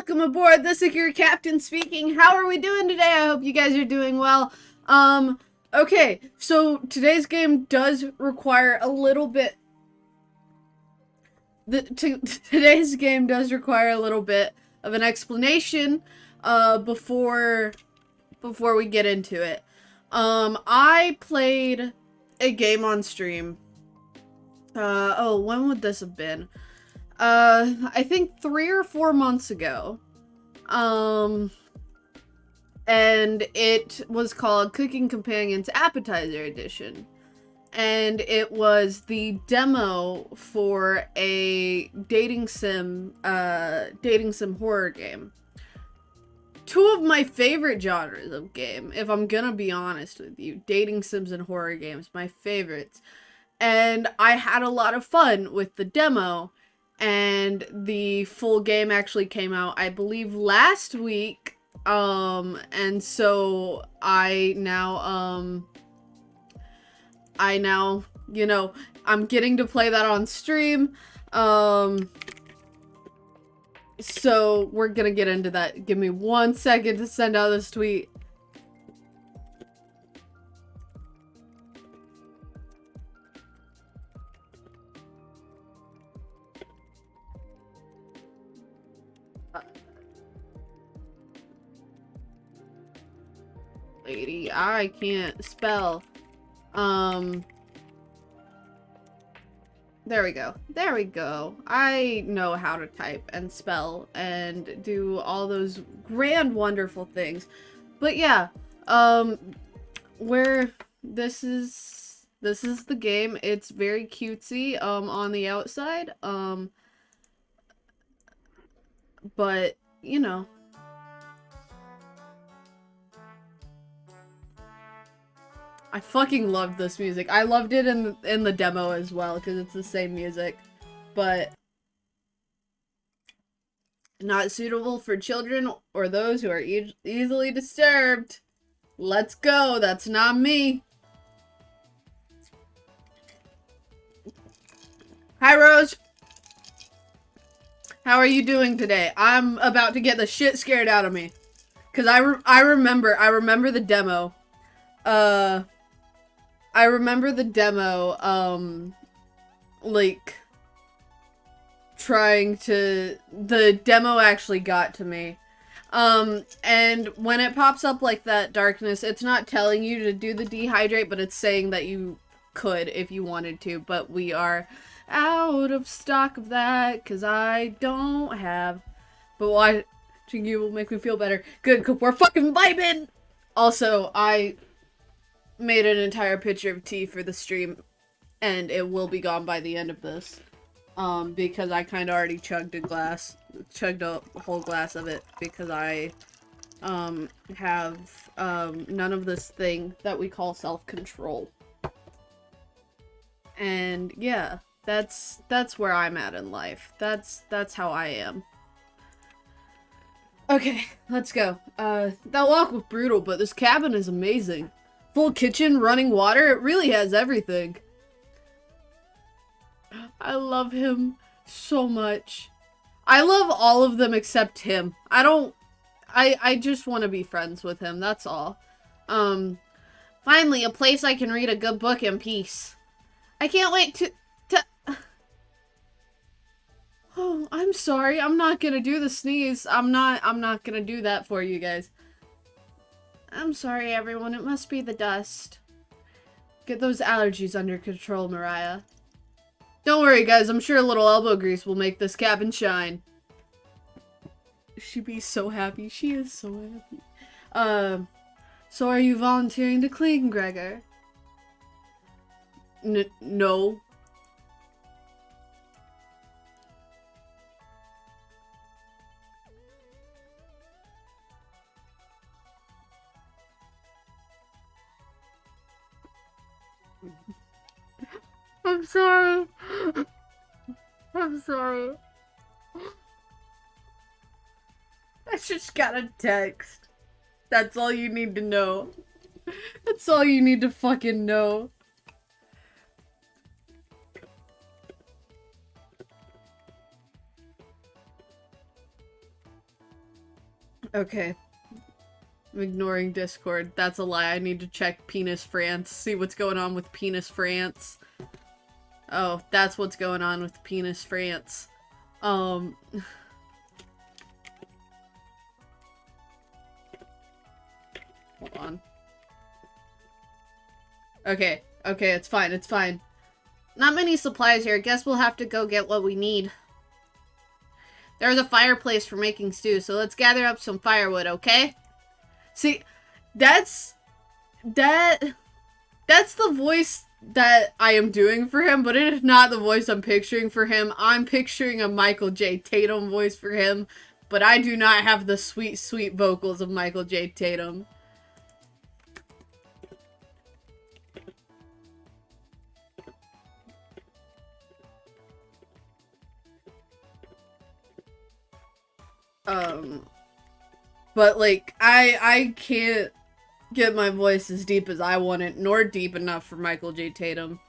welcome aboard. This is your captain speaking. How are we doing today? I hope you guys are doing well. Okay, so today's game does require a little bit... Today's game does require a little bit of an explanation, before we get into it. I played a game on stream. When would this have been? I think 3 or 4 months ago. And it was called Cooking Companions Appetizer Edition. And it was the demo for a dating sim horror game. Two of my favorite genres of game, if I'm gonna be honest with you. Dating sims and horror games, my favorites. And I had a lot of fun with the demo. And the full game actually came out, I believe, last week. And so I now, you know, I'm getting to play that on stream. So we're gonna get into that. Give me 1 second to send out this tweet. Lady, I can't spell. There we go. There we go. I know how to type and spell and do all those grand, wonderful things. But yeah, this is the game. It's very cutesy, on the outside. But, you know. I fucking loved this music. I loved it in the demo as well, because it's the same music. But not suitable for children or those who are easily disturbed. Let's go. That's not me. Hi, Rose. How are you doing today? I'm about to get the shit scared out of me. Because I remember the demo. I remember the demo, like, the demo actually got to me. And when it pops up like that darkness, it's not telling you to do the dehydrate, but it's saying that you could if you wanted to, but we are out of stock of that, because I don't have. But watching you will make me feel better. Good, because we're fucking vibing! Also, I made an entire pitcher of tea for the stream, and it will be gone by the end of this, because I kind of already chugged a whole glass of it, because I have none of this thing that we call self-control. And yeah, that's where I'm at in life. That's how I am. Okay, let's go. That walk was brutal, but this cabin is amazing. Full kitchen, running water, it really has everything. I love him so much. I love all of them except him. I just want to be friends with him, that's all. Finally, a place I can read a good book in peace. I can't wait to... Oh, I'm sorry, I'm not gonna do the sneeze. I'm not gonna do that for you guys. I'm sorry, everyone. It must be the dust. Get those allergies under control, Mariah. Don't worry, guys. I'm sure a little elbow grease will make this cabin shine. She'd be so happy. She is so happy. So are you volunteering to clean, Gregor? No. I'm sorry. I'm sorry. I just got a text. That's all you need to know. That's all you need to fucking know. Okay. I'm ignoring Discord. That's a lie. I need to check Penis France. See what's going on with Penis France. Oh, that's what's going on with Penis France. Hold on. Okay. Okay, it's fine. It's fine. Not many supplies here. Guess we'll have to go get what we need. There's a fireplace for making stew, so let's gather up some firewood, okay? See, that's the voice that I am doing for him, but it is not the voice I'm picturing for him. I'm picturing a Michael J. Tatum voice for him, but I do not have the sweet, sweet vocals of Michael J. Tatum. But like, I can't get my voice as deep as I want it, nor deep enough for Michael J. Tatum.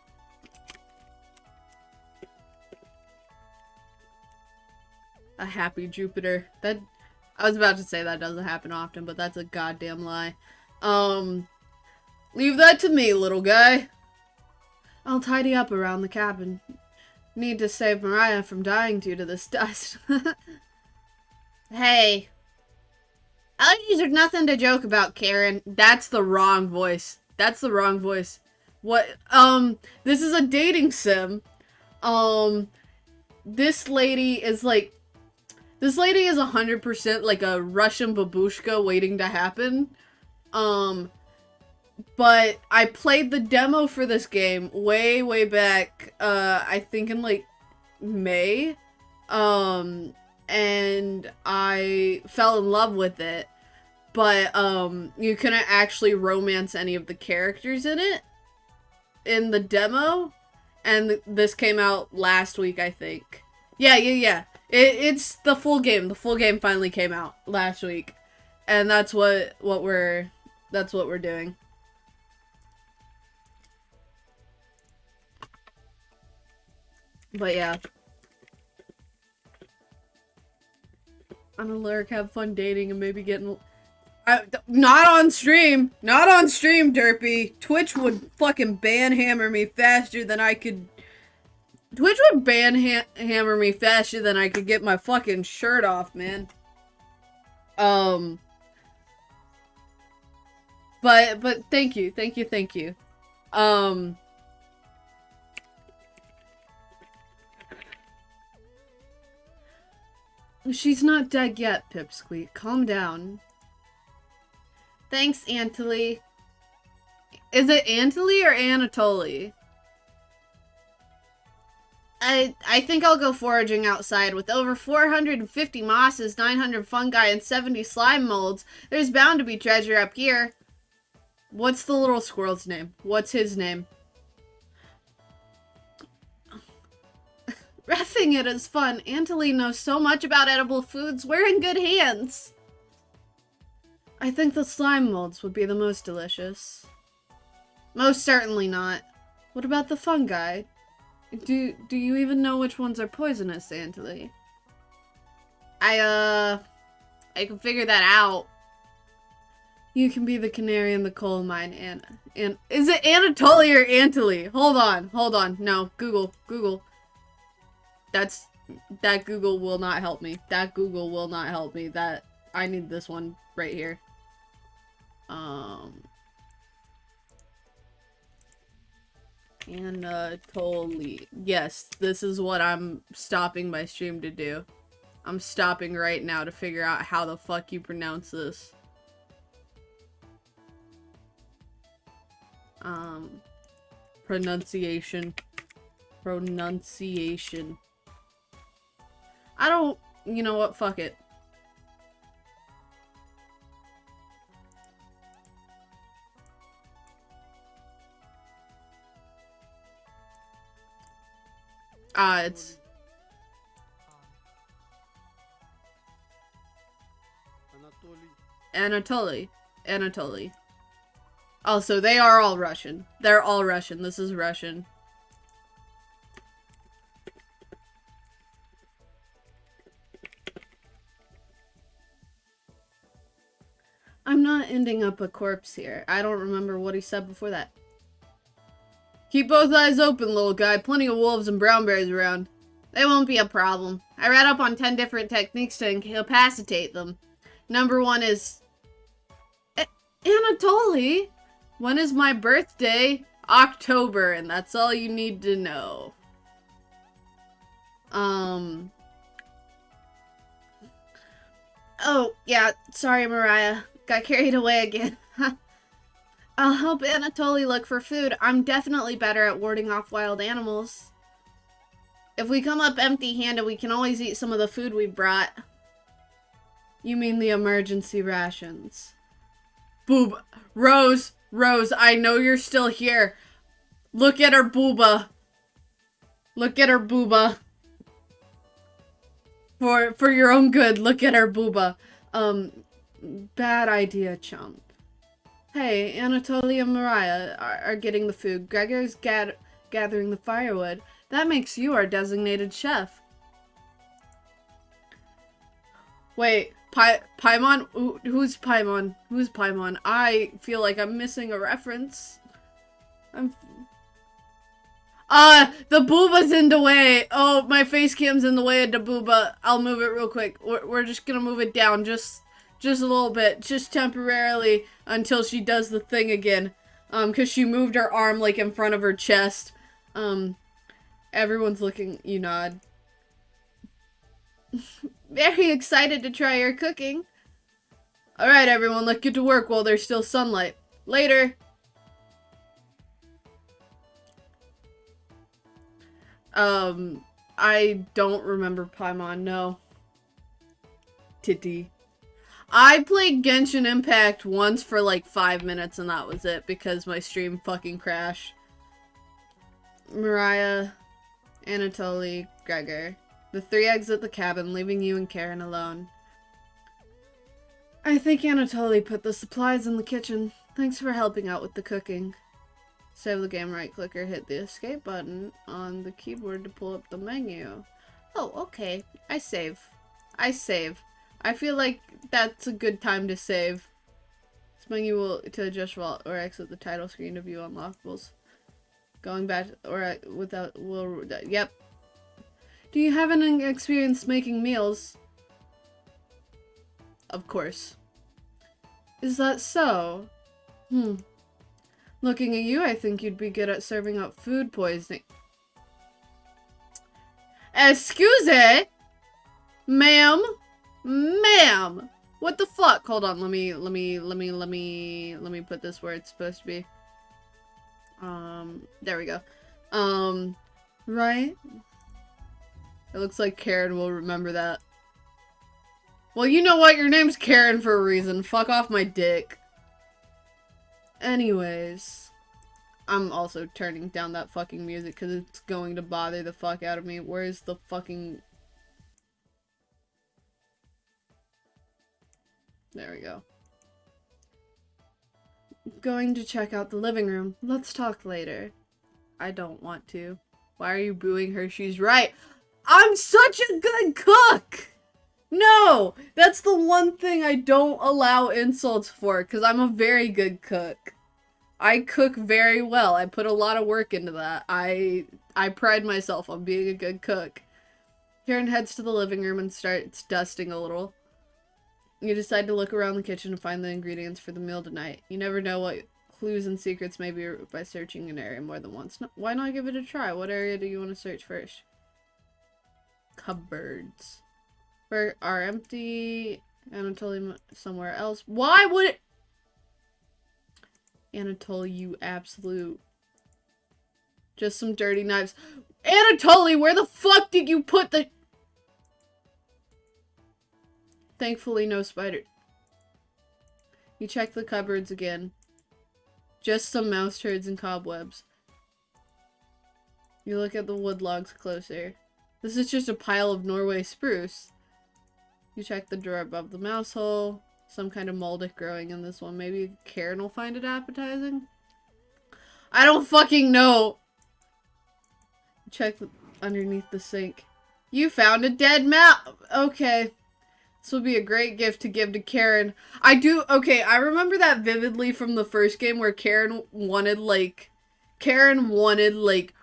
A happy Jupiter. That, I was about to say that doesn't happen often, but that's a goddamn lie. Leave that to me, little guy. I'll tidy up around the cabin. Need to save Mariah from dying due to this dust. Hey. Allergies are nothing to joke about, Karen. That's the wrong voice. That's the wrong voice. What, this is a dating sim. This lady is like, this lady is 100% like a Russian babushka waiting to happen. But I played the demo for this game way, way back, I think in like May. And I fell in love with it. But, you couldn't actually romance any of the characters in it. In the demo. And this came out last week, I think. Yeah. It's the full game. The full game finally came out last week. And that's what we're doing. But yeah. On a lurk, have fun dating, and maybe getting... not on stream! Not on stream, Derpy! Twitch would fucking banhammer me faster than I could... Twitch would hammer me faster than I could get my fucking shirt off, man. But thank you. She's not dead yet, Pipsqueak. Calm down. Thanks, Anatoly. Is it Anatoly or Anatoly? I think I'll go foraging outside. With over 450 mosses, 900 fungi, and 70 slime molds, there's bound to be treasure up here. What's the little squirrel's name? What's his name? Reffing it is fun. Anatoly knows so much about edible foods. We're in good hands. I think the slime molds would be the most delicious. Most certainly not. What about the fungi? Do you even know which ones are poisonous, Anatoly? I can figure that out. You can be the canary in the coal mine, and is it Anatoly or Anatoly? Hold on. No, Google. That Google will not help me. That Google will not help me. That, I need this one right here. Anatoly. Yes, this is what I'm stopping my stream to do. I'm stopping right now to figure out how the fuck you pronounce this. Pronunciation. I don't, you know what, fuck it. It's... Anatoly. Also, they are all Russian. They're all Russian. This is Russian. I'm not ending up a corpse here. I don't remember what he said before that. Keep both eyes open, little guy. Plenty of wolves and brown bears around. They won't be a problem. I read up on 10 different techniques to incapacitate them. Number 1 is... Anatoly! When is my birthday? October, and that's all you need to know. Oh, yeah, sorry, Mariah. Got carried away again. I'll help Anatoly look for food. I'm definitely better at warding off wild animals. If we come up empty-handed, we can always eat some of the food we brought. You mean the emergency rations. Boob. Rose, I know you're still here. Look at her booba. Look at her booba. For your own good, look at her booba. Bad idea, chump. Hey, Anatoly and Mariah are getting the food. Gregor's gathering the firewood. That makes you our designated chef. Wait, Paimon? Who's Paimon? Who's Paimon? I feel like I'm missing a reference. The booba's in the way. Oh, my face cam's in the way of the booba. I'll move it real quick. We're just gonna move it down just a little bit, just temporarily, until she does the thing again. Cause she moved her arm, like, in front of her chest. Everyone's looking, you nod. Very excited to try your cooking. Alright, everyone, let's get to work while there's still sunlight. Later! I don't remember Paimon, no. Titty. I played Genshin Impact once for like 5 minutes and that was it because my stream fucking crashed. Mariah, Anatoly, Gregor. The 3 exit the cabin, leaving you and Karen alone. I think Anatoly put the supplies in the kitchen. Thanks for helping out with the cooking. Save the game, right-click or hit the escape button on the keyboard to pull up the menu. Oh, okay. I save. I feel like that's a good time to save. This menu will to adjust vault or exit the title screen to view unlockables. Going back or without will yep. Do you have any experience making meals? Of course. Is that so? Looking at you, I think you'd be good at serving up food poisoning. Excuse me? Ma'am? Ma'am! What the fuck? Hold on, let me put this where it's supposed to be. There we go. Right? It looks like Karen will remember that. Well, you know what? Your name's Karen for a reason. Fuck off my dick. Anyways. I'm also turning down that fucking music because it's going to bother the fuck out of me. Where's the fucking... There we go. Going to check out the living room. Let's talk later. I don't want to. Why are you booing her? She's right. I'm such a good cook! No! That's the one thing I don't allow insults for, because I'm a very good cook. I cook very well. I put a lot of work into that. I pride myself on being a good cook. Karen heads to the living room and starts dusting a little. You decide to look around the kitchen to find the ingredients for the meal tonight. You never know what clues and secrets may be by searching an area more than once. No, why not give it a try? What area do you want to search first? Cupboards. Are empty. Anatoly somewhere else. Why would it... Anatoly, you absolute... Just some dirty knives. Anatoly, where the fuck did you put the... Thankfully, no spider. You check the cupboards again. Just some mouse turds and cobwebs. You look at the wood logs closer. This is just a pile of Norway spruce. You check the drawer above the mouse hole. Some kind of moldic growing in this one. Maybe Karen will find it appetizing? I don't fucking know! Check underneath the sink. You found a dead mouse! Okay. This would be a great gift to give to Karen. Okay, I remember that vividly from the first game where Karen wanted, like,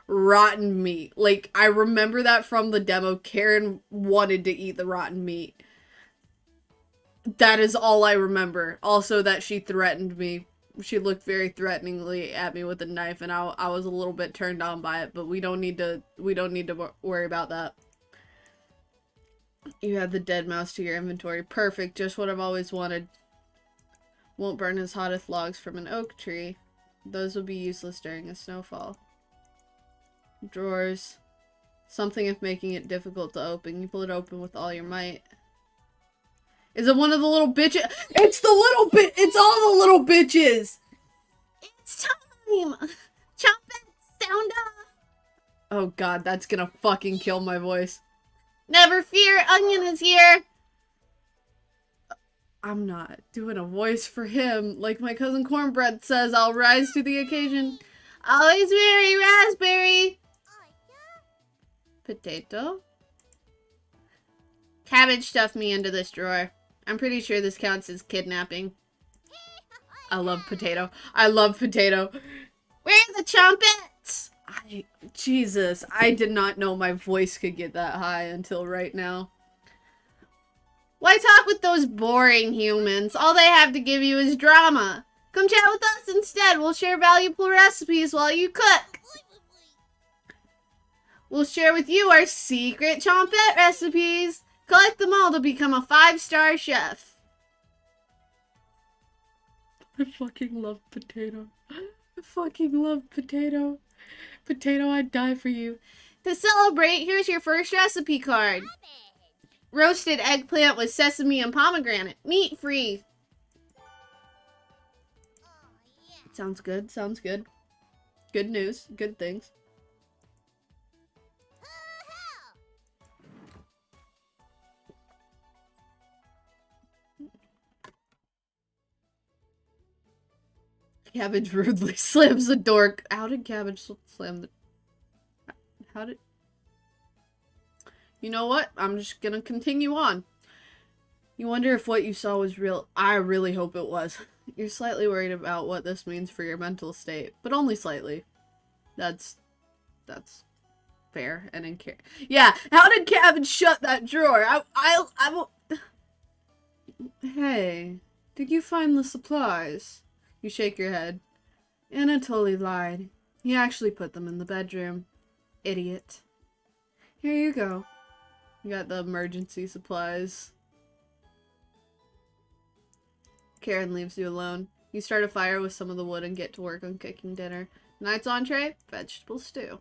rotten meat. Like, I remember that from the demo. Karen wanted to eat the rotten meat. That is all I remember. Also that she threatened me. She looked very threateningly at me with a knife, and I was a little bit turned on by it, but we don't need to worry about that. You have the dead mouse to your inventory. Perfect, just what I've always wanted. Won't burn as hot as logs from an oak tree. Those will be useless during a snowfall. Drawers. Something if making it difficult to open. You pull it open with all your might. Is it one of the little bitches? It's the little bit. It's all the little bitches. It's time. Trumpet, sound off. Oh god, that's gonna fucking kill my voice. Never fear, Onion is here. I'm not doing a voice for him. Like my cousin Cornbread says, I'll rise to the occasion. Always very raspberry. Potato. Cabbage stuffed me into this drawer. I'm pretty sure this counts as kidnapping. I love potato. I love potato. Where are the trumpets? Jesus, I did not know my voice could get that high until right now. Why talk with those boring humans? All they have to give you is drama. Come chat with us instead. We'll share valuable recipes while you cook. We'll share with you our secret chompette recipes. Collect them all to become a 5-star chef. I fucking love potato. I fucking love potato. Potato, I'd die for you. To celebrate, here's your first recipe card. Roasted eggplant with sesame and pomegranate. Meat-free. Sounds good, sounds good. Good news, good things. Cabbage rudely slams the door. How did Cabbage slam the... How did... You know what? I'm just gonna continue on. You wonder if what you saw was real. I really hope it was. You're slightly worried about what this means for your mental state, but only slightly. That's fair and in care. Yeah, how did Cabbage shut that drawer? I will... Hey, did you find the supplies? You shake your head. Anatoly lied. He actually put them in the bedroom. Idiot. Here you go. You got the emergency supplies. Karen leaves you alone. You start a fire with some of the wood and get to work on cooking dinner. Tonight's entree? Vegetable stew.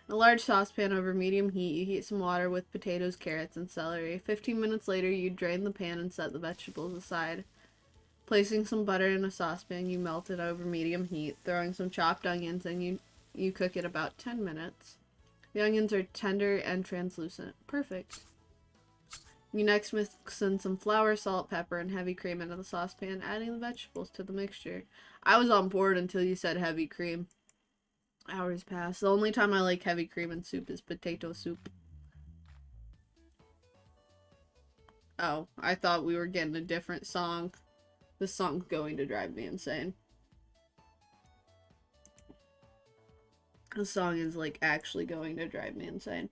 In a large saucepan over medium heat, you heat some water with potatoes, carrots, and celery. 15 minutes later, you drain the pan and set the vegetables aside. Placing some butter in a saucepan, you melt it over medium heat, throwing some chopped onions, and you cook it about 10 minutes. The onions are tender and translucent. Perfect. You next mix in some flour, salt, pepper, and heavy cream into the saucepan, adding the vegetables to the mixture. I was on board until you said heavy cream. Hours pass. The only time I like heavy cream in soup is potato soup. Oh, I thought we were getting a different song. This song's going to drive me insane. This song is, like, actually going to drive me insane.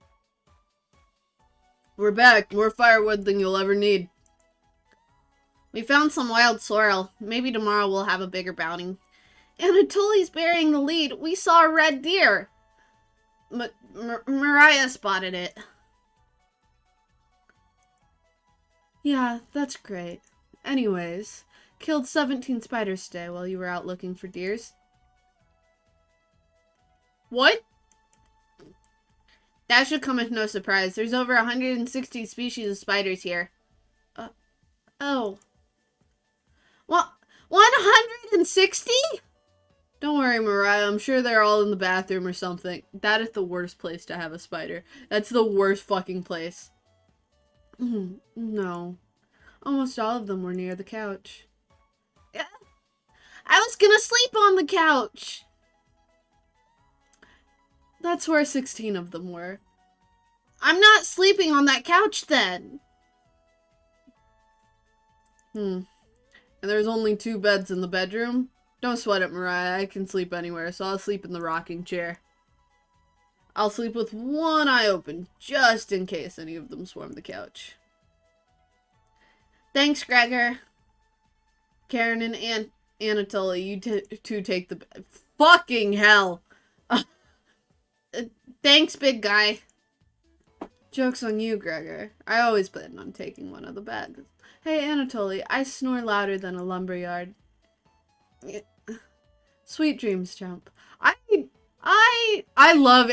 We're back. More firewood than you'll ever need. We found some wild sorrel. Maybe tomorrow we'll have a bigger bounty. Anatoly's burying the lead. We saw a red deer. Mariah spotted it. Yeah, that's great. Anyways, killed 17 spiders today while you were out looking for deers. What? That should come as no surprise. There's over 160 species of spiders here. Oh. What? 160? Don't worry, Mariah. I'm sure they're all in the bathroom or something. That is the worst place to have a spider. That's the worst fucking place. No. Almost all of them were near the couch. I was gonna sleep on the couch. That's where 16 of them were. I'm not sleeping on that couch then. And there's only 2 beds in the bedroom? Don't sweat it, Mariah. I can sleep anywhere, so I'll sleep in the rocking chair. I'll sleep with one eye open, just in case any of them swarm the couch. Thanks, Gregor. Karen and Anatoly, you two take the bed. Fucking hell! Thanks, big guy. Joke's on you, Gregor. I always plan on taking one of the beds. Hey, Anatoly, I snore louder than a lumberyard. Sweet dreams, chump. I love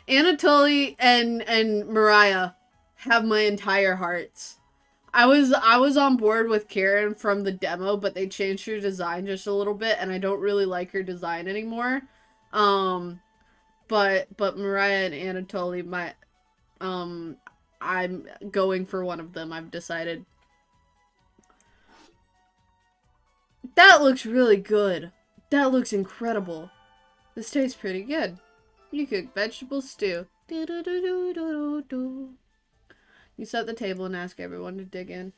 Anatoly and Mariah have my entire hearts. I was on board with Karen from the demo, but they changed her design just a little bit, and I don't really like her design anymore. But Mariah and Anatoly, I'm going for one of them, I've decided. That looks really good. That looks incredible. This tastes pretty good. You cook vegetable stew. You set the table and ask everyone to dig in.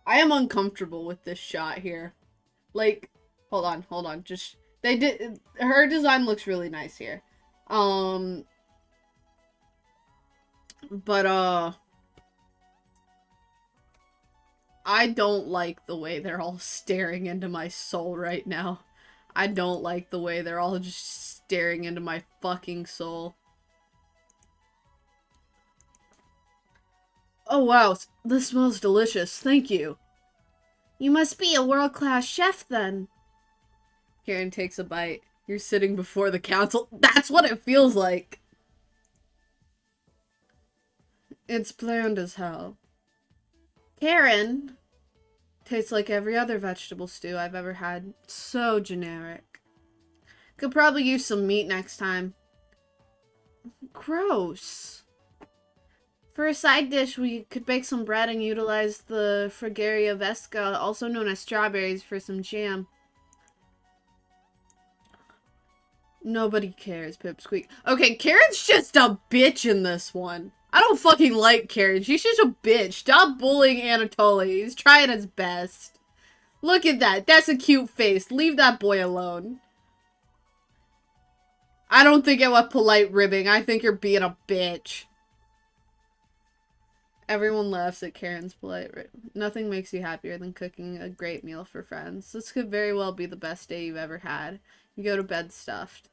I am uncomfortable with this shot here. Like, hold on. Just, her design looks really nice here. But, I don't like the way they're all staring into my soul right now. I don't like the way they're all just staring into my fucking soul. Oh wow, this smells delicious. Thank you. You must be a world-class chef then. Karen takes a bite. You're sitting before the council. That's what it feels like. It's bland as hell. Karen. Tastes like every other vegetable stew I've ever had. So generic. Could probably use some meat next time. Gross. For a side dish, we could bake some bread and utilize the Fragaria vesca, also known as strawberries, for some jam. Nobody cares, Pipsqueak. Okay, Karen's just a bitch in this one. I don't fucking like Karen. She's just a bitch. Stop bullying Anatoly. He's trying his best. Look at that. That's a cute face. Leave that boy alone. I don't think it was polite ribbing. I think you're being a bitch. Everyone laughs at Karen's polite ribbing. Nothing makes you happier than cooking a great meal for friends. This could very well be the best day you've ever had. You go to bed stuffed.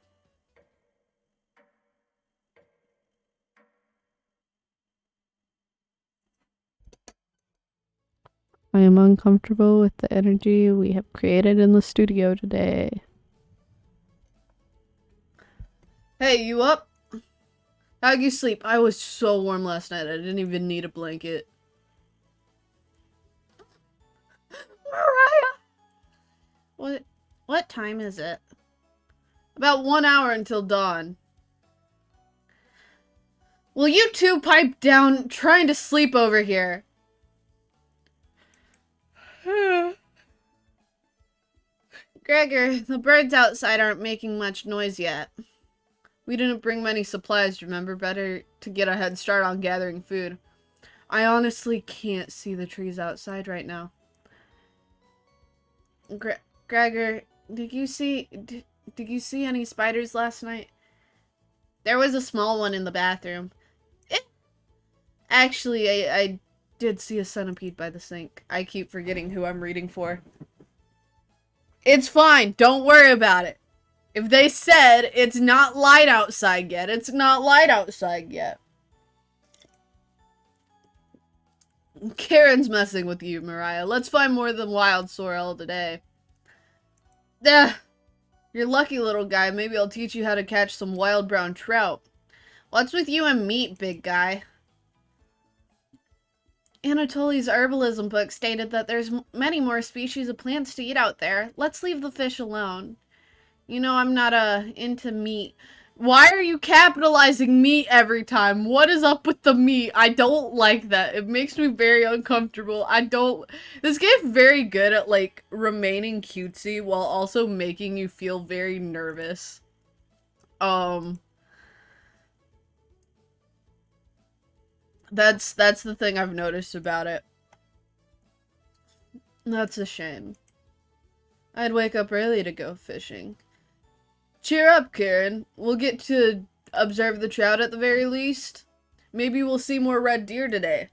I am uncomfortable with the energy we have created in the studio today. Hey, you up? How'd you sleep? I was so warm last night, I didn't even need a blanket. Mariah! What time is it? About 1 hour until dawn. Will you two pipe down trying to sleep over here? Gregor, the birds outside aren't making much noise yet. We didn't bring many supplies, remember? Better to get a head start on gathering food. I honestly can't see the trees outside right now. Gregor, did you see any spiders last night? There was a small one in the bathroom. Actually, I did see a centipede by the sink. I keep forgetting who I'm reading for. It's fine. Don't worry about it. If they said it's not light outside yet, it's not light outside yet. Karen's messing with you, Mariah. Let's find more than wild sorrel today. You're lucky, little guy. Maybe I'll teach you how to catch some wild brown trout. What's with you and meat, big guy? Anatoly's herbalism book stated that there's many more species of plants to eat out there. Let's leave the fish alone. You know I'm not into meat Why are you capitalizing meat every time? What is up with the meat? I don't like that. It makes me very uncomfortable. This game's very good at, like, remaining cutesy while also making you feel very nervous. That's the thing I've noticed about it. That's a shame. I'd wake up early to go fishing. Cheer up, Karen. We'll get to observe the trout at the very least. Maybe we'll see more red deer today.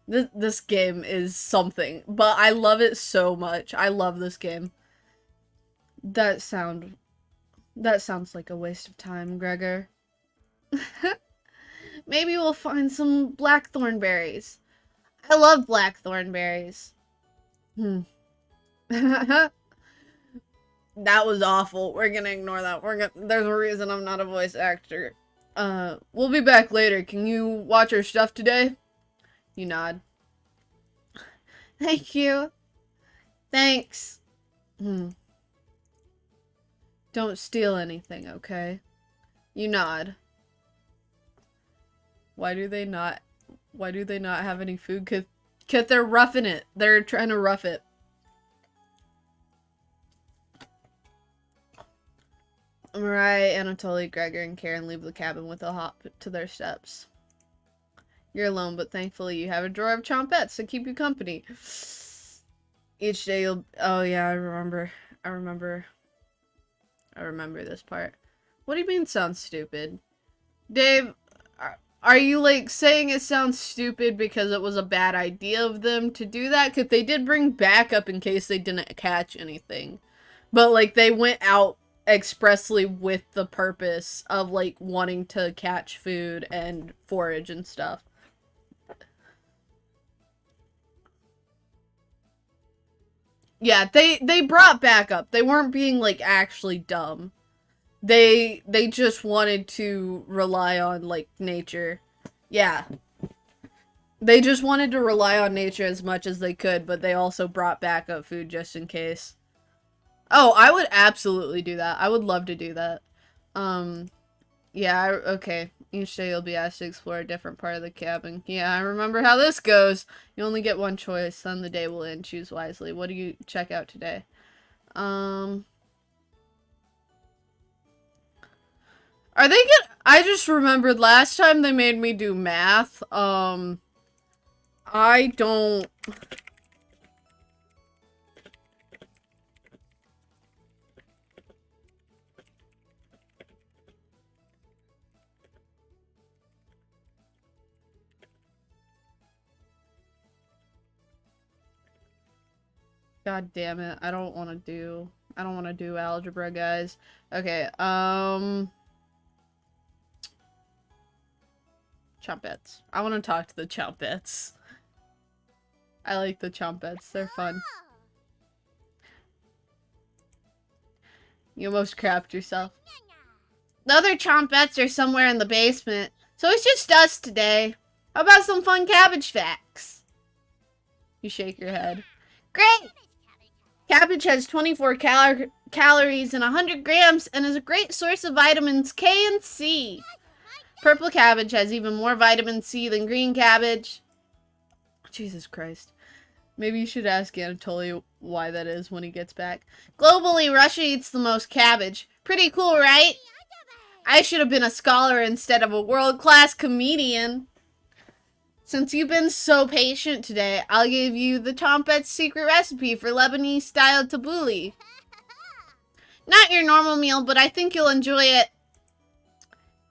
This game is something, but I love it so much. I love this game. That sounds like a waste of time, Gregor. Maybe we'll find some blackthorn berries. I love blackthorn berries. That was awful. We're gonna ignore that. There's a reason I'm not a voice actor. We'll be back later. Can you watch our stuff today? You nod. Thank you. Thanks. Don't steal anything, okay? You nod. Why do they not have any food? 'Cause they're roughing it. They're trying to rough it. Mariah, Anatoly, Gregor, and Karen leave the cabin with a hop to their steps. You're alone, but thankfully you have a drawer of chompettes to keep you company. Each day you'll... Oh yeah, I remember this part. What do you mean sounds stupid? Dave, are you, like, saying it sounds stupid because it was a bad idea of them to do that? Because they did bring backup in case they didn't catch anything. But, like, they went out expressly with the purpose of, like, wanting to catch food and forage and stuff. Yeah, they brought backup. They weren't being, like, actually dumb. They just wanted to rely on, like, nature. Yeah. They just wanted to rely on nature as much as they could, but they also brought backup food just in case. Oh, I would absolutely do that. I would love to do that. Yeah, okay. Each day you'll be asked to explore a different part of the cabin. Yeah, I remember how this goes. You only get one choice, then the day will end. Choose wisely. What do you check out today? Are they get? I just remembered last time they made me do math. I don't... God damn it. I don't want to do algebra, guys. Okay, Chompettes. I want to talk to the Chompettes. I like the Chompettes. They're fun. You almost crapped yourself. The other Chompettes are somewhere in the basement, so it's just us today. How about some fun cabbage facts? You shake your head. Great! Cabbage has 24 calories and 100 grams and is a great source of vitamins K and C. Purple cabbage has even more vitamin C than green cabbage. Jesus Christ. Maybe you should ask Anatoly why that is when he gets back. Globally, Russia eats the most cabbage. Pretty cool, right? I should have been a scholar instead of a world-class comedian. Since you've been so patient today, I'll give you the Chompet's secret recipe for Lebanese-style tabbouleh. Not your normal meal, but I think you'll enjoy it.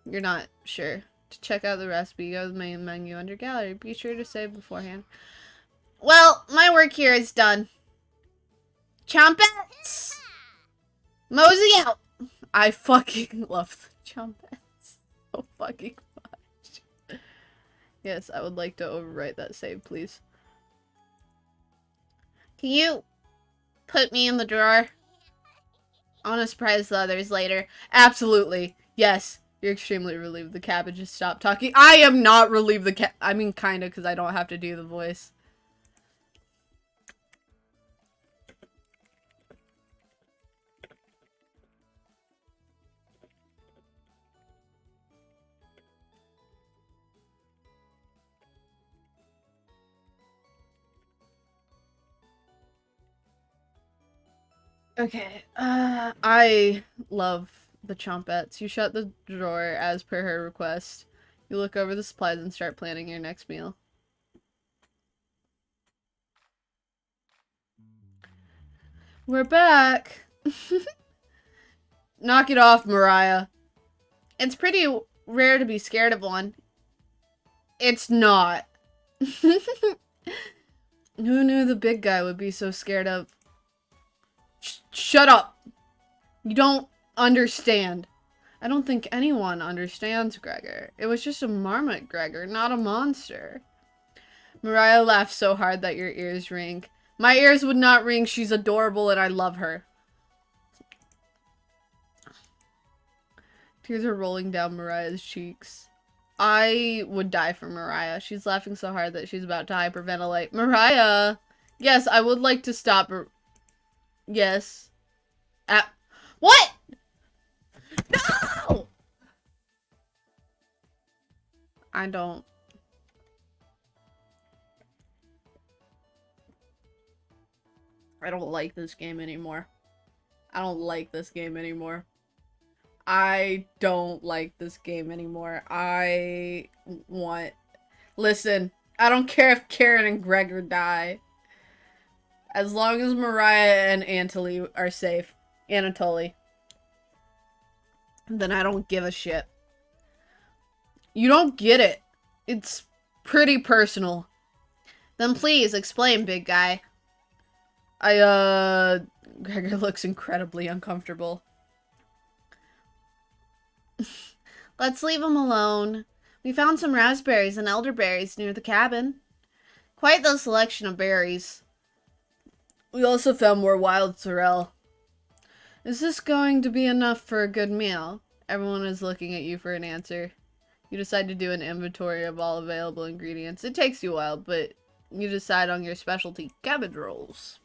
You're not sure. To check out the recipe, go to the main menu under gallery. Be sure to save beforehand. Well, my work here is done. Chompets! Mosey out! I fucking love the Chompets so fucking much. Yes, I would like to overwrite that save, please. Can you put me in the drawer? I want to surprise the others later. Absolutely. Yes. You're extremely relieved the cabbage has stopped talking. I am not relieved I mean, kinda, because I don't have to do the voice. Okay, I love the chompettes. You shut the drawer as per her request. You look over the supplies and start planning your next meal. We're back! Knock it off, Mariah. It's pretty rare to be scared of one. It's not. Who knew the big guy would be so scared of... Shut up! You don't understand. I don't think anyone understands Gregor. It was just a marmot, Gregor, not a monster. Mariah laughed so hard that your ears ring. My ears would not ring. She's adorable and I love her. Tears are rolling down Mariah's cheeks. I would die for Mariah. She's laughing so hard that she's about to hyperventilate. Mariah! Yes, I would like to stop her. Yes. What? No! I don't like this game anymore. I don't like this game anymore. I don't like this game anymore. Listen, I don't care if Karen and Gregor die. As long as Mariah and Anatoly are safe. Anatoly. Then I don't give a shit. You don't get it. It's pretty personal. Then please explain, big guy. Gregor looks incredibly uncomfortable. Let's leave him alone. We found some raspberries and elderberries near the cabin. Quite the selection of berries. We also found more wild sorrel. Is this going to be enough for a good meal? Everyone is looking at you for an answer. You decide to do an inventory of all available ingredients. It takes you a while, but you decide on your specialty, cabbage rolls.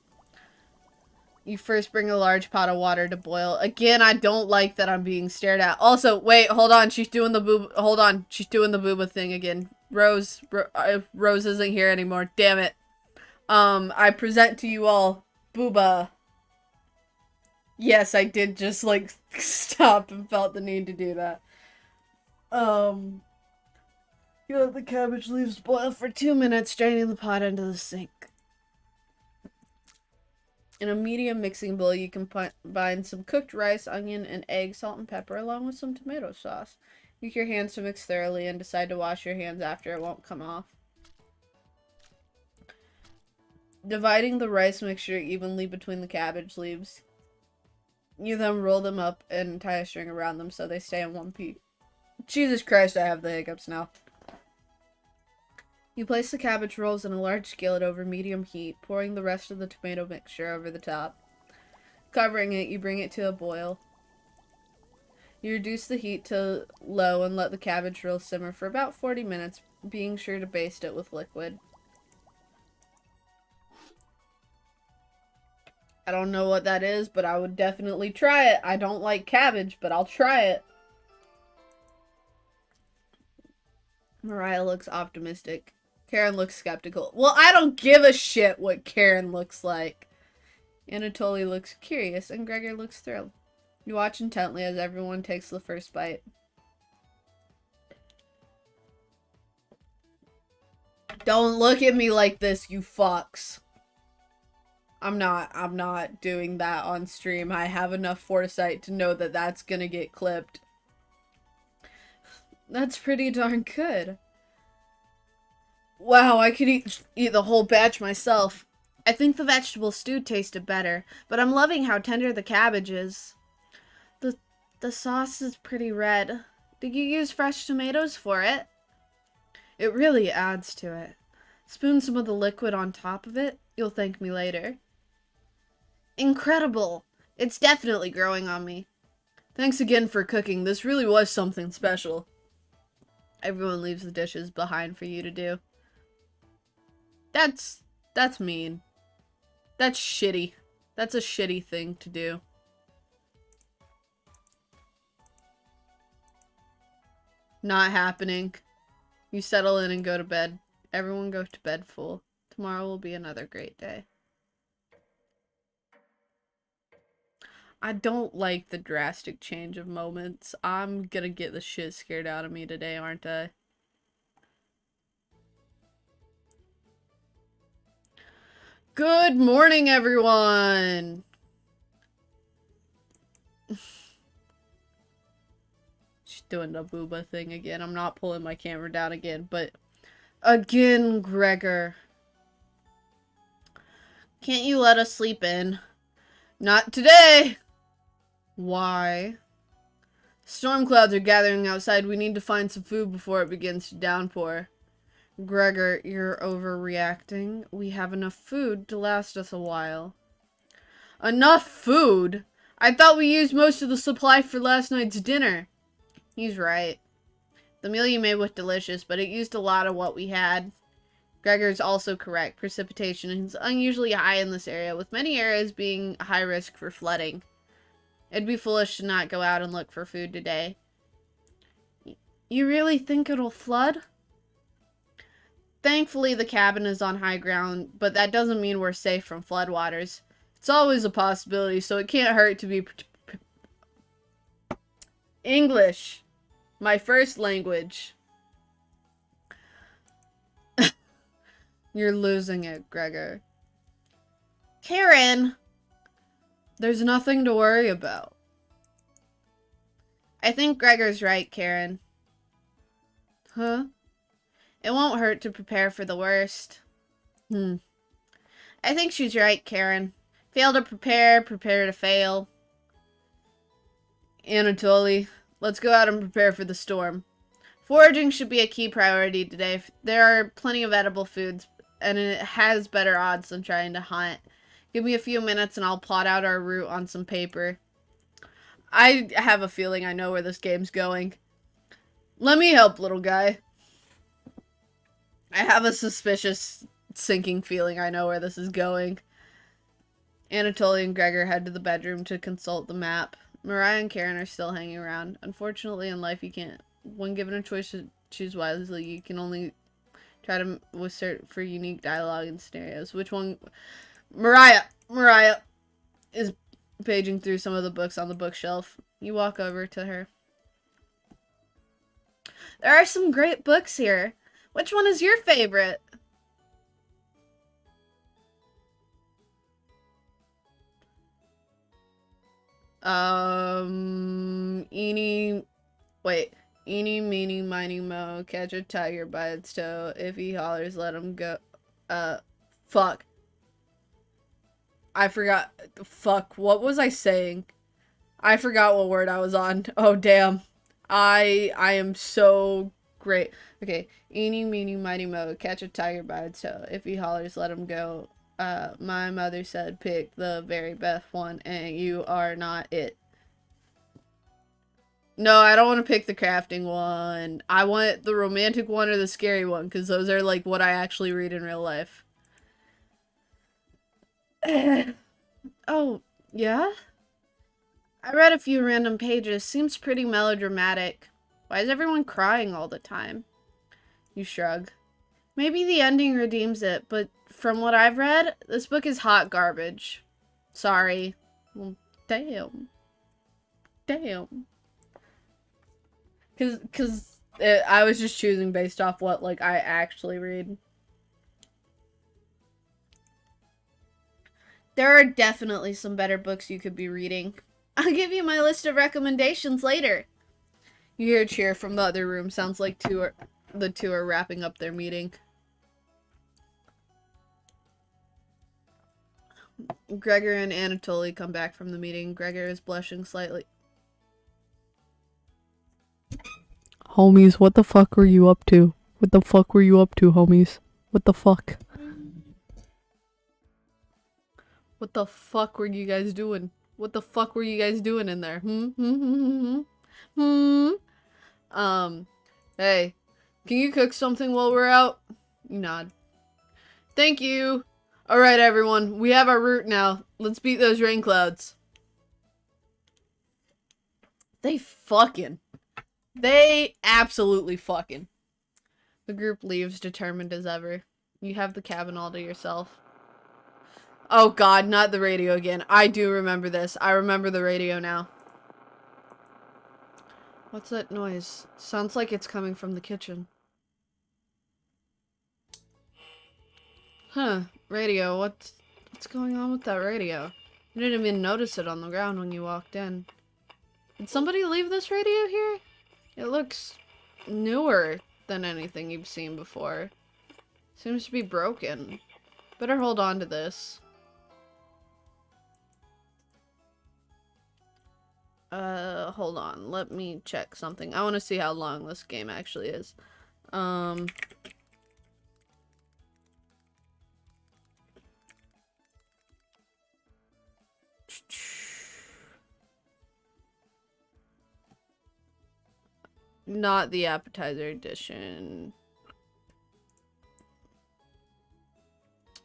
You first bring a large pot of water to boil. Again, I don't like that I'm being stared at. Also, wait, hold on. She's doing the boob. Hold on. She's doing the booba thing again. Rose isn't here anymore. Damn it. I present to you all booba. Yes, I did just, like, stop and felt the need to do that. You let the cabbage leaves boil for 2 minutes, draining the pot into the sink. In a medium mixing bowl, you can combine some cooked rice, onion, and egg, salt, and pepper, along with some tomato sauce. Use your hands to mix thoroughly and decide to wash your hands after. It won't come off. Dividing the rice mixture evenly between the cabbage leaves. You then roll them up and tie a string around them so they stay in one piece. Jesus Christ, I have the hiccups now. You place the cabbage rolls in a large skillet over medium heat, pouring the rest of the tomato mixture over the top. Covering it, you bring it to a boil. You reduce the heat to low and let the cabbage rolls simmer for about 40 minutes, being sure to baste it with liquid. I don't know what that is, but I would definitely try it. I don't like cabbage, but I'll try it. Mariah looks optimistic. Karen looks skeptical. Well, I don't give a shit what Karen looks like. Anatoly looks curious, and Gregor looks thrilled. You watch intently as everyone takes the first bite. Don't look at me like this, you fucks. I'm not doing that on stream. I have enough foresight to know that that's gonna get clipped. That's pretty darn good. Wow, I could eat the whole batch myself. I think the vegetable stew tasted better, but I'm loving how tender the cabbage is. The sauce is pretty red. Did you use fresh tomatoes for it? It really adds to it. Spoon some of the liquid on top of it. You'll thank me later. Incredible! It's definitely growing on me. Thanks again for cooking. This really was something special. Everyone leaves the dishes behind for you to do. That's mean. That's shitty. That's a shitty thing to do. Not happening. You settle in and go to bed. Everyone go to bed full. Tomorrow will be another great day. I don't like the drastic change of moments. I'm gonna get the shit scared out of me today, aren't I? Good morning, everyone! She's doing the booba thing again. I'm not pulling my camera down again, but... Again, Gregor. Can't you let us sleep in? Not today! Why? Storm clouds are gathering outside. We need to find some food before it begins to downpour. Gregor, you're overreacting. We have enough food to last us a while. Enough food? I thought we used most of the supply for last night's dinner. He's right. The meal you made was delicious, but it used a lot of what we had. Gregor's also correct. Precipitation is unusually high in this area, with many areas being high risk for flooding. It'd be foolish to not go out and look for food today. You really think it'll flood? Thankfully, the cabin is on high ground, but that doesn't mean we're safe from floodwaters. It's always a possibility, so it can't hurt to be... English. My first language. You're losing it, Gregor. Karen! There's nothing to worry about. I think Gregor's right, Karen. Huh? It won't hurt to prepare for the worst. I think she's right, Karen. Fail to prepare, prepare to fail. Anatoly, let's go out and prepare for the storm. Foraging should be a key priority today. There are plenty of edible foods, and it has better odds than trying to hunt. Give me a few minutes and I'll plot out our route on some paper. I have a feeling I know where this game's going. Let me help, little guy. I have a suspicious, sinking feeling I know where this is going. Anatoly and Gregor head to the bedroom to consult the map. Mariah and Karen are still hanging around. Unfortunately, in life, you can't... When given a choice to choose wisely, you can only try to assert for unique dialogue and scenarios. Which one... Mariah is paging through some of the books on the bookshelf. You walk over to her. There are some great books here. Which one is your favorite? Eeny, meeny, miny, mo, catch a tiger by its toe. If he hollers, let him go. Fuck. I forgot. Fuck. What was I saying? I forgot what word I was on. Oh, damn. I am so great. Okay. Eeny, meeny, miny, mo, catch a tiger by its toe. If he hollers, let him go. My mother said pick the very best one, and you are not it. No, I don't want to pick the crafting one. I want the romantic one or the scary one, because those are, like, what I actually read in real life. Oh, yeah? I read a few random pages. Seems pretty melodramatic. Why is everyone crying all the time? You shrug. Maybe the ending redeems it, but from what I've read, this book is hot garbage. Sorry. Well, damn. Damn. Cause I was just choosing based off what, like, I actually read. There are definitely some better books you could be reading. I'll give you my list of recommendations later. You hear a cheer from the other room. Sounds like the two are wrapping up their meeting. Gregor and Anatoly come back from the meeting. Gregor is blushing slightly. Homies, what the fuck were you up to? What the fuck were you up to, homies? What the fuck? What the fuck were you guys doing? What the fuck were you guys doing in there? Hey, can you cook something while we're out? You nod. Thank you. Alright, everyone, we have our route now. Let's beat those rain clouds. They absolutely fucking. The group leaves, determined as ever. You have the cabin all to yourself. Oh god, not the radio again. I do remember this. I remember the radio now. What's that noise? Sounds like it's coming from the kitchen. Huh. Radio, what's going on with that radio? You didn't even notice it on the ground when you walked in. Did somebody leave this radio here? It looks newer than anything you've seen before. Seems to be broken. Better hold on to this. Hold on. Let me check something. I want to see how long this game actually is. Not the appetizer edition.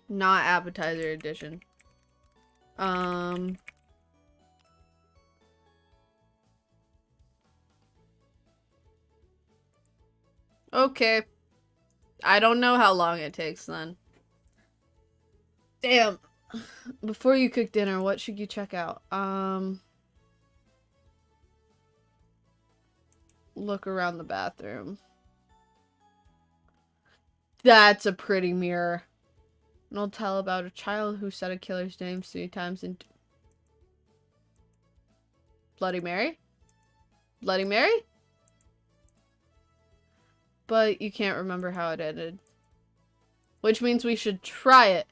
Not appetizer edition. Okay. I don't know how long it takes then. Damn. Before you cook dinner, what should you check out? Look around the bathroom. That's a pretty mirror. And I'll tell about a child who said a killer's name 3 times in... Bloody Mary? Bloody Mary? But you can't remember how it ended. Which means we should try it.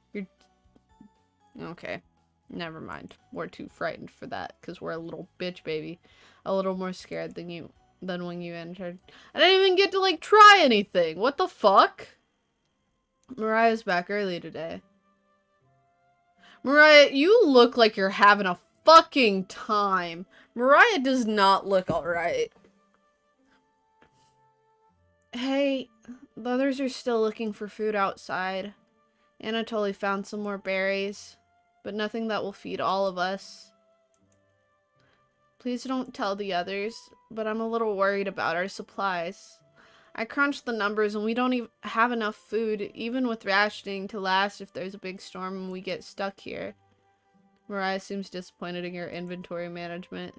Okay. Never mind. We're too frightened for that, because we're a little bitch baby. A little more scared than when you entered. I didn't even get to, like, try anything. What the fuck? Mariah's back early today. Mariah, you look like you're having a fucking time. Mariah does not look alright. Hey, the others are still looking for food outside. Anatoly found some more berries, but nothing that will feed all of us. Please don't tell the others, but I'm a little worried about our supplies. I crunched the numbers and we don't even have enough food, even with rationing, to last if there's a big storm and we get stuck here. Mariah seems disappointed in your inventory management.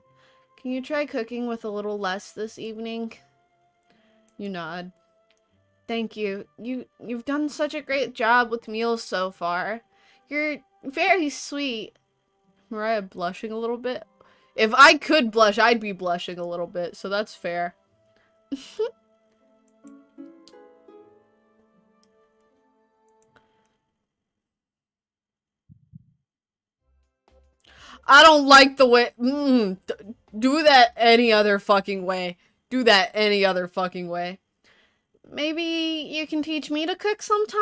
Can you try cooking with a little less this evening? You nod. Thank you. You've done such a great job with meals so far. You're very sweet. Mariah blushing a little bit. If I could blush, I'd be blushing a little bit, so that's fair. I don't like the way... do that any other fucking way. Do that any other fucking way. Maybe you can teach me to cook sometime?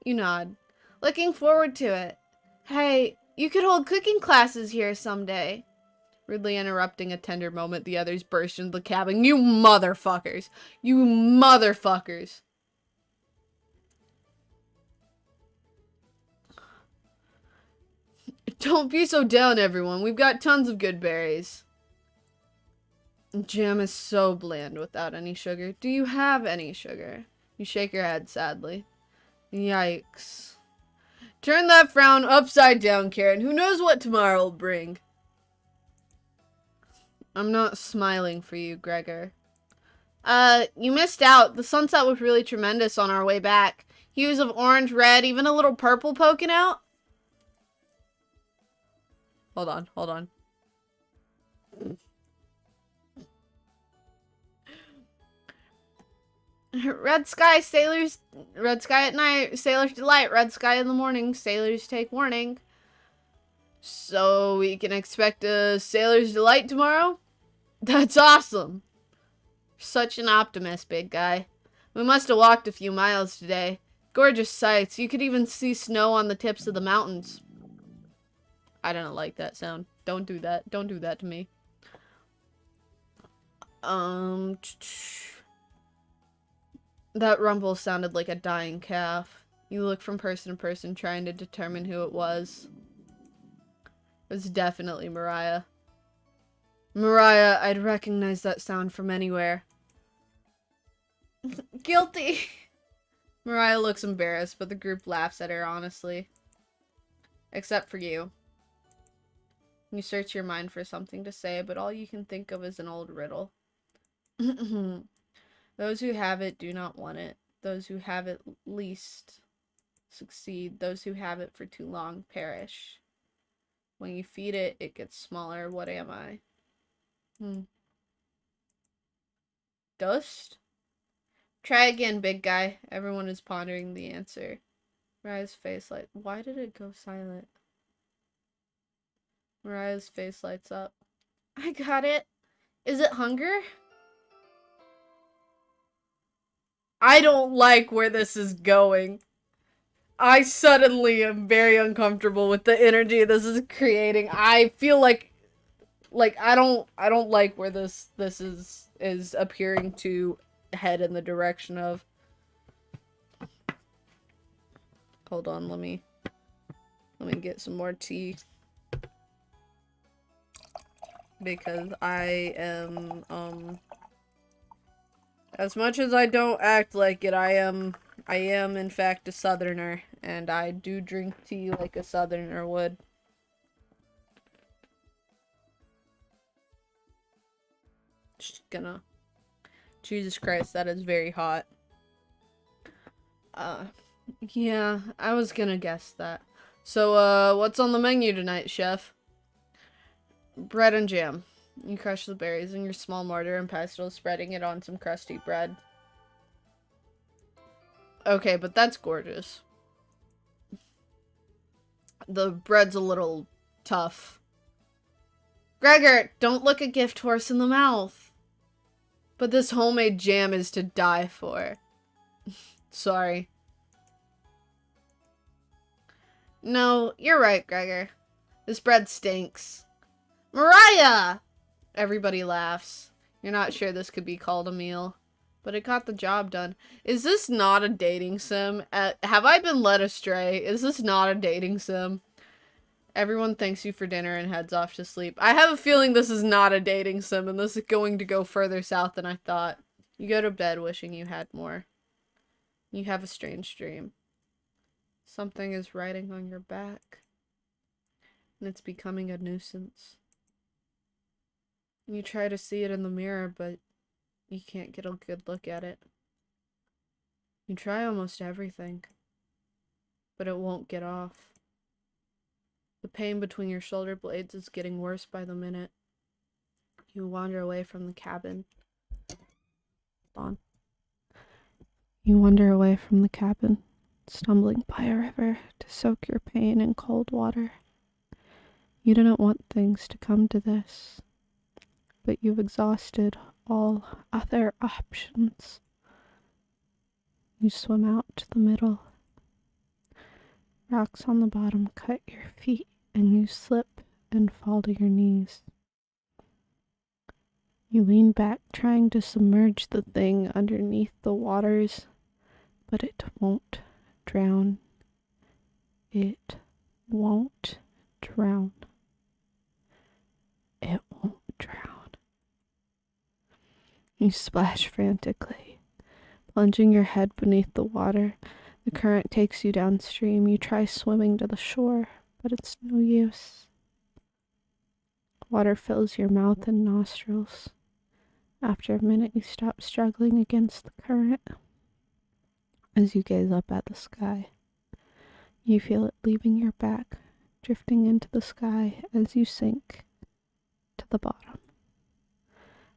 You nod. Looking forward to it. Hey, you could hold cooking classes here someday. Rudely interrupting a tender moment, the others burst into the cabin. You motherfuckers! You motherfuckers! Don't be so down, everyone. We've got tons of good berries. Jam is so bland without any sugar. Do you have any sugar? You shake your head sadly. Yikes. Turn that frown upside down, Karen. Who knows what tomorrow will bring? I'm not smiling for you, Gregor. You missed out. The sunset was really tremendous on our way back. Hues of orange, red, even a little purple poking out. Hold on, hold on. Red sky at night, sailors delight, red sky in the morning, sailors take warning. So we can expect a sailor's delight tomorrow? That's awesome. Such an optimist, big guy. We must have walked a few miles today. Gorgeous sights. You could even see snow on the tips of the mountains. I don't like that sound. Don't do that. Don't do that to me. That rumble sounded like a dying calf. You look from person to person, trying to determine who it was. It was definitely Mariah. Mariah, I'd recognize that sound from anywhere. Guilty. Mariah looks embarrassed, but the group laughs at her honestly. Except for you. You search your mind for something to say, but all you can think of is an old riddle. Those who have it do not want it. Those who have it least succeed. Those who have it for too long perish. When you feed it, it gets smaller. What am I? Dust? Try again, big guy. Everyone is pondering the answer. Mariah's face lights. Why did it go silent? Mariah's face lights up. I got it. Is it hunger? I don't like where this is going. I suddenly am very uncomfortable with the energy this is creating. I feel like I don't like where this is appearing to head in the direction of. Hold on, let me get some more tea. Because I am as much as I don't act like it, I am in fact a southerner, and I do drink tea like a southerner would. Just gonna... Jesus Christ, that is very hot. Yeah, I was gonna guess that. So, what's on the menu tonight, chef? Bread and jam. You crush the berries in your small mortar and pestle, spreading it on some crusty bread. Okay, but that's gorgeous. The bread's a little tough. Gregor, don't look a gift horse in the mouth. But this homemade jam is to die for. Sorry. No, you're right, Gregor. This bread stinks. Mariah! Everybody laughs. You're not sure this could be called a meal. But it got the job done. Is this not a dating sim? Have I been led astray? Is this not a dating sim? Everyone thanks you for dinner and heads off to sleep. I have a feeling this is not a dating sim, and this is going to go further south than I thought. You go to bed wishing you had more. You have a strange dream. Something is riding on your back. And it's becoming a nuisance. You try to see it in the mirror, but you can't get a good look at it. You try almost everything, but it won't get off. The pain between your shoulder blades is getting worse by the minute. You wander away from the cabin. Hold on. You wander away from the cabin, stumbling by a river to soak your pain in cold water. You didn't want things to come to this, but you've exhausted all other options. You swim out to the middle. Rocks on the bottom cut your feet, and you slip and fall to your knees. You lean back, trying to submerge the thing underneath the waters, but it won't drown. It won't drown. It won't drown. You splash frantically, plunging your head beneath the water. The current takes you downstream. You try swimming to the shore, but it's no use. Water fills your mouth and nostrils. After a minute, you stop struggling against the current. As you gaze up at the sky, you feel it leaving your back, drifting into the sky as you sink to the bottom.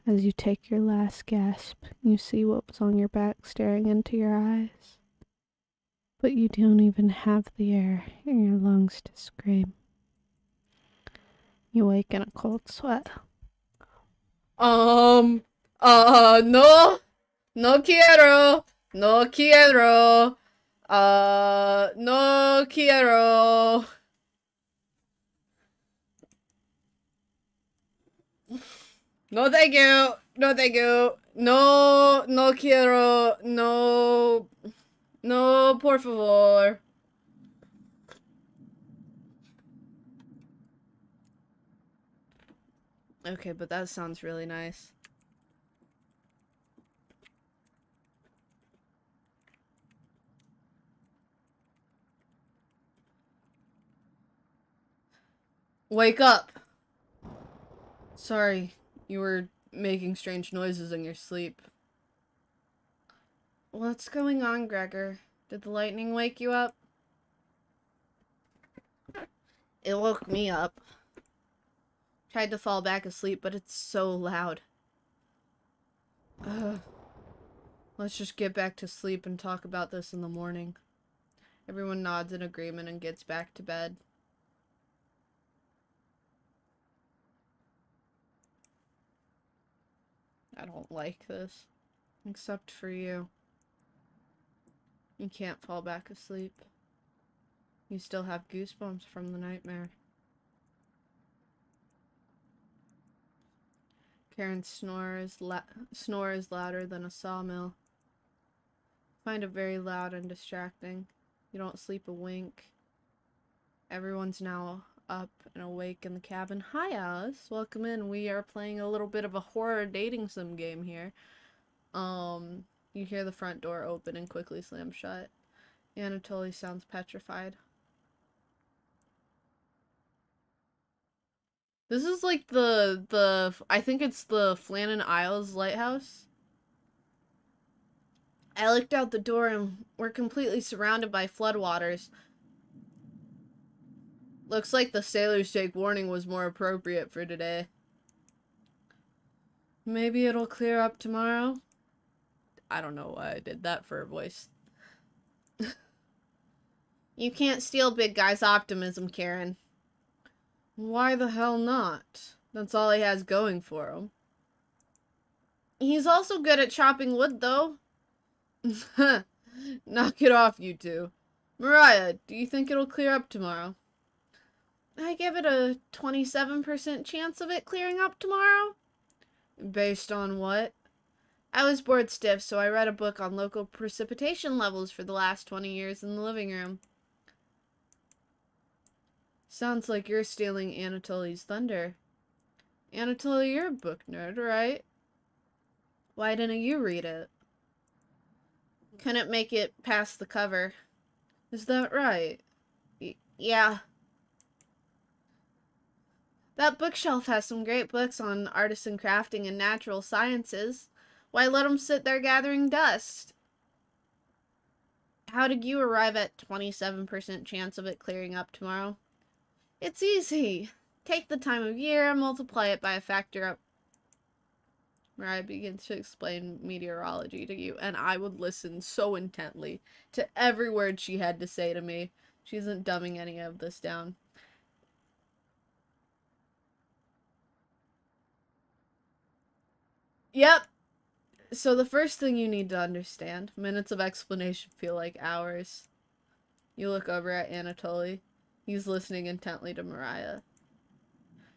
As you take your last gasp, you see what was on your back staring into your eyes. But you don't even have the air in your lungs to scream. You wake in a cold sweat. No quiero, no quiero, no quiero. No thank you, no thank you, no quiero, no, por favor. Okay, but that sounds really nice. Wake up! Sorry, you were making strange noises in your sleep. What's going on, Gregor? Did the lightning wake you up? It woke me up. Tried to fall back asleep, but it's so loud. Let's just get back to sleep and talk about this in the morning. Everyone nods in agreement and gets back to bed. I don't like this. Except for you. You can't fall back asleep. You still have goosebumps from the nightmare. Karen's snore is louder than a sawmill. Find it very loud and distracting. You don't sleep a wink. Everyone's now up and awake in the cabin. Hi, Alice. Welcome in. We are playing a little bit of a horror dating sim game here. You hear the front door open and quickly slam shut. Anatoly sounds petrified. This is like I think it's the Flannan Isles lighthouse. I looked out the door and we're completely surrounded by floodwaters. Looks like the sailor's take warning was more appropriate for today. Maybe it'll clear up tomorrow? I don't know why I did that for a voice. You can't steal big guy's optimism, Karen. Why the hell not? That's all he has going for him. He's also good at chopping wood, though. Knock it off, you two. Mariah, do you think it'll clear up tomorrow? I give it a 27% chance of it clearing up tomorrow. Based on what? I was bored stiff, so I read a book on local precipitation levels for the last 20 years in the living room. Sounds like you're stealing Anatoly's thunder. Anatoly, you're a book nerd, right? Why didn't you read it? Couldn't make it past the cover. Is that right? Yeah. That bookshelf has some great books on artisan crafting and natural sciences. Why let them sit there gathering dust? How did you arrive at 27% chance of it clearing up tomorrow? It's easy. Take the time of year and multiply it by a factor of... Mariah begins to explain meteorology to you, and I would listen so intently to every word she had to say to me. She isn't dumbing any of this down. Yep. So the first thing you need to understand, minutes of explanation feel like hours. You look over at Anatoly. He's listening intently to Mariah.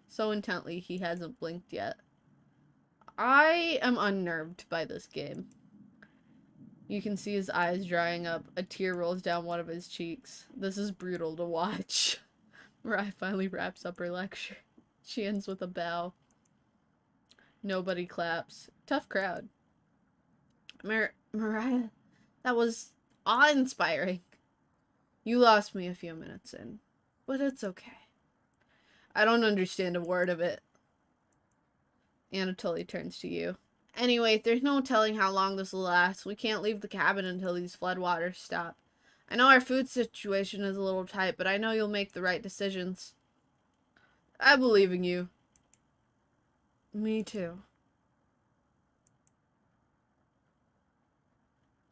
So intently, he hasn't blinked yet. I am unnerved by this game. You can see his eyes drying up. A tear rolls down one of his cheeks. This is brutal to watch. Mariah finally wraps up her lecture. She ends with a bow. Nobody claps. Tough crowd. Mariah, that was awe-inspiring. You lost me a few minutes in, but it's okay. I don't understand a word of it. Anatoly turns to you. Anyway, there's no telling how long this will last. We can't leave the cabin until these floodwaters stop. I know our food situation is a little tight, but I know you'll make the right decisions. I believe in you. Me too.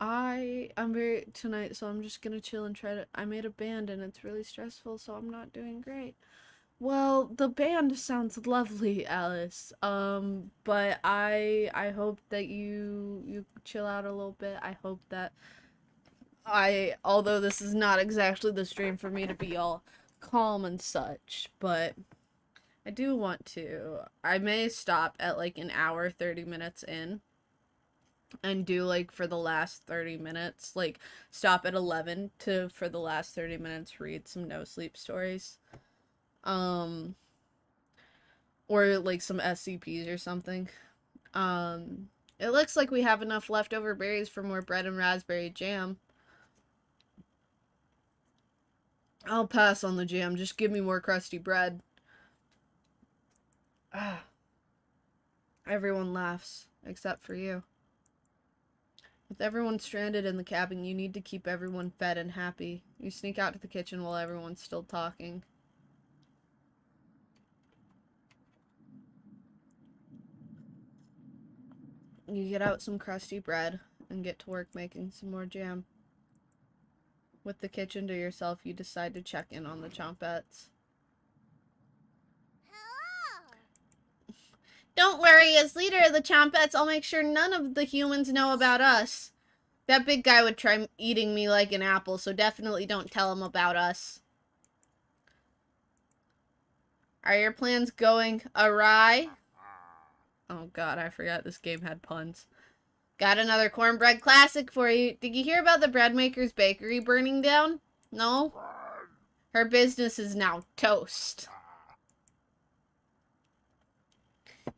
I'm very tonight, so I'm just gonna chill and try to... I made a band and it's really stressful, so I'm not doing great. Well, the band sounds lovely, Alice. But I hope that you chill out a little bit. I hope that although this is not exactly the stream for me to be all calm and such, but I do want to. I may stop at like an hour, 30 minutes in. And do like for the last 30 minutes, like stop at 11 to for the last 30 minutes read some no sleep stories. Or like some SCPs or something. It looks like we have enough leftover berries for more bread and raspberry jam. I'll pass on the jam, just give me more crusty bread. Ah. Everyone laughs, except for you. With everyone stranded in the cabin, you need to keep everyone fed and happy. You sneak out to the kitchen while everyone's still talking. You get out some crusty bread and get to work making some more jam. With the kitchen to yourself, you decide to check in on the Chompettes. Don't worry, as leader of the Chompettes, I'll make sure none of the humans know about us. That big guy would try eating me like an apple, so definitely don't tell him about us. Are your plans going awry? Oh god, I forgot this game had puns. Got another cornbread classic for you. Did you hear about the bread maker's bakery burning down? No? Her business is now toast.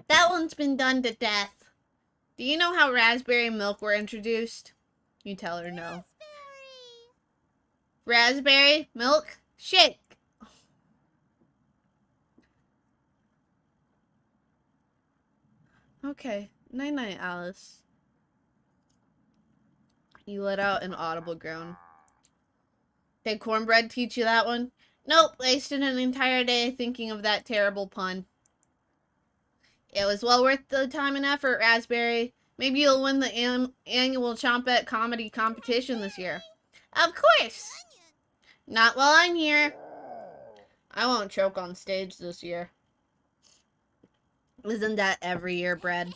That one's been done to death. Do you know how raspberry and milk were introduced? You tell her no. Raspberry, milk, shake. Okay, night-night, Alice. You let out an audible groan. Did cornbread teach you that one? Nope, wasted an entire day thinking of that terrible pun. It was well worth the time and effort, Raspberry. Maybe you'll win the annual Chompette comedy competition this year. Of course! Not while I'm here. I won't choke on stage this year. Isn't that every year, Bread?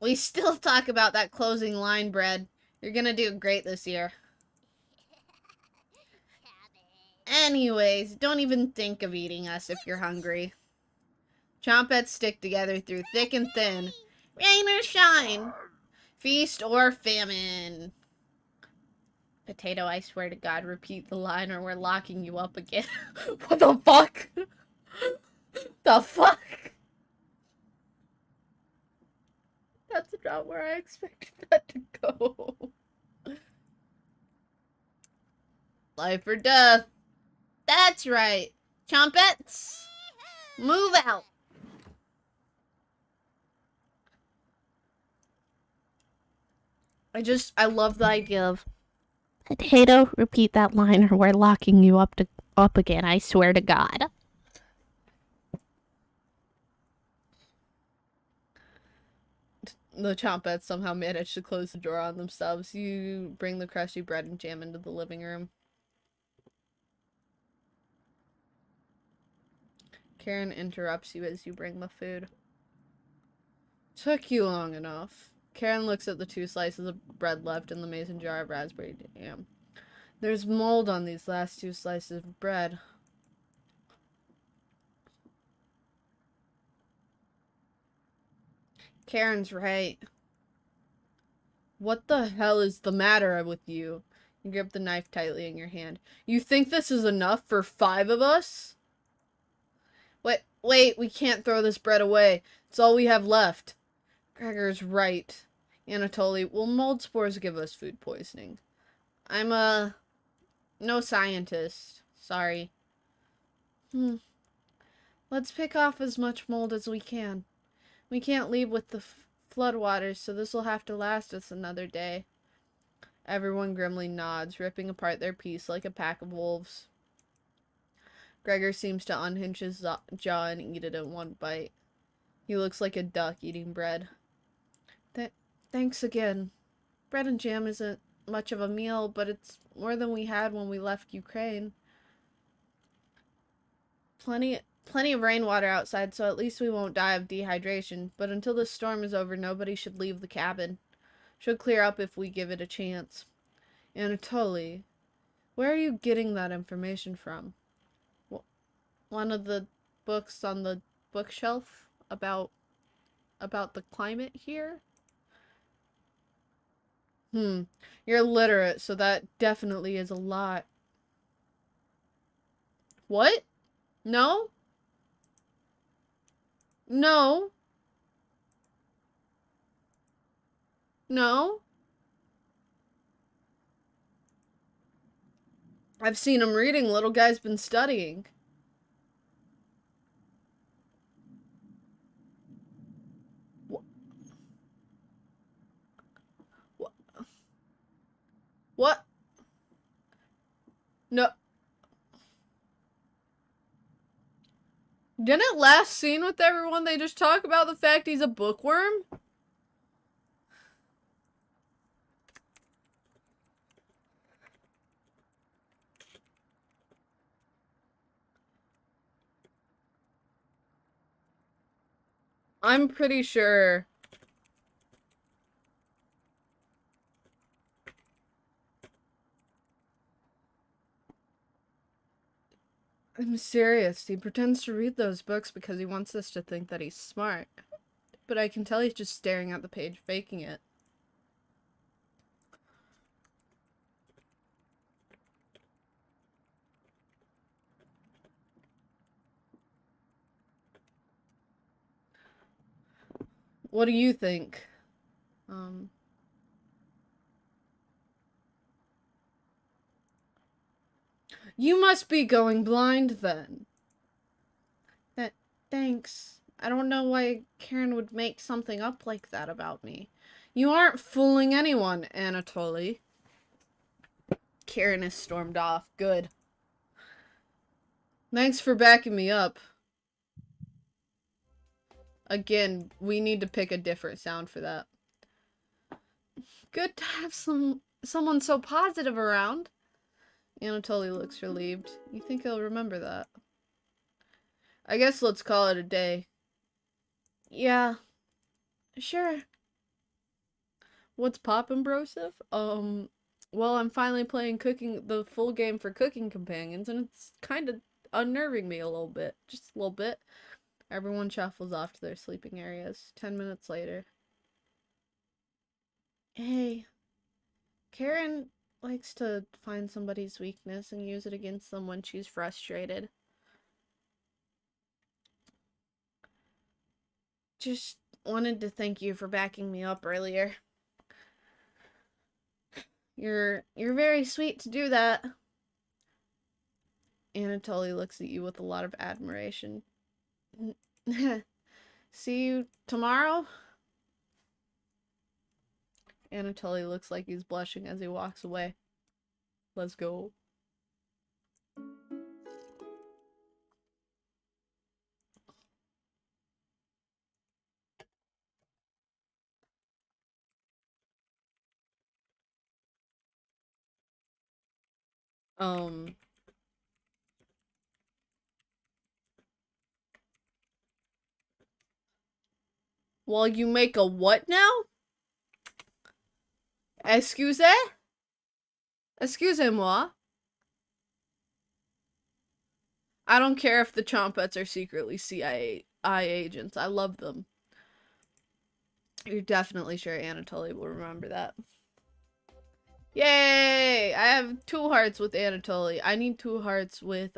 We still talk about that closing line, Bread. You're gonna do great this year. Anyways, don't even think of eating us if you're hungry. Chompettes stick together through thick and thin. Rain or shine. Feast or famine. Potato, I swear to God, repeat the line or we're locking you up again. What the fuck? The fuck? That's not where I expected that to go. Life or death. That's right. Chompettes, move out. I love the idea of Potato, repeat that line or we're locking you up again, I swear to God. the Chompettes somehow manage to close the door on themselves. You bring the crusty bread and jam into the living room. Karen interrupts you as you bring the food. Took you long enough. Karen looks at the 2 slices of bread left in the mason jar of raspberry jam. There's mold on these last 2 slices of bread. Karen's right. What the hell is the matter with you? You grip the knife tightly in your hand. You think this is enough for 5 of us? Wait, we can't throw this bread away. It's all we have left. Gregor's right. Anatoly, will mold spores give us food poisoning? I'm no scientist. Sorry. Let's pick off as much mold as we can. We can't leave with the floodwaters, so this will have to last us another day. Everyone grimly nods, ripping apart their piece like a pack of wolves. Gregor seems to unhinge his jaw and eat it in one bite. He looks like a duck eating bread. Thanks again. Bread and jam isn't much of a meal, but it's more than we had when we left Ukraine. Plenty of rainwater outside, so at least we won't die of dehydration. But until this storm is over, nobody should leave the cabin. Should clear up if we give it a chance. Anatoly, where are you getting that information from? One of the books on the bookshelf about the climate here? You're literate, so that definitely is a lot. What? No? No? No? I've seen him reading. Little guy's been studying. What? No. Didn't last scene with everyone they just talk about the fact he's a bookworm? I'm pretty sure. I'm serious. He pretends to read those books because he wants us to think that he's smart. But I can tell he's just staring at the page, faking it. What do you think? You must be going blind then. Thanks. I don't know why Karen would make something up like that about me. You aren't fooling anyone, Anatoly. Karen has stormed off. Good. Thanks for backing me up. Again, we need to pick a different sound for that. Good to have someone so positive around. Anatoly looks relieved. You think he'll remember that? I guess let's call it a day. Yeah. Sure. What's poppin', brosif? Well, I'm finally playing the full game for Cooking Companions, and it's kind of unnerving me a little bit. Just a little bit. Everyone shuffles off to their sleeping areas. 10 minutes later. Hey. Karen likes to find somebody's weakness and use it against them when she's frustrated. Just wanted to thank you for backing me up earlier. You're very sweet to do that. Anatoly looks at you with a lot of admiration. See you tomorrow? Anatoly looks like he's blushing as he walks away. Let's go. Well, you make a what now? Excusez? Excusez-moi. I don't care if the Chompettes are secretly CIA agents. I love them. You're definitely sure Anatoly will remember that. Yay! I have 2 hearts with Anatoly. I need 2 hearts with,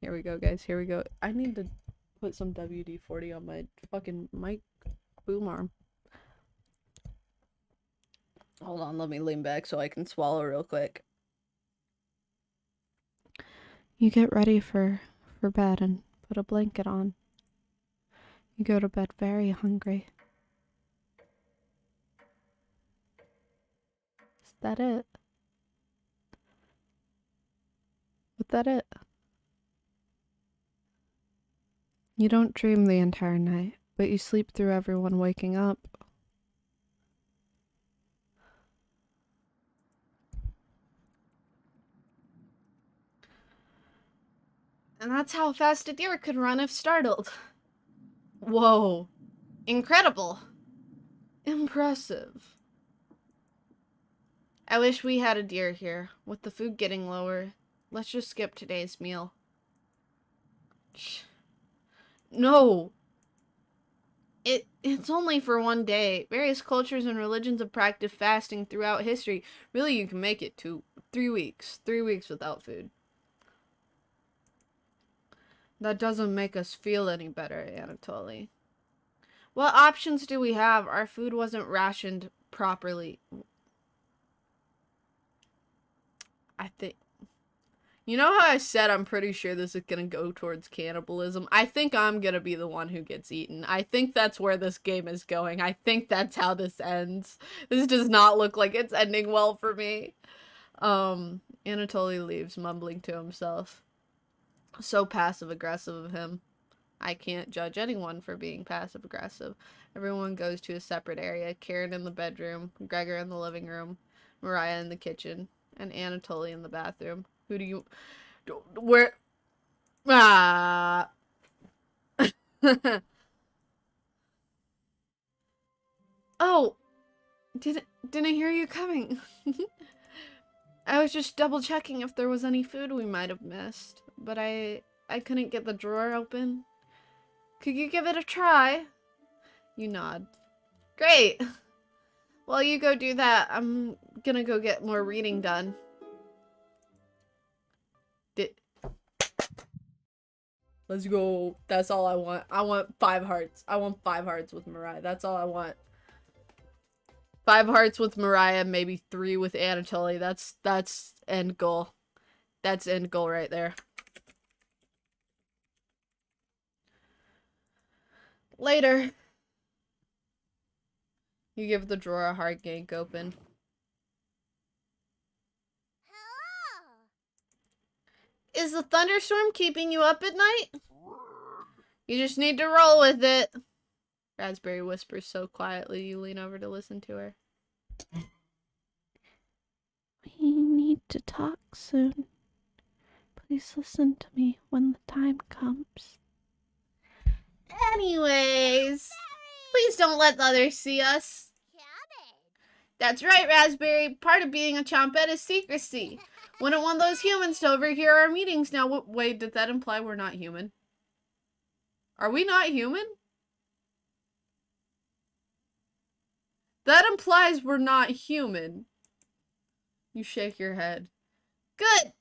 here we go, guys. Here we go. I need to put some WD-40 on my fucking mic boom arm. Hold on, let me lean back so I can swallow real quick. You get ready for bed and put a blanket on. You go to bed very hungry. Is that it? Was that it? You don't dream the entire night, but you sleep through everyone waking up. And that's how fast a deer could run if startled. Whoa. Incredible. Impressive. I wish we had a deer here. With the food getting lower, let's just skip today's meal. No. It's only for one day. Various cultures and religions have practiced fasting throughout history. Really, you can make it 3 weeks. 3 weeks without food. That doesn't make us feel any better, Anatoly. What options do we have? Our food wasn't rationed properly. You know how I said I'm pretty sure this is gonna go towards cannibalism? I think I'm gonna be the one who gets eaten. I think that's where this game is going. I think that's how this ends. This does not look like it's ending well for me. Anatoly leaves, mumbling to himself. So passive-aggressive of him. I can't judge anyone for being passive-aggressive. Everyone goes to a separate area. Karen in the bedroom, Gregor in the living room, Mariah in the kitchen, and Anatoly in the bathroom. Who do you... Where... Ah... Oh! Didn't I hear you coming? I was just double-checking if there was any food we might have missed. But I couldn't get the drawer open. Could you give it a try? You nod. Great! While you go do that, I'm gonna go get more reading done. Let's go. That's all I want. I want 5 hearts. I want 5 hearts with Mariah. That's all I want. 5 hearts with Mariah, maybe 3 with Anatoly. That's end goal. That's end goal right there. Later. You give the drawer a hard yank open. Is the thunderstorm keeping you up at night? You just need to roll with it. Raspberry whispers so quietly you lean over to listen to her. We need to talk soon. Please listen to me when the time comes. Anyways, please don't let the others see us. That's right, Raspberry. Part of being a chompette is secrecy. Wouldn't want those humans to overhear our meetings now. Wait, did that imply we're not human? Are we not human? That implies we're not human. You shake your head. Good.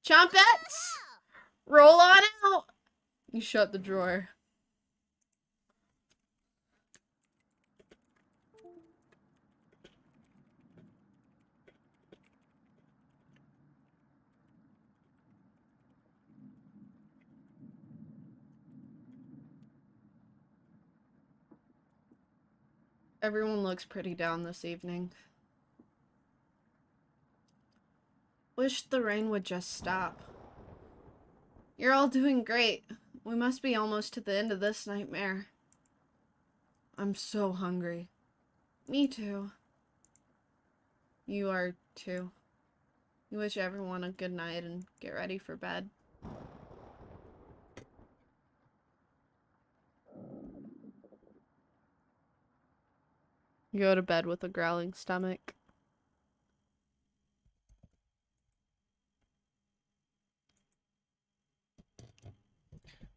Chompettes, roll on out. You shut the drawer. Everyone looks pretty down this evening. Wish the rain would just stop. You're all doing great. We must be almost to the end of this nightmare. I'm so hungry. Me too. You are too. You wish everyone a good night and get ready for bed. You go to bed with a growling stomach.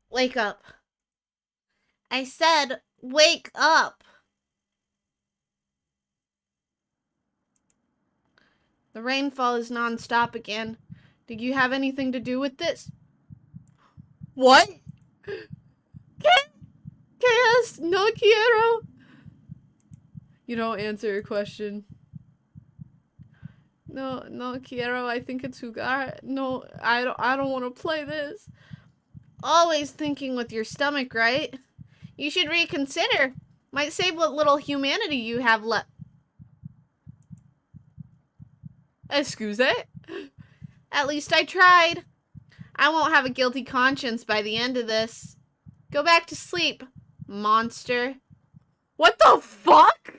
Wake up. I said, wake up. The rainfall is non-stop again. Did you have anything to do with this? What? Chaos, no quiero. You don't answer your question. No quiero. I think it's jugar. No, I don't want to play this. Always thinking with your stomach, right? You should reconsider. Might save what little humanity you have left. Excuse it? At least I tried. I won't have a guilty conscience by the end of this. Go back to sleep, monster. What the fuck?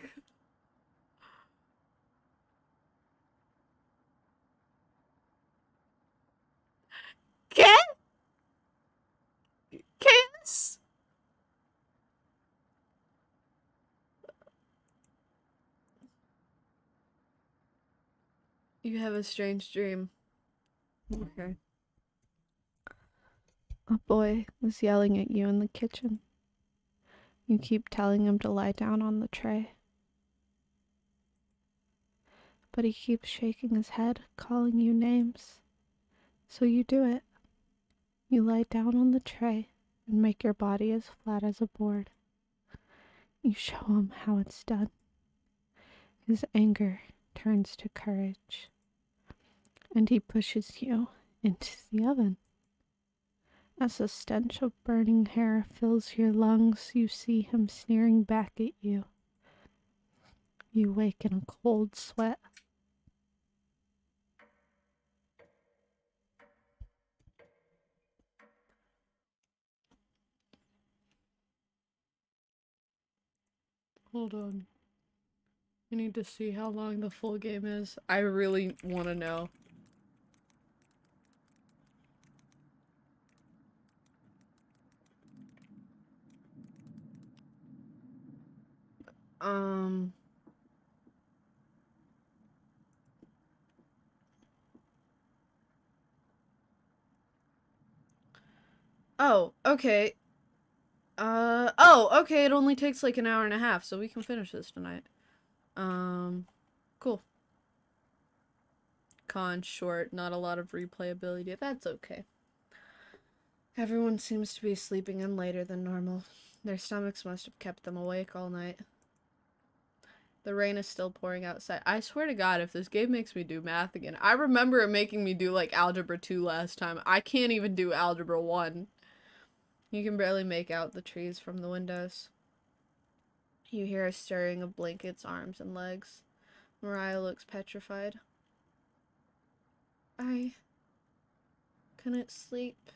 Chaos? You have a strange dream. Okay. A boy was yelling at you in the kitchen. You keep telling him to lie down on the tray. But he keeps shaking his head, calling you names. So you do it. You lie down on the tray and make your body as flat as a board. You show him how it's done. His anger turns to courage. And he pushes you into the oven. As the stench of burning hair fills your lungs, you see him sneering back at you. You wake in a cold sweat. Hold on. I need to see how long the full game is. I really want to know. Um... Oh, okay. Oh, okay, it only takes like an hour and a half, so we can finish this tonight. Cool. Con short, not a lot of replayability. That's okay. Everyone seems to be sleeping in later than normal. Their stomachs must have kept them awake all night. The rain is still pouring outside. I swear to God, if this game makes me do math again. I remember it making me do like Algebra 2 last time. I can't even do Algebra 1. You can barely make out the trees from the windows. You hear a stirring of blankets, arms, and legs. Mariah looks petrified. I couldn't sleep.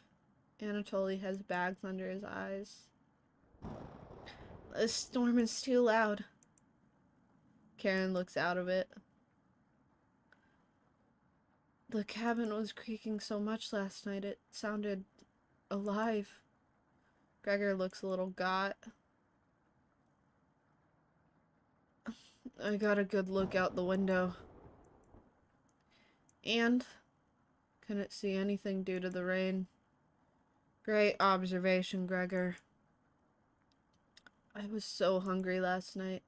Anatoly has bags under his eyes. The storm is too loud. Karen looks out of it. The cabin was creaking so much last night it sounded alive. Gregor looks a little got. I got a good look out the window. And couldn't see anything due to the rain. Great observation, Gregor. I was so hungry last night.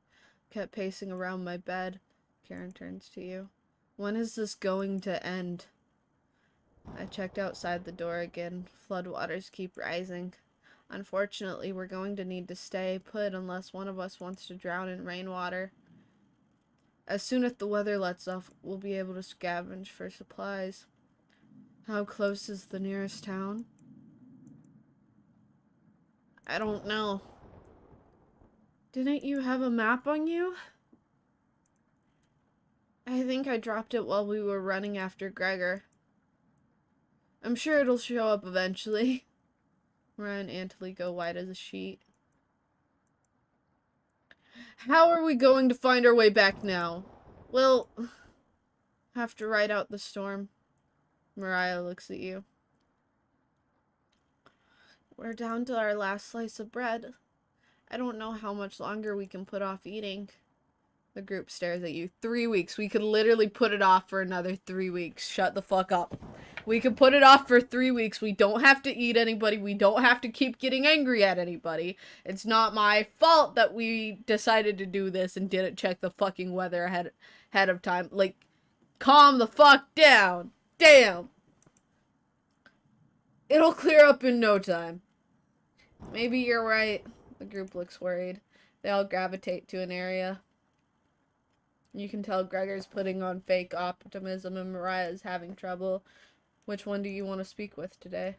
Kept pacing around my bed. Karen turns to you. When is this going to end? I checked outside the door again. Floodwaters keep rising. Unfortunately, we're going to need to stay put unless one of us wants to drown in rainwater. As soon as the weather lets off, we'll be able to scavenge for supplies. How close is the nearest town? I don't know. Didn't you have a map on you? I think I dropped it while we were running after Gregor. I'm sure it'll show up eventually. Mariah and Antley go white as a sheet. How are we going to find our way back now? We'll have to ride out the storm. Mariah looks at you. We're down to our last slice of bread. I don't know how much longer we can put off eating. The group stares at you. 3 weeks. We could literally put it off for another 3 weeks. Shut the fuck up. We could put it off for 3 weeks. We don't have to eat anybody. We don't have to keep getting angry at anybody. It's not my fault that we decided to do this and didn't check the fucking weather ahead of time. Like, calm the fuck down. Damn. It'll clear up in no time. Maybe you're right. The group looks worried. They all gravitate to an area. You can tell Gregor's putting on fake optimism and Mariah's having trouble. Which one do you want to speak with today?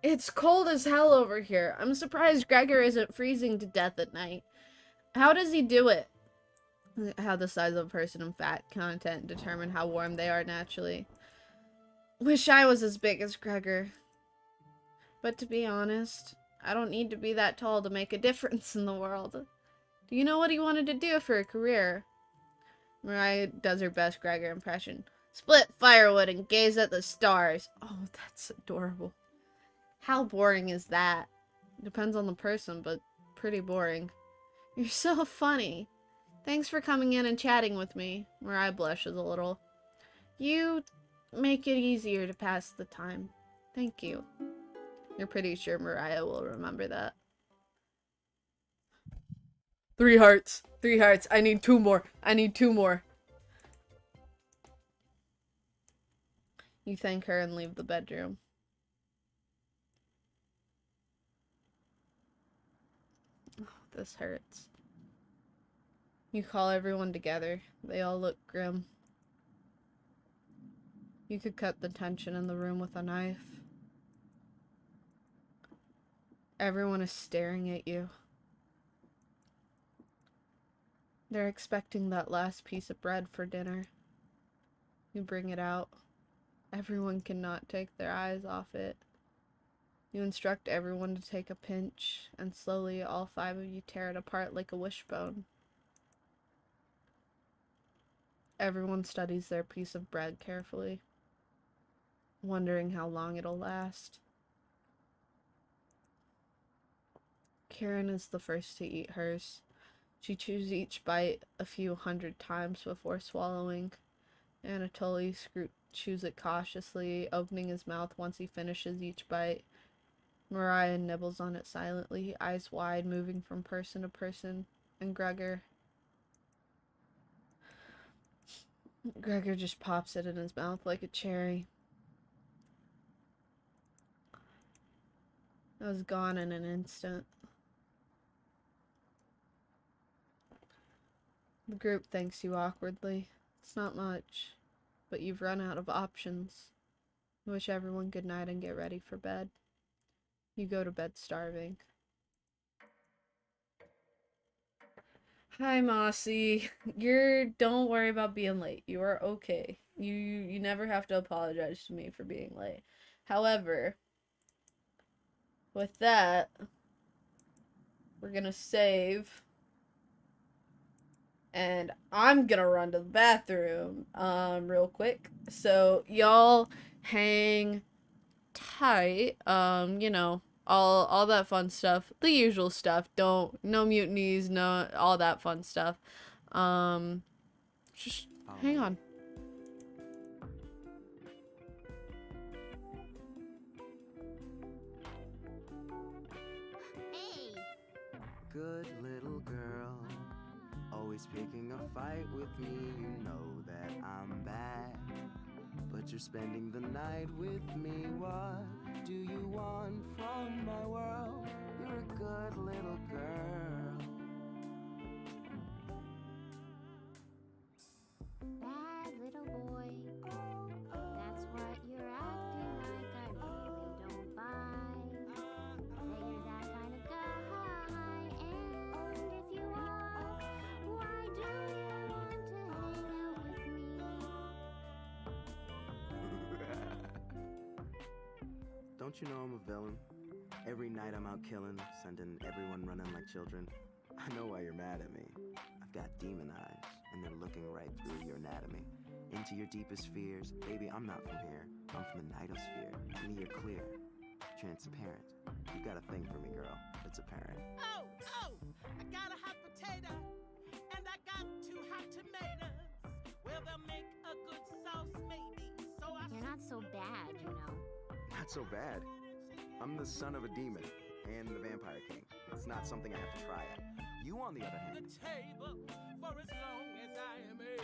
It's cold as hell over here. I'm surprised Gregor isn't freezing to death at night. How does he do it? How the size of a person and fat content determine how warm they are naturally. Wish I was as big as Gregor. But to be honest, I don't need to be that tall to make a difference in the world. Do you know what he wanted to do for a career? Mariah does her best Gregor impression. Split firewood and gaze at the stars. Oh, that's adorable. How boring is that? Depends on the person, but pretty boring. You're so funny. Thanks for coming in and chatting with me. Mariah blushes a little. You make it easier to pass the time. Thank you. You're pretty sure Mariah will remember that. 3 hearts. 3 hearts. I need 2 more. I need 2 more. You thank her and leave the bedroom. Oh, this hurts. You call everyone together. They all look grim. You could cut the tension in the room with a knife. Everyone is staring at you. They're expecting that last piece of bread for dinner. You bring it out. Everyone cannot take their eyes off it. You instruct everyone to take a pinch, and slowly all 5 of you tear it apart like a wishbone. Everyone studies their piece of bread carefully, wondering how long it'll last. Karen is the first to eat hers. She chews each bite a few 100 times before swallowing. Anatoly chews it cautiously, opening his mouth once he finishes each bite. Mariah nibbles on it silently, eyes wide, moving from person to person. And Gregor just pops it in his mouth like a cherry. It was gone in an instant. The group thanks you awkwardly. It's not much, but you've run out of options. You wish everyone good night and get ready for bed. You go to bed starving. Hi, Mossy. Don't worry about being late. You are okay. You never have to apologize to me for being late. However, with that, we're gonna save. And I'm gonna run to the bathroom, real quick. So y'all hang tight. You know, all that fun stuff. The usual stuff. No mutinies, no, all that fun stuff. Just hang on. Hey! Good little girl, always picking a fight with me. You know that I'm bad, but you're spending the night with me. What do you want from my world? You're a good little girl. Bad little boy. That's what you're acting like. I really don't buy that you're that kind of guy. And if you are, why do you want to hang out with me? Don't you know I'm a villain? Every night I'm out killing, sending everyone running like children. I know why you're mad at me. I've got demon eyes, and they're looking right through your anatomy. Into your deepest fears. Baby, I'm not from here. I'm from the nightosphere. To me, you're clear, transparent. You got a thing for me, girl. It's apparent. Oh, I got a hot potato, and I got 2 hot tomatoes. Well, they'll make a good sauce, maybe. So You're not so bad, you know. Not so bad. I'm the son of a demon and the vampire king. It's not something I have to try at. You, on the other the hand, table for as long as I am able.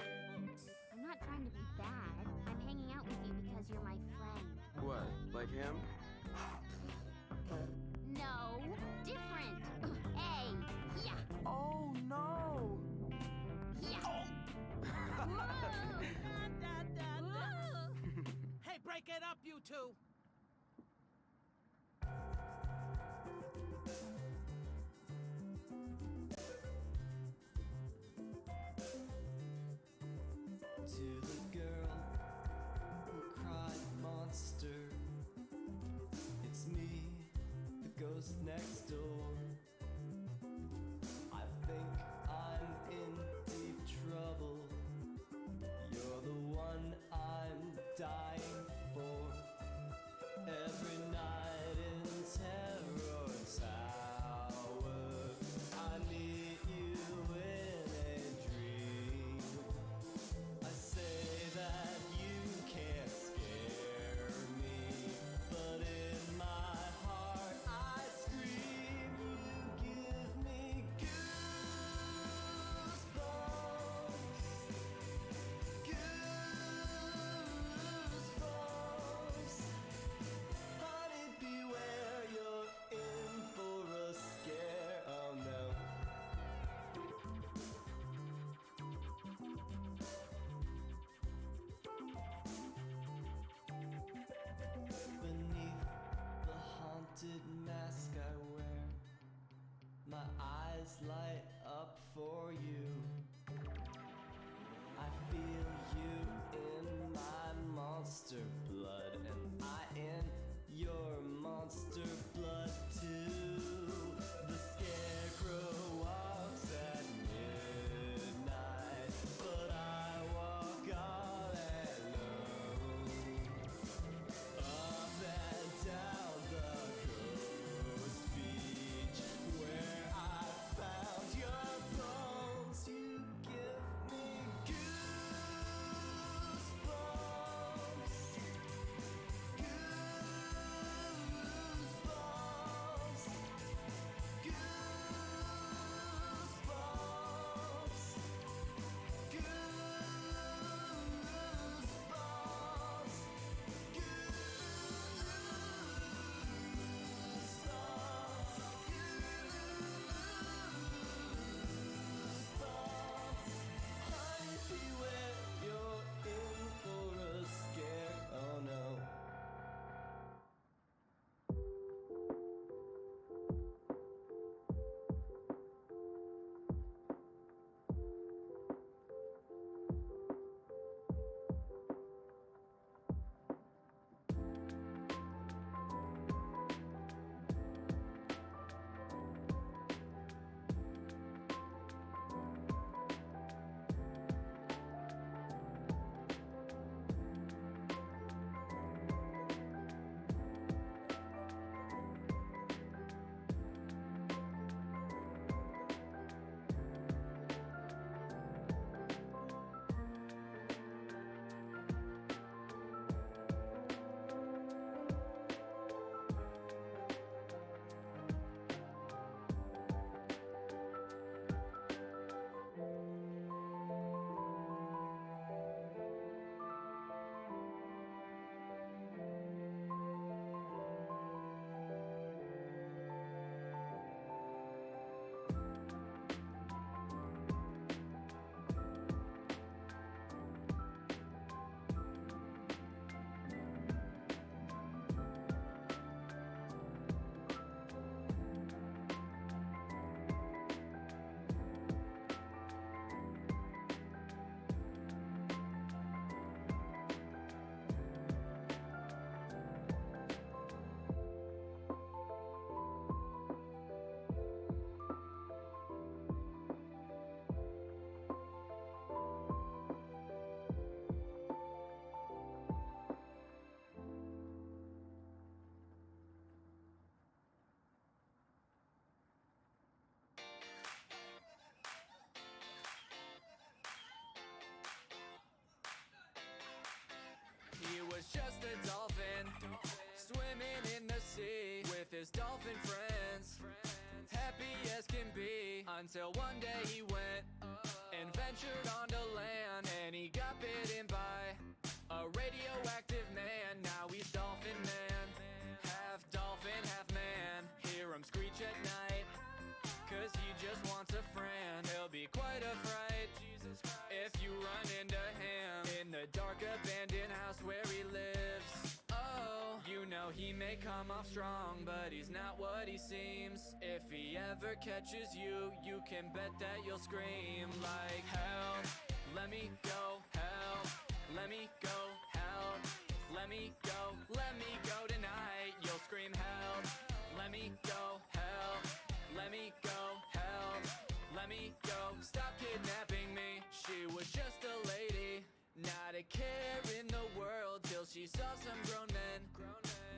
I'm not trying to be bad. I'm hanging out with you because you're my friend. what, like him? No, different. Hey, yeah, Oh no! yeah. Da, da, da. Whoa. Hey, break it up, you two. To the girl who cried monster, it's me, the ghost next door. I think I'm in deep trouble. You're the one I'm dying for. Every night in Terror Tower, I meet you in a dream. I say that you can't scare me, but in my heart I scream. eyes light up for you. I feel you in my monster blood, and I in your monster blood too. The scarecrow walks at midnight, but I walk all alone. Up and down the ghost beach, where I found your bones. You give me goosebumps, goosebumps, goosebumps, goosebumps. Honey, beware, you're in for a scare. Oh no. He was just a dolphin, swimming in the sea with his dolphin friends, happy as can be, until one day he went and ventured onto land, and he got bitten by a radioactive man. Now he's Dolphin Man, half dolphin, half man. Hear him screech at night, 'cause he just wants a friend. He'll be quite a fright if you run into him in the dark abandoned house where he lives. Oh, you know he may come off strong, but he's not what he seems. If he ever catches you, you can bet that you'll scream like, help, let me go, help, let me go, help, let me go tonight. You'll scream, help, let me go, help, let me go, help, let me go, stop kidnapping me. She was just a lady, not a care in the world, till she saw some grown men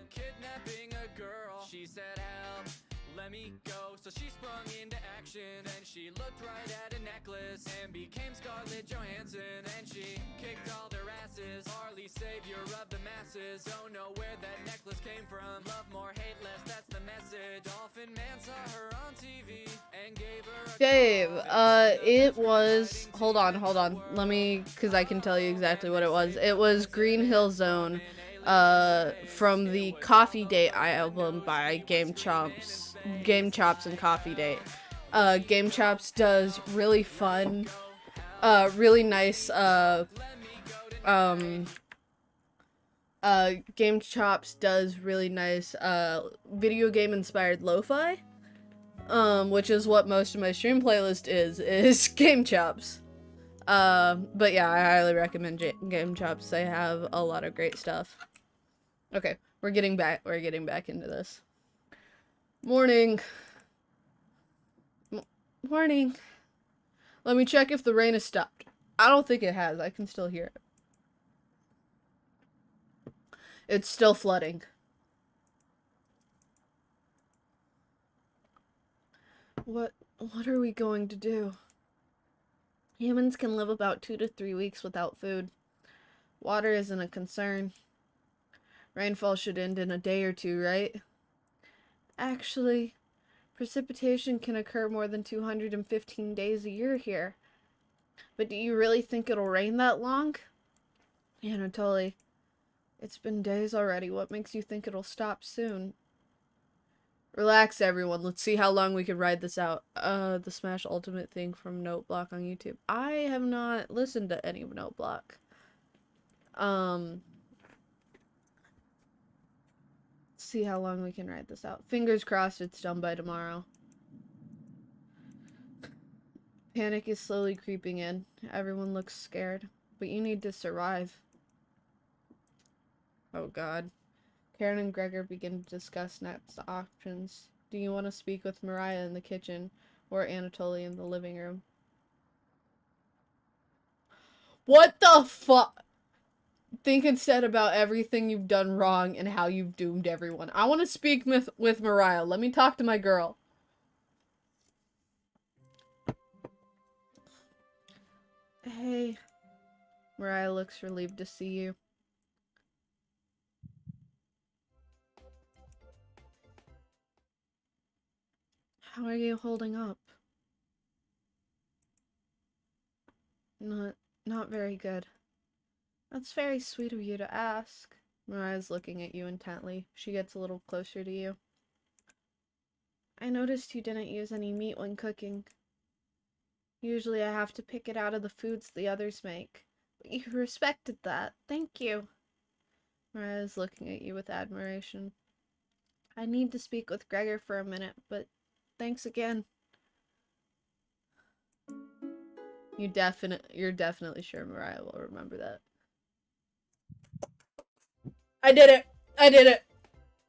kidnapping a girl. She said, help, let me go. So she sprung into action, and she looked right at a necklace and became Scarlett Johansson, and she kicked all their asses. Harley, savior of the masses. Don't know where that necklace came from. Love more, hate less, that's the message. Dolphin Man saw her on TV and gave her a Dave, call. it was, hold on, let me, because I can tell you exactly what it was. It was Green Hill Zone, from the Coffee Date album by Game Chops and Coffee Date. Game Chops does really fun, really nice, Game Chops does really nice, video game inspired lo-fi. which is what most of my stream playlist is Game Chops. But yeah, I highly recommend Game Chops. They have a lot of great stuff. Okay, we're getting back into this. Morning. Morning. Let me check if the rain has stopped. I don't think it has. I can still hear it. It's still flooding. What are we going to do? Humans can live about 2 to 3 weeks without food. Water isn't a concern. Rainfall should end in a day or two, right? Actually, precipitation can occur more than 215 days a year here. But do you really think it'll rain that long? Anatoly, it's been days already. What makes you think it'll stop soon? Relax, everyone. Let's see how long we can ride this out. The Smash Ultimate thing from Noteblock on YouTube. I have not listened to any of Noteblock. Let's see how long we can ride this out. Fingers crossed it's done by tomorrow. Panic is slowly creeping in. Everyone looks scared. But you need to survive. Oh god. Karen and Gregor begin to discuss next options. Do you want to speak with Mariah in the kitchen or Anatoly in the living room? What the fuck? Think instead about everything you've done wrong and how you've doomed everyone. I want to speak with Mariah. Let me talk to my girl. Hey. Mariah looks relieved to see you. How are you holding up? Not very good. That's very sweet of you to ask. Mariah's looking at you intently. She gets a little closer to you. I noticed you didn't use any meat when cooking. Usually I have to pick it out of the foods the others make. But you respected that. Thank you. Mariah's looking at you with admiration. I need to speak with Gregor for a minute, but thanks again. You're definitely sure Mariah will remember that. I did it! I did it!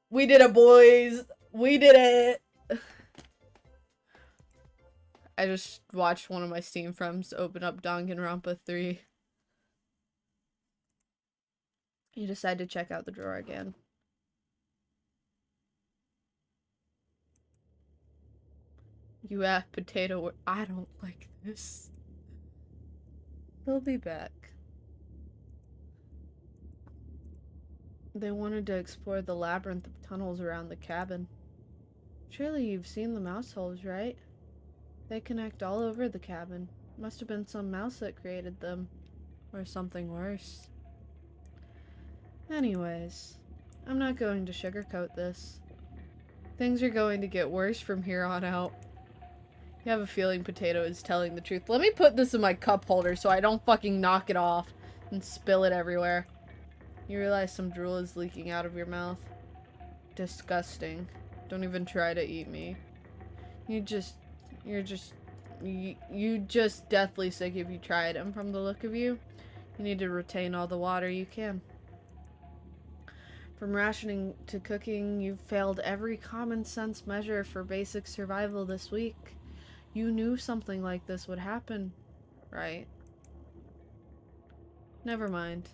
We did it, boys! We did it! I just watched one of my Steam friends open up Danganronpa 3. You decide to check out the drawer again. You have potato. I don't like this. They'll be back. They wanted to explore the labyrinth of tunnels around the cabin. Surely you've seen the mouse holes, right? They connect all over the cabin. Must have been some mouse that created them. Or something worse. Anyways, I'm not going to sugarcoat this. Things are going to get worse from here on out. You have a feeling Potato is telling the truth. Let me put this in my cup holder so I don't fucking knock it off and spill it everywhere. You realize some drool is leaking out of your mouth. Disgusting. Don't even try to eat me. You're just deathly sick if you tried, and from the look of you, you need to retain all the water you can. From rationing to cooking, you've failed every common sense measure for basic survival this week. You knew something like this would happen, right? Never mind.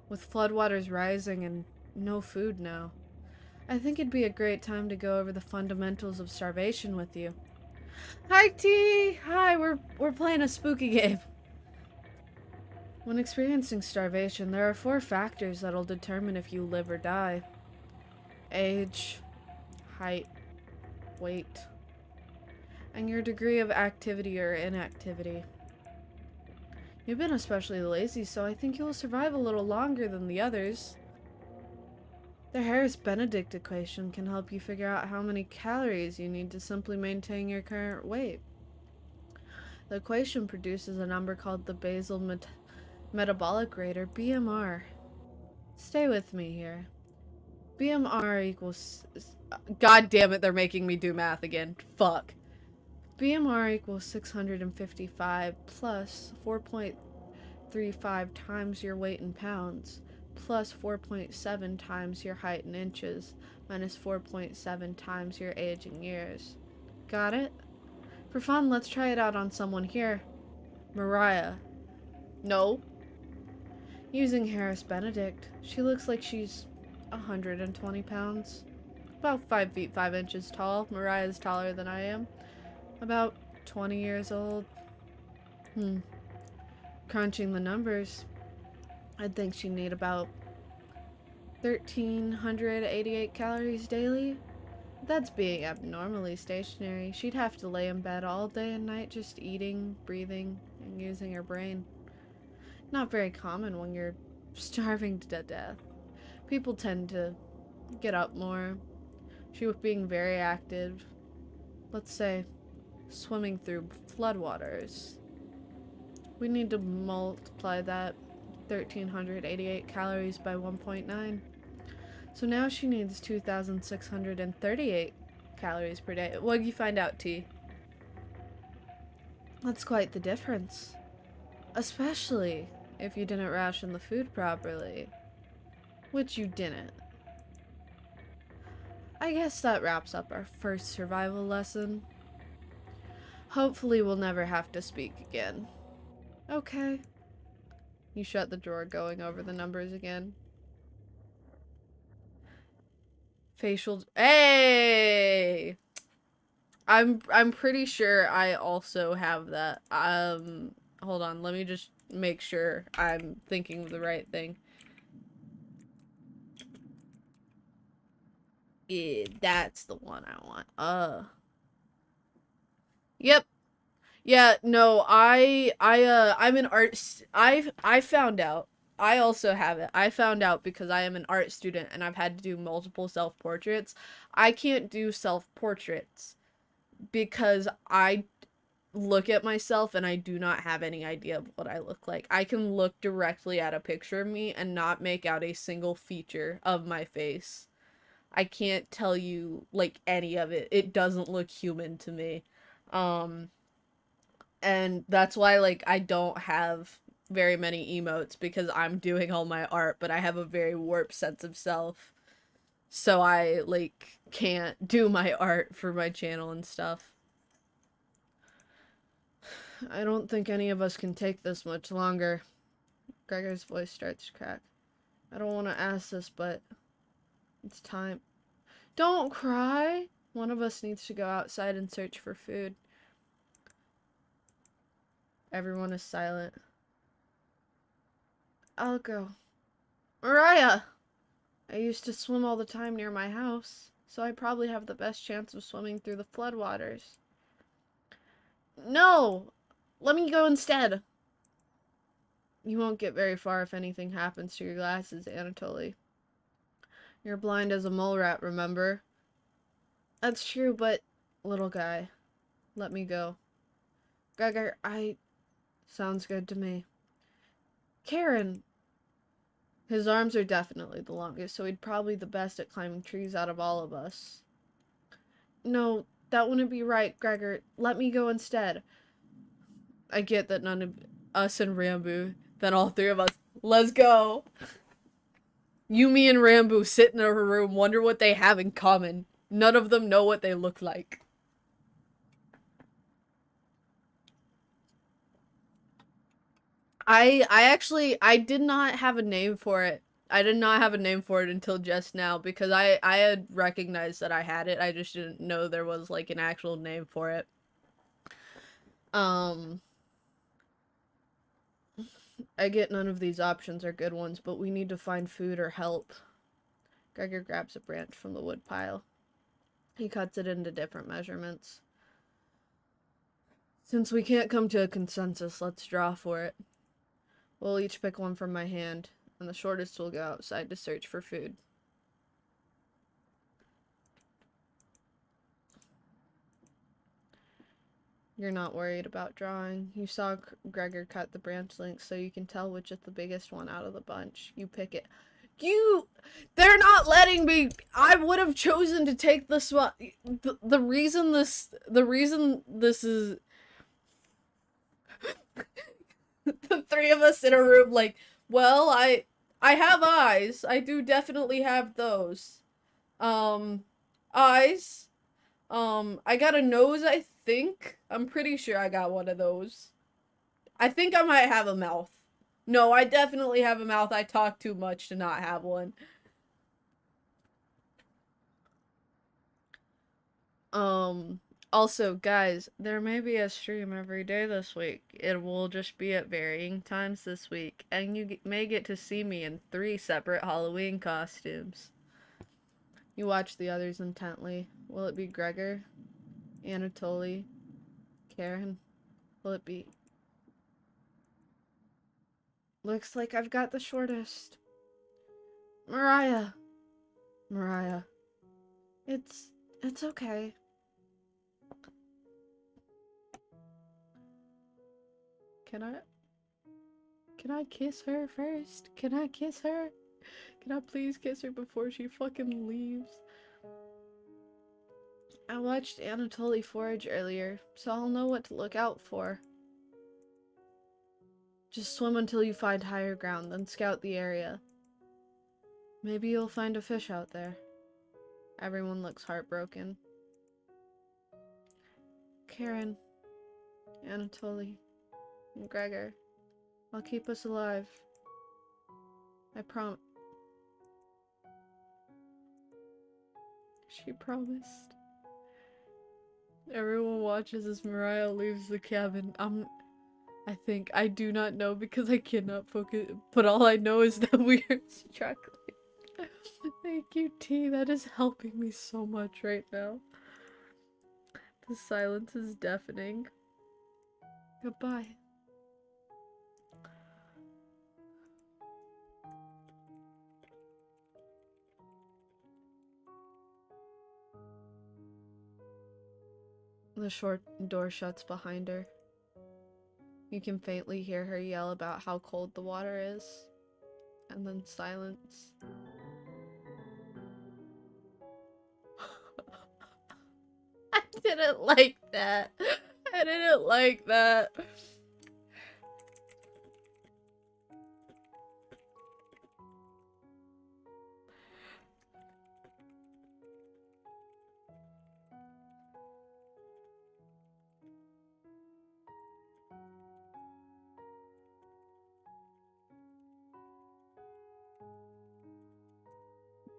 With floodwaters rising and no food now, I think it'd be a great time to go over the fundamentals of starvation with you. Hi, T! Hi, we're playing a spooky game. When experiencing starvation, there are 4 factors that'll determine if you live or die. Age, height, weight, and your degree of activity or inactivity. You've been especially lazy, so I think you'll survive a little longer than the others. The Harris-Benedict equation can help you figure out how many calories you need to simply maintain your current weight. The equation produces a number called the basal metabolic rate, or BMR. Stay with me here. BMR equals God damn it, they're making me do math again. Fuck. BMR equals 655 plus 4.35 times your weight in pounds plus 4.7 times your height in inches minus 4.7 times your age in years. Got it? For fun, let's try it out on someone here. Mariah. No. Using Harris Benedict. She looks like she's 120 pounds. About 5 feet 5 inches tall. Mariah's taller than I am. About 20 years old. Crunching the numbers, I'd think she'd need about 1,388 calories daily. That's being abnormally stationary. She'd have to lay in bed all day and night just eating, breathing, and using her brain. Not very common when you're starving to death. People tend to get up more. She was being very active. Let's say, swimming through floodwaters. We need to multiply that 1,388 calories by 1.9. So now she needs 2,638 calories per day. What'd you find out, T? That's quite the difference. Especially if you didn't ration the food properly. Which you didn't. I guess that wraps up our first survival lesson. Hopefully we'll never have to speak again. Okay. You shut the drawer, going over the numbers again. Facial. Hey! I'm pretty sure I also have that. Hold on, let me just make sure I'm thinking of the right thing. Yeah, that's the one I want. Yep. Yeah, no, I'm an I found out. I also have it. I found out because I am an art student and I've had to do multiple self-portraits. I can't do self-portraits because I look at myself and I do not have any idea of what I look like. I can look directly at a picture of me and not make out a single feature of my face. I can't tell you, like, any of it. It doesn't look human to me. And that's why, like, I don't have very many emotes because I'm doing all my art, but I have a very warped sense of self. So I, like, can't do my art for my channel and stuff. I don't think any of us can take this much longer. Gregor's voice starts to crack. I don't want to ask this, but it's time. Don't cry! One of us needs to go outside and search for food. Everyone is silent. I'll go. Mariah! I used to swim all the time near my house, so I probably have the best chance of swimming through the floodwaters. No! Let me go instead. You won't get very far if anything happens to your glasses, Anatoly. You're blind as a mole rat, remember? That's true, but... Little guy, let me go. Gregor, Sounds good to me. Karen! His arms are definitely the longest, so he'd probably the best at climbing trees out of all of us. No, that wouldn't be right, Gregor. Let me go instead. I get that none of us and Rambo, then all three of us, let's go! You, me, and Rambo sit in a room, wonder what they have in common. None of them know what they look like. I did not have a name for it. I did not have a name for it until just now because I had recognized that I had it. I just didn't know there was like an actual name for it. I get none of these options are good ones, but we need to find food or help. Gregor grabs a branch from the wood pile. He cuts it into different measurements. Since we can't come to a consensus, let's draw for it. We'll each pick one from my hand, and the shortest will go outside to search for food. You're not worried about drawing. You saw Gregor cut the branch length, so you can tell which is the biggest one out of the bunch. You pick it. They're not letting me. I would have chosen to take this one. The reason this is the three of us in a room, like, well, I have eyes. I do definitely have those. Eyes. I got a nose, I think. I'm pretty sure I got one of those. I think I might have a mouth. No, I definitely have a mouth. I talk too much to not have one. Also, guys, there may be a stream every day this week. It will just be at varying times this week, and you may get to see me in 3 separate Halloween costumes. You watch the others intently. Will it be Gregor? Anatoly? Karen? Will it be... Looks like I've got the shortest. Mariah. Mariah. It's okay. Can I kiss her first? Can I kiss her? Can I please kiss her before she fucking leaves? I watched Anatoly forage earlier, so I'll know what to look out for. Just swim until you find higher ground, then scout the area. Maybe you'll find a fish out there. Everyone looks heartbroken. Karen, Anatoly, and Gregor, I'll keep us alive. I She promised. Everyone watches as Mariah leaves the cabin. I do not know because I cannot focus, but all I know is that we are struggling. Thank you, T. That is helping me so much right now. The silence is deafening. Goodbye. The short door shuts behind her. You can faintly hear her yell about how cold the water is, and then silence. I didn't like that. I didn't like that.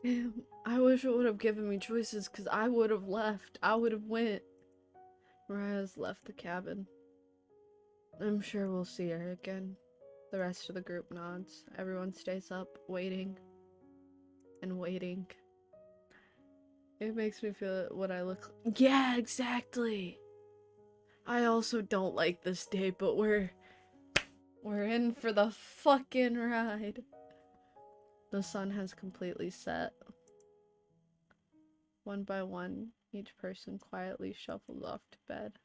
Damn, I wish it would have given me choices, because I would have left. I would have went. Mariah's left the cabin. I'm sure we'll see her again. The rest of the group nods. Everyone stays up, waiting. And waiting. It makes me feel what I look like. Yeah, exactly! I also don't like this day, but we're in for the fucking ride. The sun has completely set. One by one, each person quietly shuffles off to bed.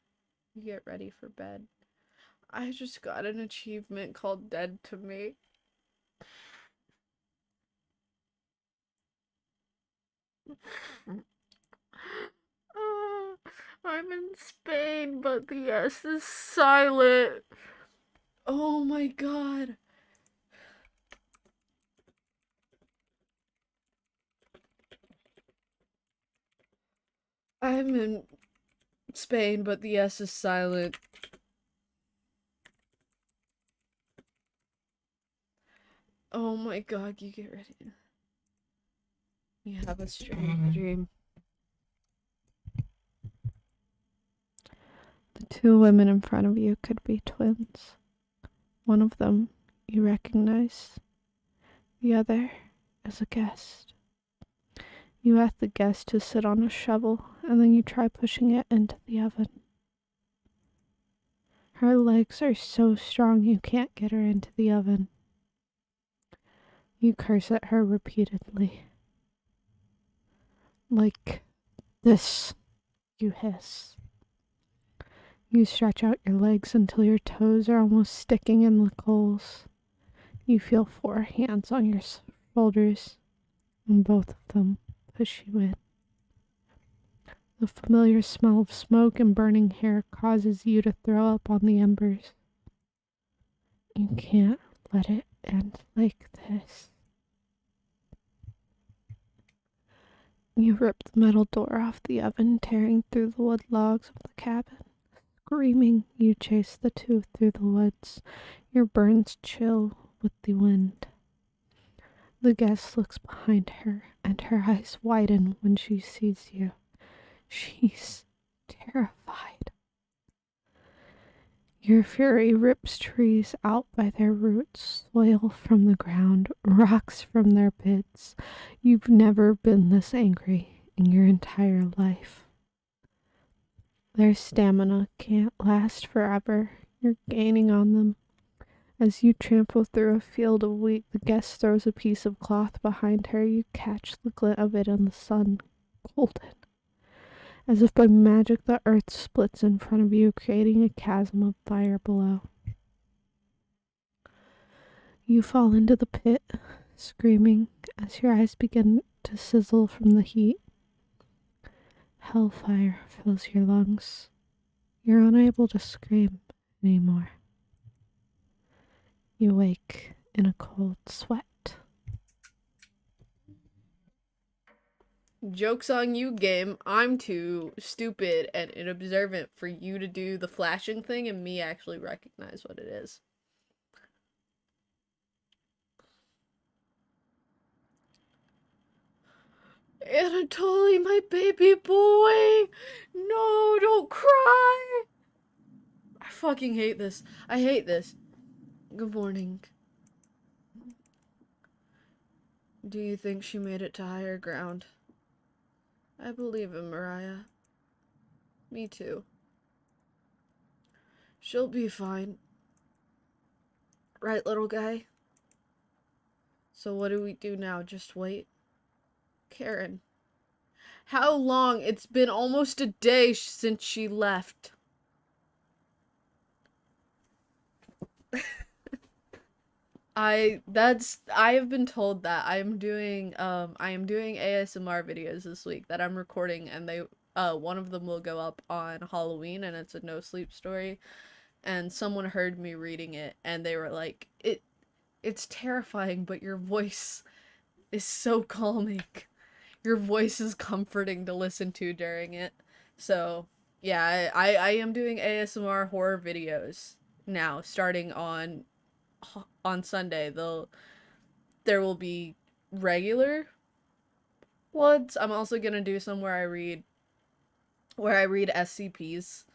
You get ready for bed. I just got an achievement called Dead to Me. I'm in Spain, but the S is silent. Oh my god. I'm in Spain, but the S is silent. Oh my god, you get ready. You have a strange dream. The 2 women in front of you could be twins. One of them you recognize. The other is a guest. You ask the guest to sit on a shovel, and then you try pushing it into the oven. Her legs are so strong you can't get her into the oven. You curse at her repeatedly. Like this, you hiss. You stretch out your legs until your toes are almost sticking in the coals. You feel 4 hands on your shoulders, and both of them push you in. The familiar smell of smoke and burning hair causes you to throw up on the embers. You can't let it end like this. You rip the metal door off the oven, tearing through the wood logs of the cabin. Screaming, you chase the two through the woods, your burns chill with the wind. The guest looks behind her, and her eyes widen when she sees you. She's terrified. Your fury rips trees out by their roots, soil from the ground, rocks from their pits. You've never been this angry in your entire life. Their stamina can't last forever. You're gaining on them. As you trample through a field of wheat, the guest throws a piece of cloth behind her. You catch the glint of it in the sun, golden. As if by magic, the earth splits in front of you, creating a chasm of fire below. You fall into the pit, screaming as your eyes begin to sizzle from the heat. Hellfire fills your lungs. You're unable to scream anymore. You wake in a cold sweat. Joke's on you, game. I'm too stupid and inobservant for you to do the flashing thing and me actually recognize what it is. Anatoly, my baby boy! No, don't cry! I fucking hate this. I hate this. Good morning. Do you think she made it to higher ground? I believe in Mariah. Me too. She'll be fine. Right, little guy? So what do we do now? Just wait? Karen. How long? It's been almost a day since she left. I have been told that I am doing ASMR videos this week that I'm recording, and they one of them will go up on Halloween, and it's a no sleep story, and someone heard me reading it and they were like, it's terrifying, but your voice is so calming. Your voice is comforting to listen to during it. So yeah, I am doing ASMR horror videos now, starting on Sunday. There will be regular ones. I'm also gonna do some where I read SCPs.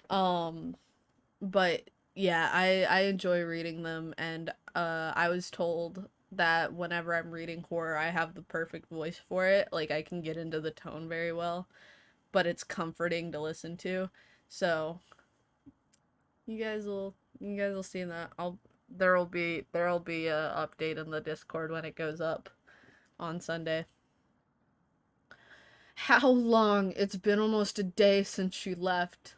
But yeah, I enjoy reading them, and I was told that whenever I'm reading horror, I have the perfect voice for it. Like, I can get into the tone very well, but it's comforting to listen to. So you guys will see that. There'll be a update in the Discord when it goes up on Sunday. How long? It's been almost a day since she left.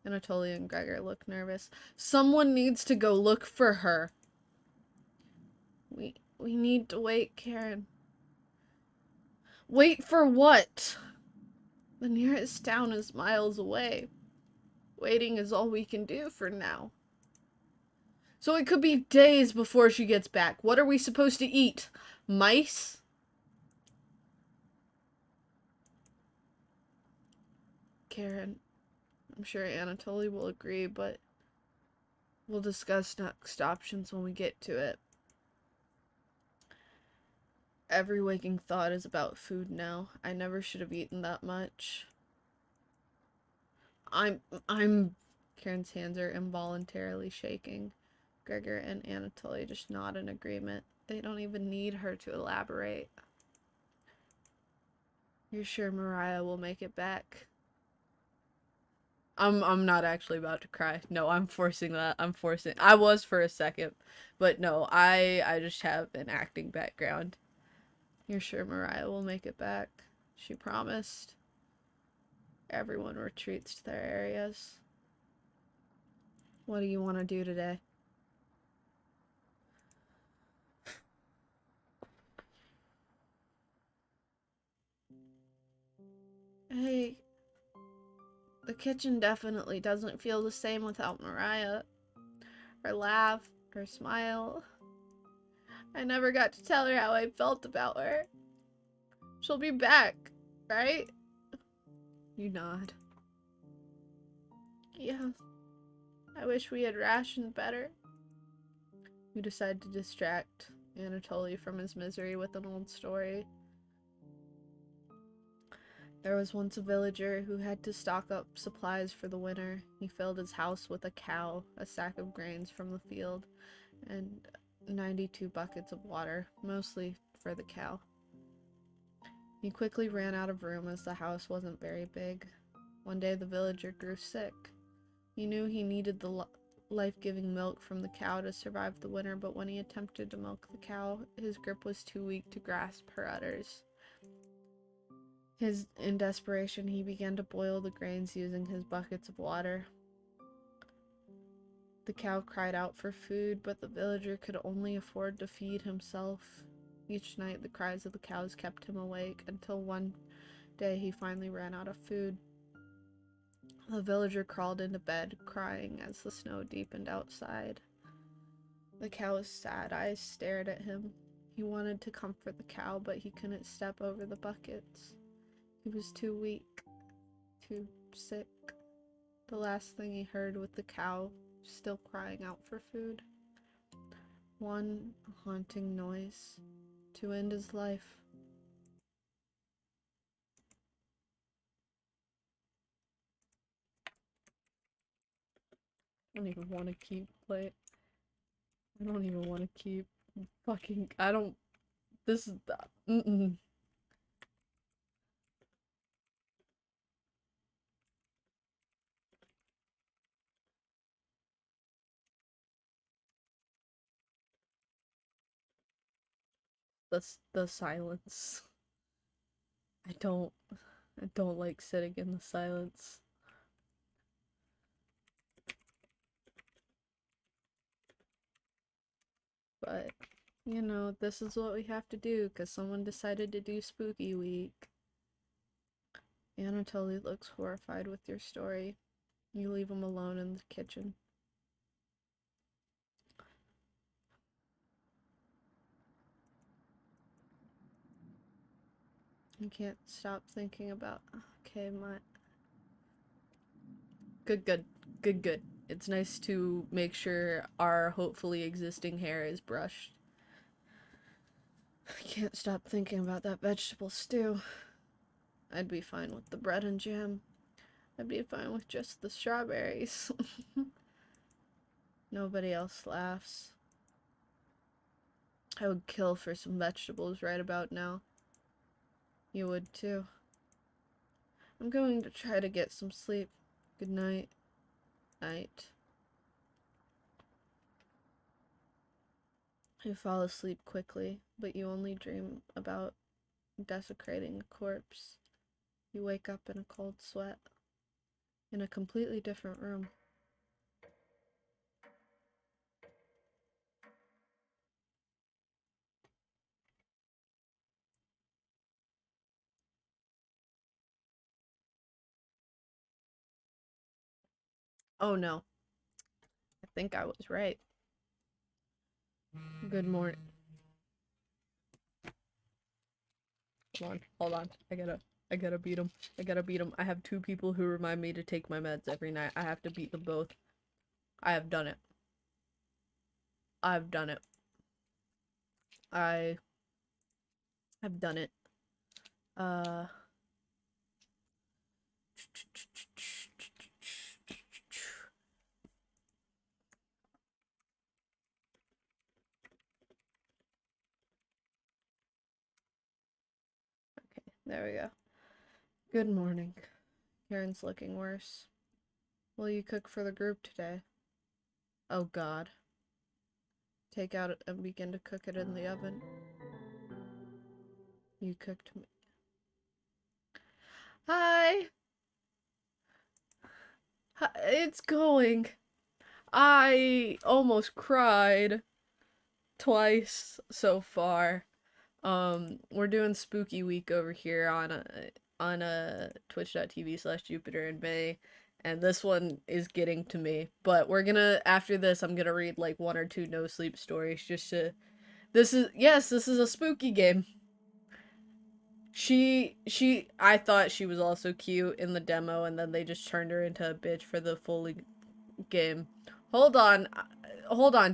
Anatoly and Gregor look nervous. Someone needs to go look for her. We need to wait, Karen. Wait for what? The nearest town is miles away. Waiting is all we can do for now. So it could be days before she gets back. What are we supposed to eat? Mice? Karen, I'm sure Anatoly will agree, but we'll discuss next options when we get to it. Every waking thought is about food now. I never should have eaten that much. Karen's hands are involuntarily shaking. Gregor and Anatoly just nod in agreement. They don't even need her to elaborate. You're sure Mariah will make it back? I'm not actually about to cry. No, I'm forcing that. I was for a second, but no, I just have an acting background. You're sure Mariah will make it back? She promised. Everyone retreats to their areas. What do you want to do today? Hey, the kitchen definitely doesn't feel the same without Mariah. Her laugh, her smile. I never got to tell her how I felt about her. She'll be back, right? You nod. Yeah. I wish we had rationed better. You decide to distract Anatoly from his misery with an old story. There was once a villager who had to stock up supplies for the winter. He filled his house with a cow, a sack of grains from the field, and 92 buckets of water, mostly for the cow. He quickly ran out of room as the house wasn't very big. One day the villager grew sick. He knew he needed the life-giving milk from the cow to survive the winter, but when he attempted to milk the cow, his grip was too weak to grasp her udders. In desperation, he began to boil the grains using his buckets of water. The cow cried out for food, but the villager could only afford to feed himself. Each night, the cries of the cows kept him awake, until one day he finally ran out of food. The villager crawled into bed, crying as the snow deepened outside. The cow's sad eyes stared at him. He wanted to comfort the cow, but he couldn't step over the buckets. He was too weak, too sick. The last thing he heard was the cow still crying out for food. One haunting noise to end his life. I don't even want to keep playing. I don't even want to keep fucking. I don't. This is. The silence. I don't like sitting in the silence. But, you know, this is what we have to do because someone decided to do Spooky Week. Anatoly looks horrified with your story. You leave him alone in the kitchen. You can't stop thinking about, okay, good. It's nice to make sure our hopefully existing hair is brushed. I can't stop thinking about that vegetable stew. I'd be fine with the bread and jam. I'd be fine with just the strawberries. Nobody else laughs. I would kill for some vegetables right about now. You would too. I'm going to try to get some sleep. Good night. Night. You fall asleep quickly, but you only dream about desecrating a corpse. You wake up in a cold sweat. In a completely different room. Oh no. I think I was right. Good morning. Hold on. I gotta beat him. I have two people who remind me to take my meds every night. I have to beat them both. I have done it. I've done it. I have done it. Okay, there we go. Good morning. Karen's looking worse. Will you cook for the group today? Oh God. Take out and begin to cook it in the oven. You cooked me. Hi! Hi, it's going. I almost cried twice so far. We're doing Spooky Week over here on on twitch.tv/Jupiter in May, and this one is getting to me. But we're gonna, after this, I'm gonna read like 1 or 2 no sleep stories just to. This is a spooky game. I thought she was also cute in the demo, and then they just turned her into a bitch for the full game. Hold on,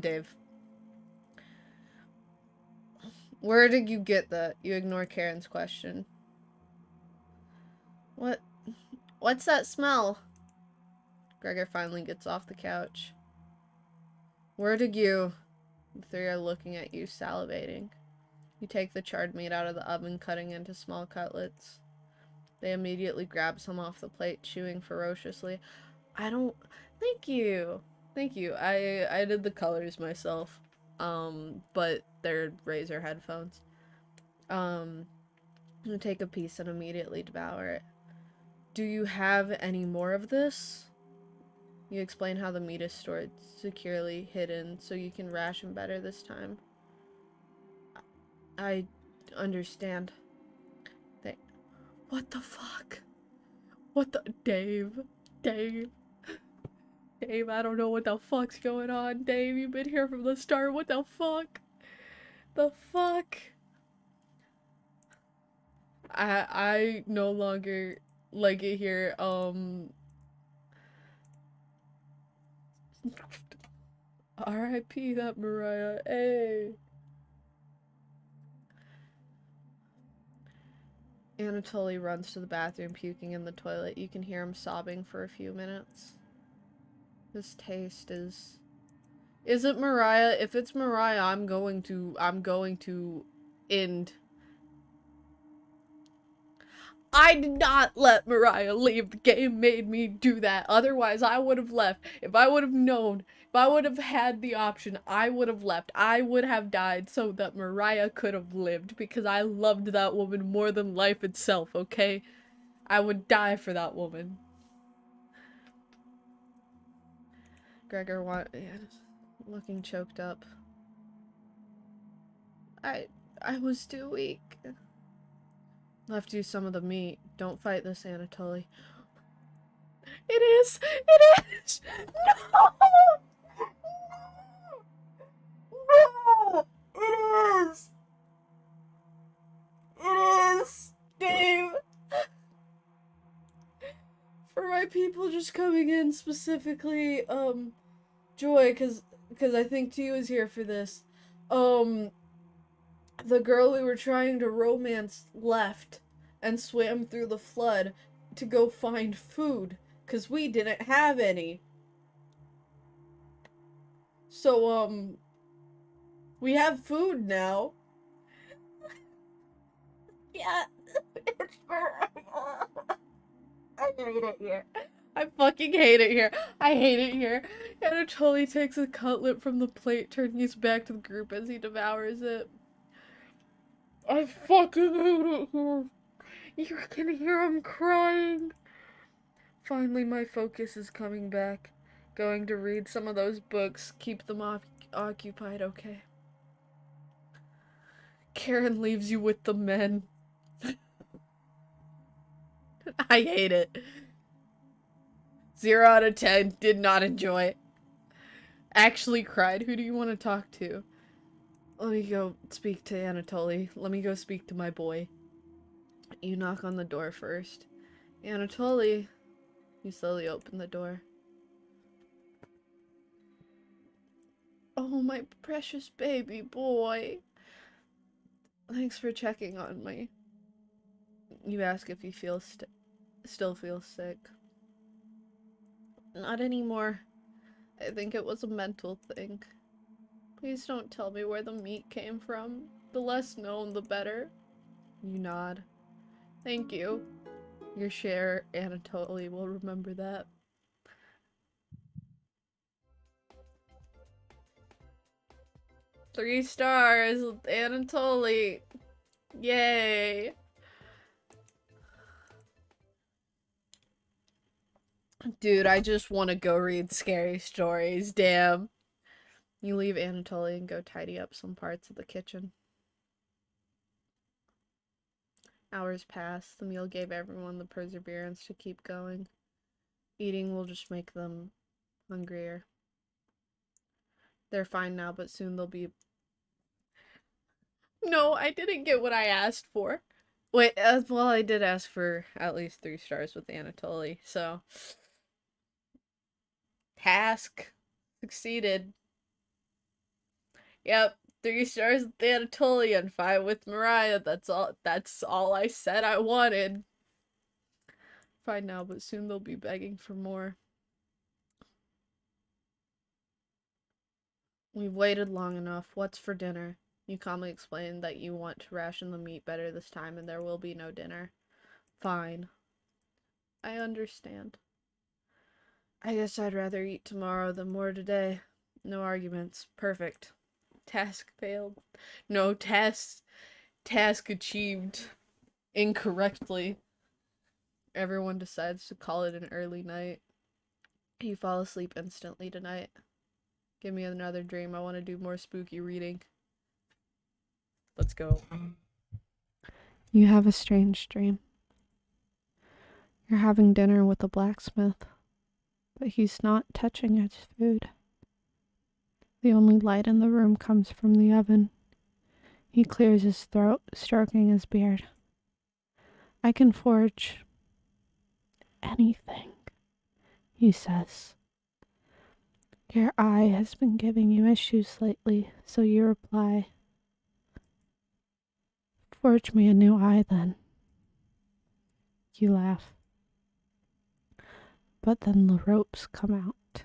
Dave. Where did you get that? You ignore Karen's question. What's that smell? Gregor finally gets off the couch. Where did you? The three are looking at you, salivating. You take the charred meat out of the oven, cutting into small cutlets. They immediately grab some off the plate, chewing ferociously. Thank you. Thank you. I did the colors myself. But they're Razer headphones. You take a piece and immediately devour it. Do you have any more of this? You explain how the meat is stored securely hidden so you can ration better this time. I understand. What the fuck? Dave, I don't know what the fuck's going on. Dave, you've been here from the start. What the fuck? I no longer like it here. R.I.P. that Mariah. Hey. Anatoly runs to the bathroom, puking in the toilet. You can hear him sobbing for a few minutes. This taste is... Is it Mariah? If it's Mariah, I'm going to end. I did not let Mariah leave. The game made me do that. Otherwise, I would have left. If I would have known, if I would have had the option, I would have left. I would have died so that Mariah could have lived, because I loved that woman more than life itself, okay? I would die for that woman. Gregor looking choked up. I was too weak. Left you some of the meat. Don't fight this, Anatoly. It is! No! No! It is! Dave! For my people just coming in specifically, Joy, cause I think T was here for this. The girl we were trying to romance left and swam through the flood to go find food, cause we didn't have any. So, we have food now. Yeah, it's I hate it here. I fucking hate it here. I hate it here. Anatoly takes a cutlet from the plate, turning his back to the group as he devours it. I fucking hate it here. You can hear him crying. Finally, my focus is coming back. Going to read some of those books. Keep them occupied, okay? Karen leaves you with the men. I hate it. 0 out of 10. Did not enjoy it. Actually cried. Who do you want to talk to? Let me go speak to Anatoly. Let me go speak to my boy. You knock on the door first. Anatoly. You slowly open the door. Oh, my precious baby boy. Thanks for checking on me. You ask if he still feels sick. Not anymore. I think it was a mental thing. Please don't tell me where the meat came from. The less known, the better. You nod. Thank you. Your share, Anatoly will remember that. Three stars, Anatoly. Yay. Dude, I just want to go read scary stories, damn. You leave Anatoly and go tidy up some parts of the kitchen. Hours passed. The meal gave everyone the perseverance to keep going. Eating will just make them hungrier. They're fine now, but soon they'll be... No, I didn't get what I asked for. Wait, well, I did ask for at least 3 stars with Anatoly, so... Task succeeded. Yep, 3 stars with Anatoly and 5 with Mariah. That's all I said I wanted. Fine now, but soon they'll be begging for more. We've waited long enough. What's for dinner? You calmly explain that you want to ration the meat better this time and there will be no dinner. Fine. I understand. I guess I'd rather eat tomorrow than more today. No arguments. Perfect. Task failed. No, task achieved incorrectly. Everyone decides to call it an early night. You fall asleep instantly tonight. Give me another dream. I want to do more spooky reading. Let's go. You have a strange dream. You're having dinner with a blacksmith, but he's not touching his food. The only light in the room comes from the oven. He clears his throat, stroking his beard. I can forge anything, he says. Your eye has been giving you issues lately, so you reply, forge me a new eye then. You laugh. But then the ropes come out.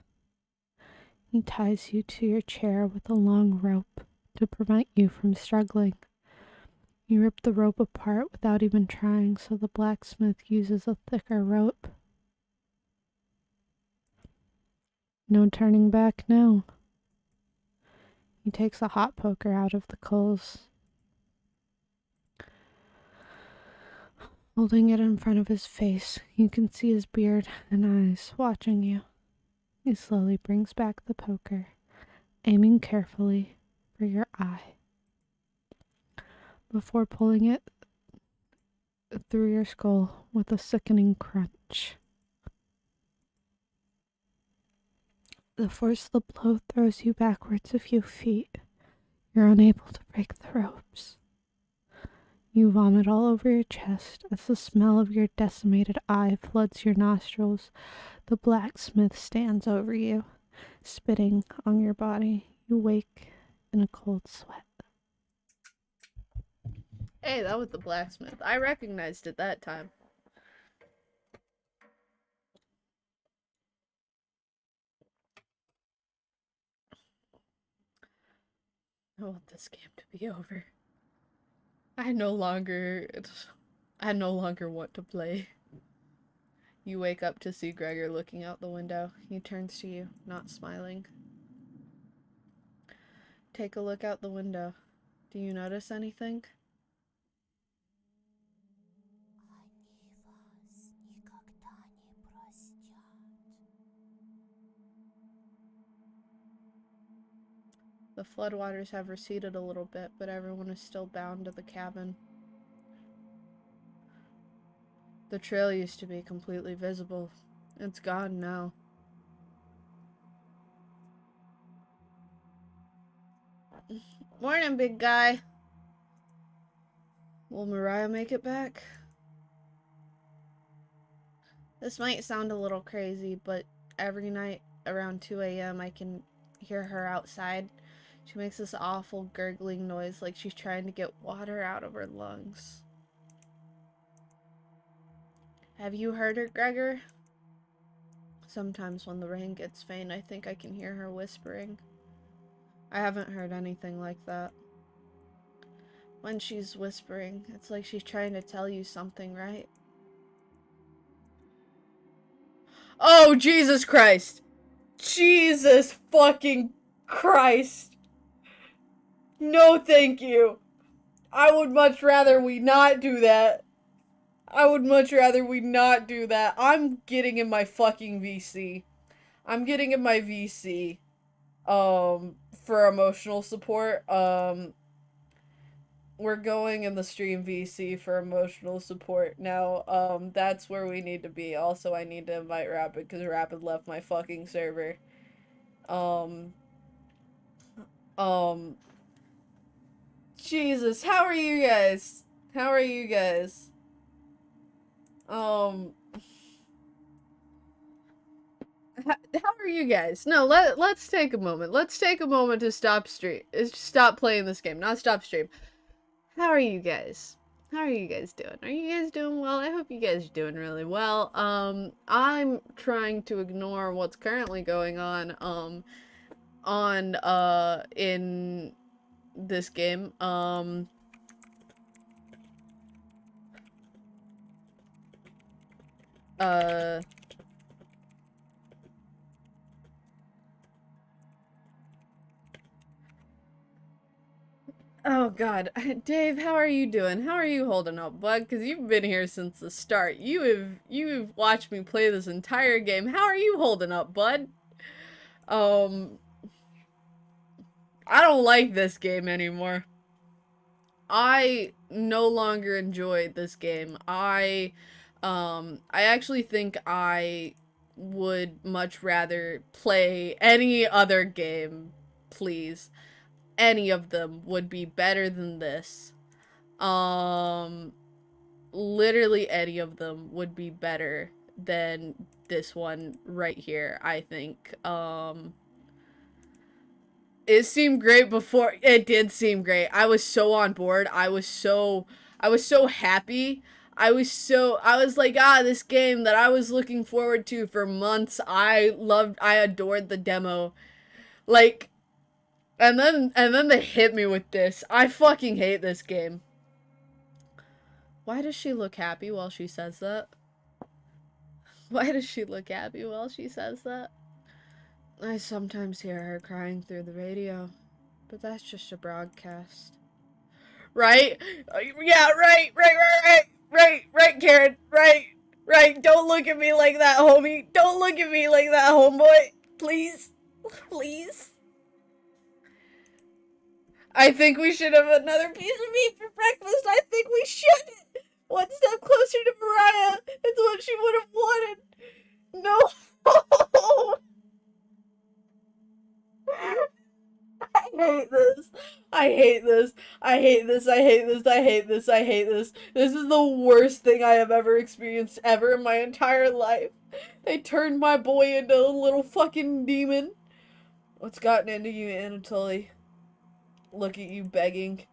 He ties you to your chair with a long rope to prevent you from struggling. You rip the rope apart without even trying, so the blacksmith uses a thicker rope. No turning back now. He takes a hot poker out of the coals. Holding it in front of his face, you can see his beard and eyes watching you. He slowly brings back the poker, aiming carefully for your eye. Before pulling it through your skull with a sickening crunch. The force of the blow throws you backwards a few feet. You're unable to break the ropes. You vomit all over your chest as the smell of your decimated eye floods your nostrils. The blacksmith stands over you, spitting on your body. You wake in a cold sweat. Hey, that was the blacksmith. I recognized it that time. I want this game to be over. I no longer want to play. You wake up to see Gregor looking out the window. He turns to you, not smiling. Take a look out the window. Do you notice anything? The floodwaters have receded a little bit, but everyone is still bound to the cabin. The trail used to be completely visible. It's gone now. Morning, big guy. Will Mariah make it back? This might sound a little crazy, but every night around 2 a.m. I can hear her outside. She makes this awful gurgling noise like she's trying to get water out of her lungs. Have you heard her, Gregor? Sometimes when the rain gets faint, I think I can hear her whispering. I haven't heard anything like that. When she's whispering, it's like she's trying to tell you something, right? Oh, Jesus Christ! Jesus fucking Christ! No, thank you! I would much rather we not do that. I would much rather we not do that. I'm getting in my fucking VC. I'm getting in my VC. For emotional support. we're going in the stream VC for emotional support now. That's where we need to be. Also, I need to invite Rapid because Rapid left my fucking server. Um, Jesus, how are you guys? How are you guys? How are you guys? No, let's take a moment. Let's take a moment to stop playing this game, not stop stream. How are you guys? How are you guys doing? Are you guys doing well? I hope you guys are doing really well. I'm trying to ignore what's currently going on, in this game. Oh god. Dave, how are you doing? How are you holding up, bud? Because you've been here since the start. You've watched me play this entire game. How are you holding up, bud? I don't like this game anymore. I no longer enjoy this game. I actually think I would much rather play any other game, please. Any of them would be better than this. Literally any of them would be better than this one right here, I think. It seemed great before. It did seem great. I was so on board. I was so happy. I was like, this game that I was looking forward to for months. I adored the demo. Like, and then they hit me with this. I fucking hate this game. Why does she look happy while she says that? Why does she look happy while she says that? I sometimes hear her crying through the radio, but that's just a broadcast. Right? Yeah, right, Karen. Right. Don't look at me like that, homie. Don't look at me like that, homeboy. Please. Please. I think we should have another piece of meat for breakfast. I think we should. One step closer to Mariah. It's what she would have wanted. No. I hate this. I hate this. I hate this. I hate this. I hate this. I hate this. This is the worst thing I have ever experienced ever in my entire life. They turned my boy into a little fucking demon. What's gotten into you, Anatoly? Look at you begging.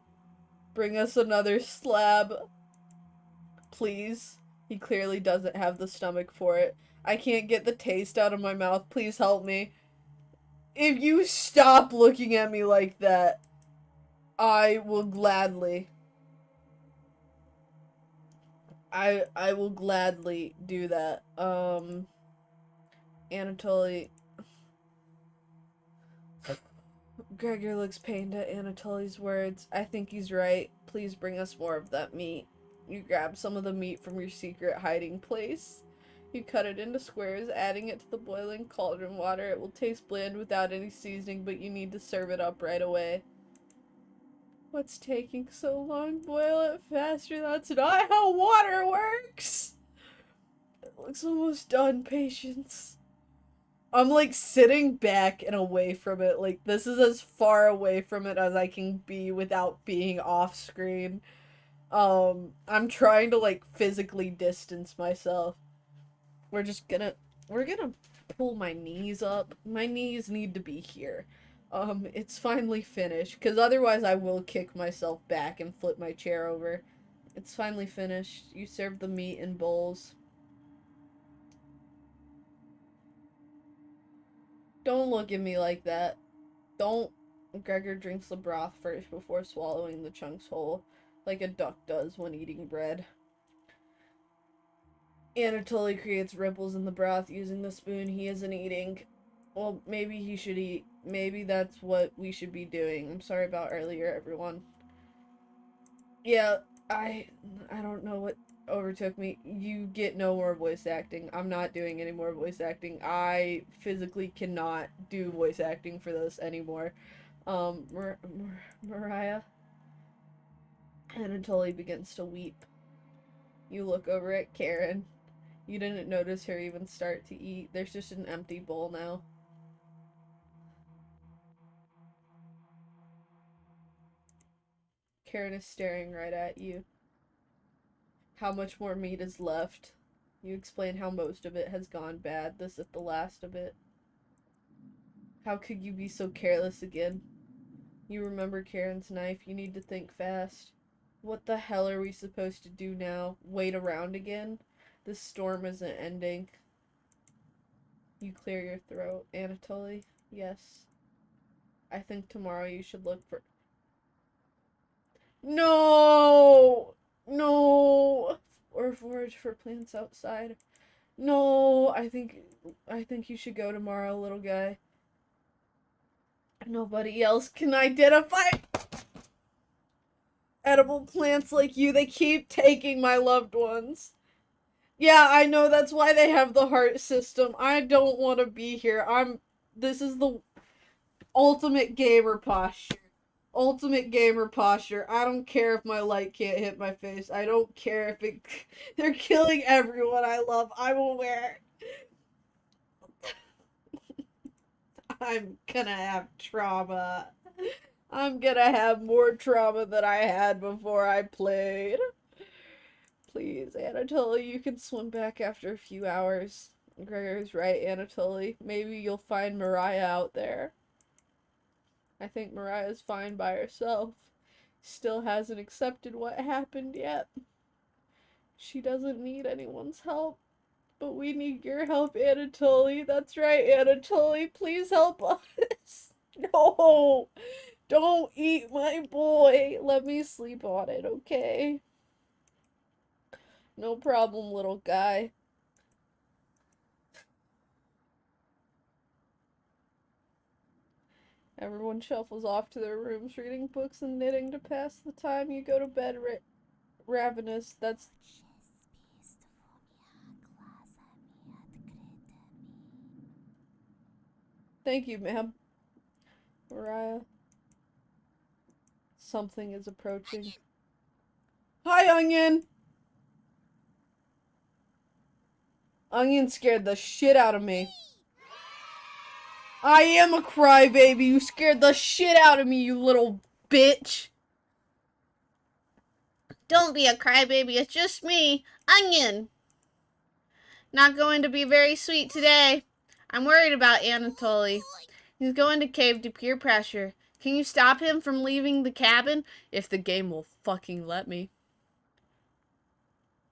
Bring us another slab. Please. He clearly doesn't have the stomach for it. I can't get the taste out of my mouth. Please help me. If you stop looking at me like that, I will gladly. I will gladly do that. Anatoly. Gregor looks pained at Anatoly's words. I think he's right. Please bring us more of that meat. You grab some of the meat from your secret hiding place. You cut it into squares, adding it to the boiling cauldron water. It will taste bland without any seasoning, but you need to serve it up right away. What's taking so long? Boil it faster. That's not how water works! It looks almost done, Patience. I'm like sitting back and away from it. Like, this is as far away from it as I can be without being off screen. I'm trying to like physically distance myself. We're gonna pull my knees up. My knees need to be here. It's finally finished, because otherwise I will kick myself back and flip my chair over. It's finally finished. You serve the meat in bowls. Don't look at me like that. Don't. Gregor drinks the broth first before swallowing the chunks whole, like a duck does when eating bread. Anatoly creates ripples in the broth using the spoon he isn't eating. Well, maybe he should eat. Maybe that's what we should be doing. I'm sorry about earlier, everyone. Yeah, I don't know what overtook me. You get no more voice acting. I'm not doing any more voice acting. I physically cannot do voice acting for this anymore. Mariah? Anatoly begins to weep. You look over at Karen. You didn't notice her even start to eat. There's just an empty bowl now. Karen is staring right at you. How much more meat is left? You explain how most of it has gone bad. This is the last of it. How could you be so careless again? You remember Karen's knife. You need to think fast. What the hell are we supposed to do now? Wait around again? This storm isn't ending. You clear your throat. Anatoly? Yes. I think tomorrow you should look for... No! No! Or forage for plants outside. No, I think you should go tomorrow, little guy. Nobody else can identify edible plants like you. They keep taking my loved ones. Yeah, I know, that's why they have the heart system. I don't want to be here. This is the ultimate gamer posture. Ultimate gamer posture. I don't care if my light can't hit my face. I don't care if it... They're killing everyone I love. I'm aware. I'm gonna have trauma. I'm gonna have more trauma than I had before I played. Please, Anatoly, you can swim back after a few hours. Gregor's right, Anatoly. Maybe you'll find Mariah out there. I think Mariah's fine by herself. Still hasn't accepted what happened yet. She doesn't need anyone's help. But we need your help, Anatoly. That's right, Anatoly. Please help us. No! Don't eat my boy. Let me sleep on it, okay? No problem, little guy. Everyone shuffles off to their rooms, reading books and knitting to pass the time. You go to bed ravenous. That's... Thank you, ma'am. Mariah. Something is approaching. Hi, Onion! Onion scared the shit out of me. I am a crybaby. You scared the shit out of me, you little bitch. Don't be a crybaby, it's just me, Onion. Not going to be very sweet today. I'm worried about Anatoly. He's going to cave to peer pressure. Can you stop him from leaving the cabin? If the game will fucking let me.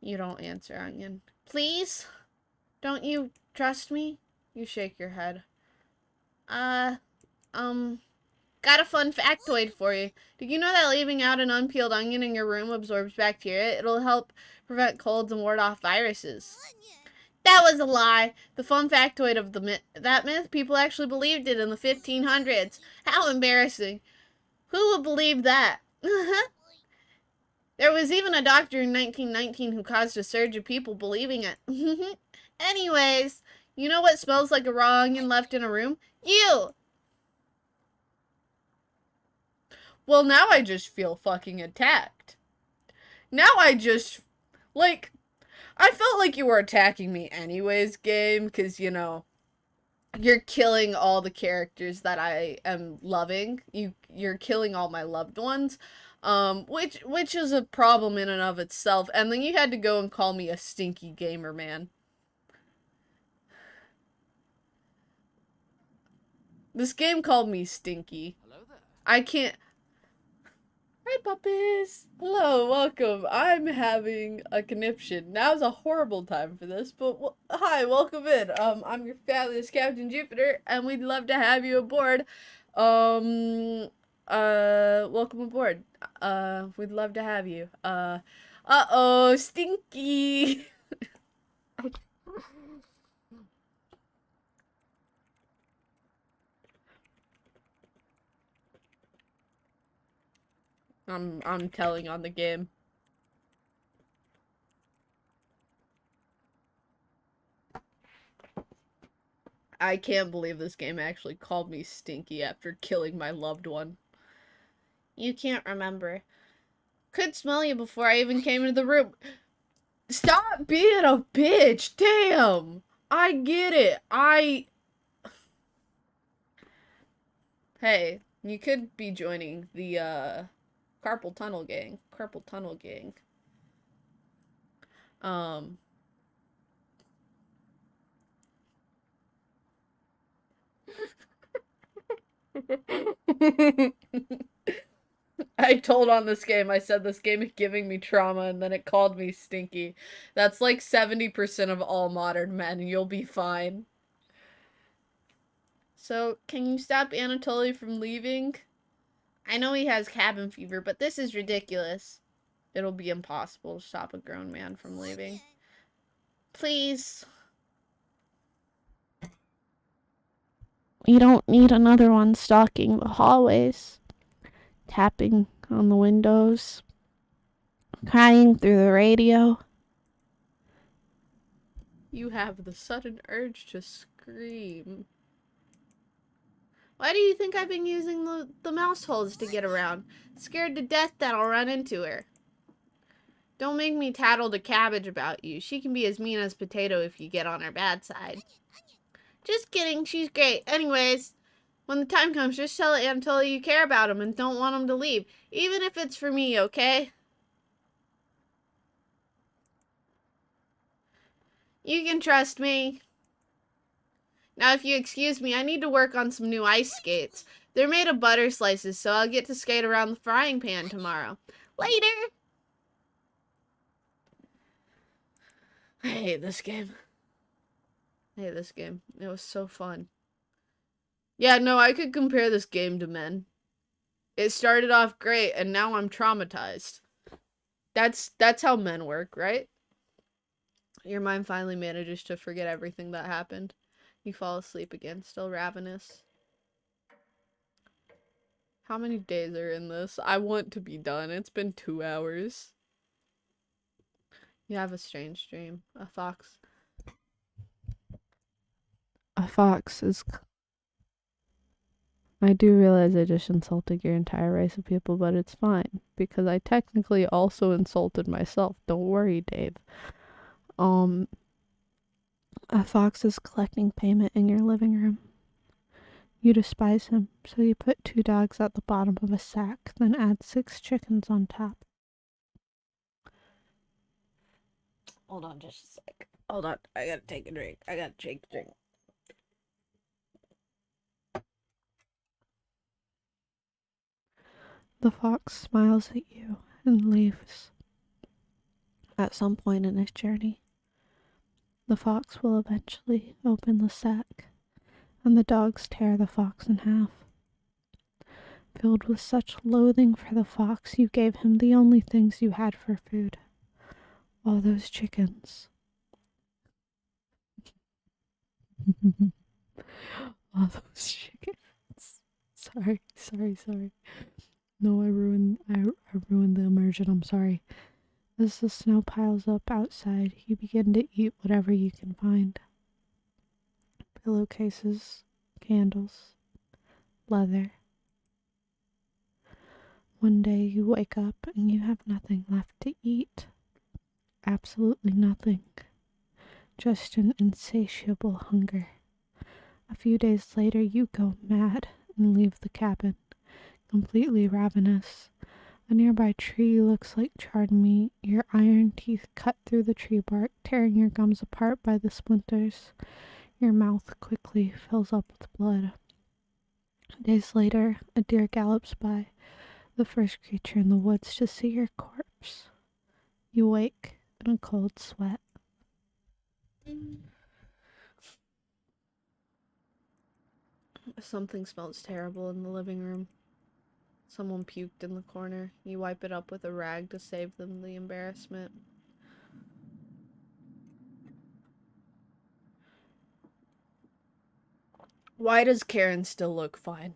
You don't answer, Onion. Please? Don't you trust me? You shake your head. Got a fun factoid for you. Did you know that leaving out an unpeeled onion in your room absorbs bacteria? It'll help prevent colds and ward off viruses. That was a lie. The fun factoid of that myth, people actually believed it in the 1500s. How embarrassing. Who would believe that? There was even a doctor in 1919 who caused a surge of people believing it. Anyways, you know what smells like a raw onion left in a room? You! Well, now I just feel fucking attacked. Now I just... Like... I felt like you were attacking me anyways, game, because, you know, you're killing all the characters that I am loving. You're killing all my loved ones, which is a problem in and of itself. And then you had to go and call me a stinky gamer, man. This game called me stinky. Hello there. I can't... Hi, puppies! Hello, welcome. I'm having a conniption. Now's a horrible time for this, but hi, welcome in. I'm your fabulous Captain Jupiter, and we'd love to have you aboard. Welcome aboard. We'd love to have you. Uh-oh, stinky! I'm telling on the game. I can't believe this game actually called me stinky after killing my loved one. You can't remember. Could smell you before I even came into the room. Stop being a bitch. Damn. I get it. Hey, you could be joining the, Carpal Tunnel Gang. Carpal Tunnel Gang. I told on this game, I said this game is giving me trauma, and then it called me stinky. That's like 70% of all modern men. You'll be fine. So, can you stop Anatoly from leaving? I know he has cabin fever, but this is ridiculous. It'll be impossible to stop a grown man from leaving. Please. We don't need another one stalking the hallways, tapping on the windows, crying through the radio. You have the sudden urge to scream. Why do you think I've been using the mouse holes to get around? Scared to death that I'll run into her. Don't make me tattle to Cabbage about you. She can be as mean as Potato if you get on her bad side. Just kidding, she's great. Anyways, when the time comes, just tell Anatoly you care about him and don't want him to leave. Even if it's for me, okay? You can trust me. Now, if you excuse me, I need to work on some new ice skates. They're made of butter slices, so I'll get to skate around the frying pan tomorrow. Later! I hate this game. I hate this game. It was so fun. Yeah, no, I could compare this game to Men. It started off great, and now I'm traumatized. That's how men work, right? Your mind finally manages to forget everything that happened. You fall asleep again, still ravenous. How many days are in this? I want to be done. It's been 2 hours. You have a strange dream. A fox. A fox is... I do realize I just insulted your entire race of people, but it's fine, because I technically also insulted myself. Don't worry, Dave. A fox is collecting payment in your living room. You despise him, so you put 2 dogs at the bottom of a sack, then add 6 chickens on top. Hold on just a sec. Hold on. I gotta take a drink. I gotta take a drink. The fox smiles at you and leaves. At some point in his journey, the fox will eventually open the sack, and the dogs tear the fox in half. Filled with such loathing for the fox, you gave him the only things you had for food. All those chickens. All those chickens. Sorry. No, I ruined the immersion. I'm sorry. As the snow piles up outside, you begin to eat whatever you can find. Pillowcases, candles, leather. One day you wake up and you have nothing left to eat. Absolutely nothing. Just an insatiable hunger. A few days later you go mad and leave the cabin, completely ravenous. A nearby tree looks like charred meat, your iron teeth cut through the tree bark, tearing your gums apart by the splinters. Your mouth quickly fills up with blood. Days later, a deer gallops by, the first creature in the woods to see your corpse. You wake in a cold sweat. Something smells terrible in the living room. Someone puked in the corner. You wipe it up with a rag to save them the embarrassment. Why does Karen still look fine?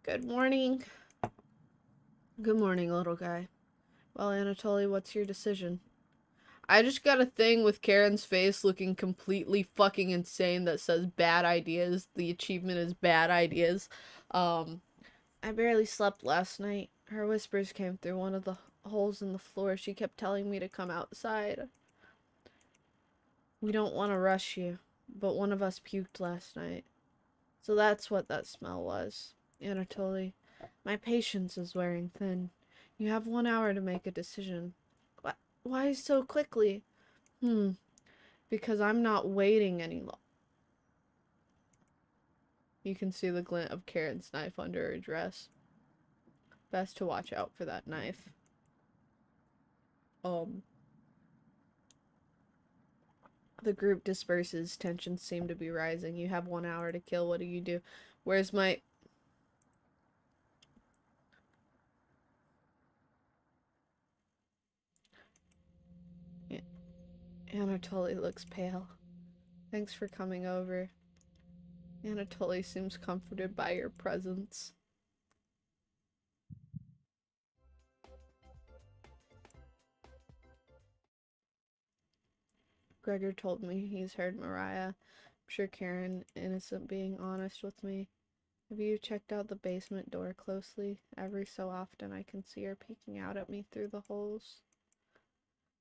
Good morning. Good morning, little guy. Well, Anatoly, what's your decision? I just got a thing with Karen's face looking completely fucking insane that says bad ideas. The achievement is bad ideas. I barely slept last night. Her whispers came through one of the holes in the floor. She kept telling me to come outside. We don't want to rush you, but one of us puked last night. So that's what that smell was. Anatoly, my patience is wearing thin. You have 1 hour to make a decision. Why so quickly? Because I'm not waiting any longer. You can see the glint of Karen's knife under her dress. Best to watch out for that knife. The group disperses. Tensions seem to be rising. You have 1 hour to kill. What do you do? Where's my... Anatoly looks pale. Thanks for coming over. Anatoly seems comforted by your presence. Gregor told me he's heard Mariah. I'm sure Karen, innocent, being honest with me. Have you checked out the basement door closely? Every so often I can see her peeking out at me through the holes.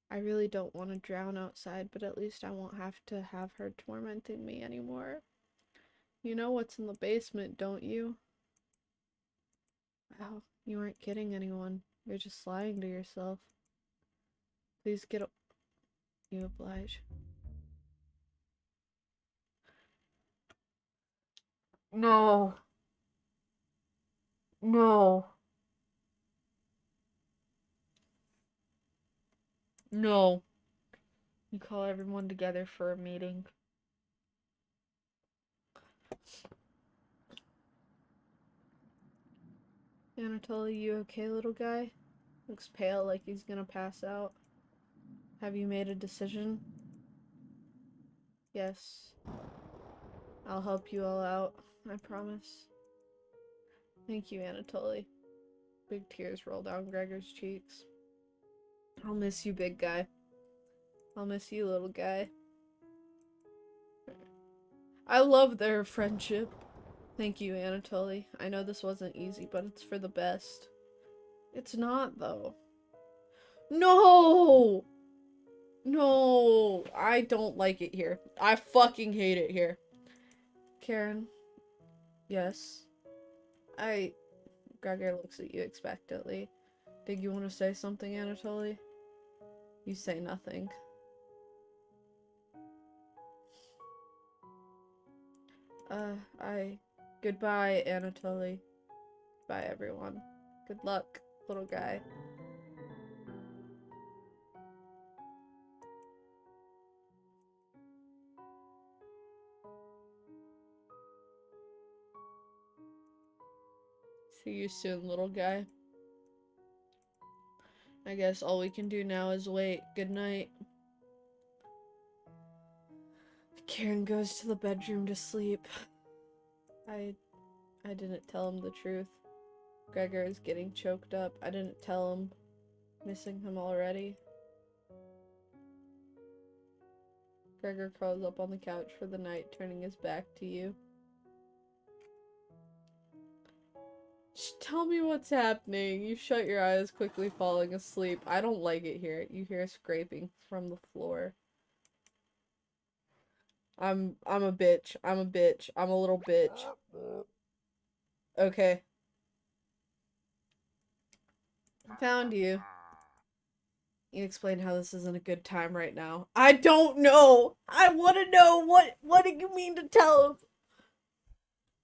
I really don't want to drown outside, but at least I won't have to have her tormenting me anymore. You know what's in the basement, don't you? Wow, you aren't kidding anyone. You're just lying to yourself. Please get up. You oblige. No. No. No. You call everyone together for a meeting. Anatoly, you okay, little guy? Looks pale, like he's gonna pass out. Have you made a decision? Yes. I'll help you all out, I promise. Thank you, Anatoly. Big tears roll down Gregor's cheeks. I'll miss you, big guy. I'll miss you, little guy. I love their friendship. Thank you, Anatoly. I know this wasn't easy, but it's for the best. It's not, though. No! No! I don't like it here. I fucking hate it here. Karen? Yes? Gregor looks at you expectantly. Did you want to say something, Anatoly? You say nothing. Goodbye, Anatoly. Bye, everyone. Good luck, little guy. See you soon, little guy. I guess all we can do now is wait. Good night. Karen goes to the bedroom to sleep. I didn't tell him the truth. Gregor is getting choked up. I didn't tell him. Missing him already. Gregor curls up on the couch for the night, turning his back to you. Just tell me what's happening. You shut your eyes, quickly falling asleep. I don't like it here. You hear scraping from the floor. I'm a bitch. I'm a bitch. I'm a little bitch. Okay. Found you. You explain how this isn't a good time right now. I don't know! I wanna know! What do you mean to tell him?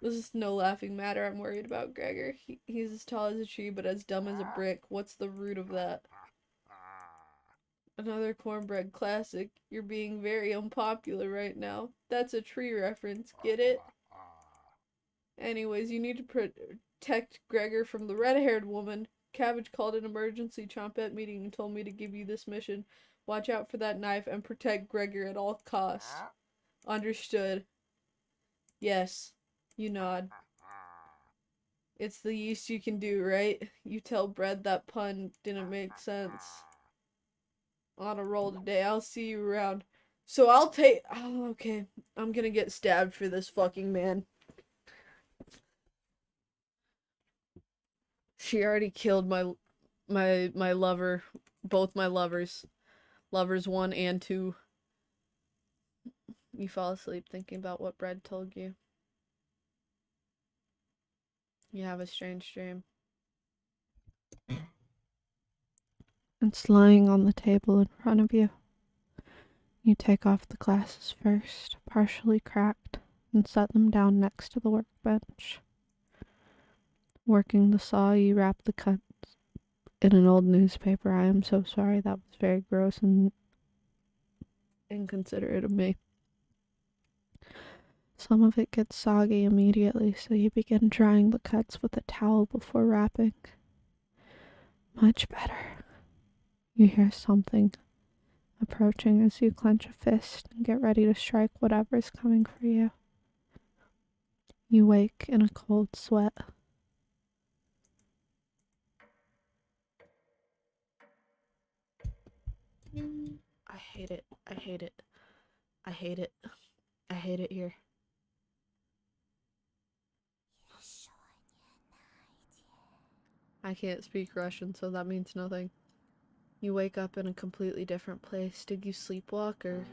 This is no laughing matter. I'm worried about Gregor. He's as tall as a tree, but as dumb as a brick. What's the root of that? Another cornbread classic. You're being very unpopular right now. That's a tree reference. Get it? Anyways, you need to protect Gregor from the red-haired woman. Cabbage called an emergency Chompette meeting and told me to give you this mission. Watch out for that knife and protect Gregor at all costs. Understood. Yes. You nod. It's the least you can do, right? You tell Bread that pun didn't make sense. On a roll today. I'll see you around. So I'll take... Oh, okay. I'm gonna get stabbed for this fucking man. She already killed my lover, both my lovers. Lovers 1 and 2. You fall asleep thinking about what Bread told you. You have a strange dream. It's lying on the table in front of you. You take off the glasses first, partially cracked, and set them down next to the workbench. Working the saw, you wrap the cuts in an old newspaper. I am so sorry, that was very gross and inconsiderate of me. Some of it gets soggy immediately, so you begin drying the cuts with a towel before wrapping. Much better. You hear something approaching as you clench a fist and get ready to strike whatever's coming for you. You wake in a cold sweat. I hate it. I hate it. I hate it. I hate it here. I can't speak Russian, so that means nothing. You wake up in a completely different place. Did you sleepwalk or...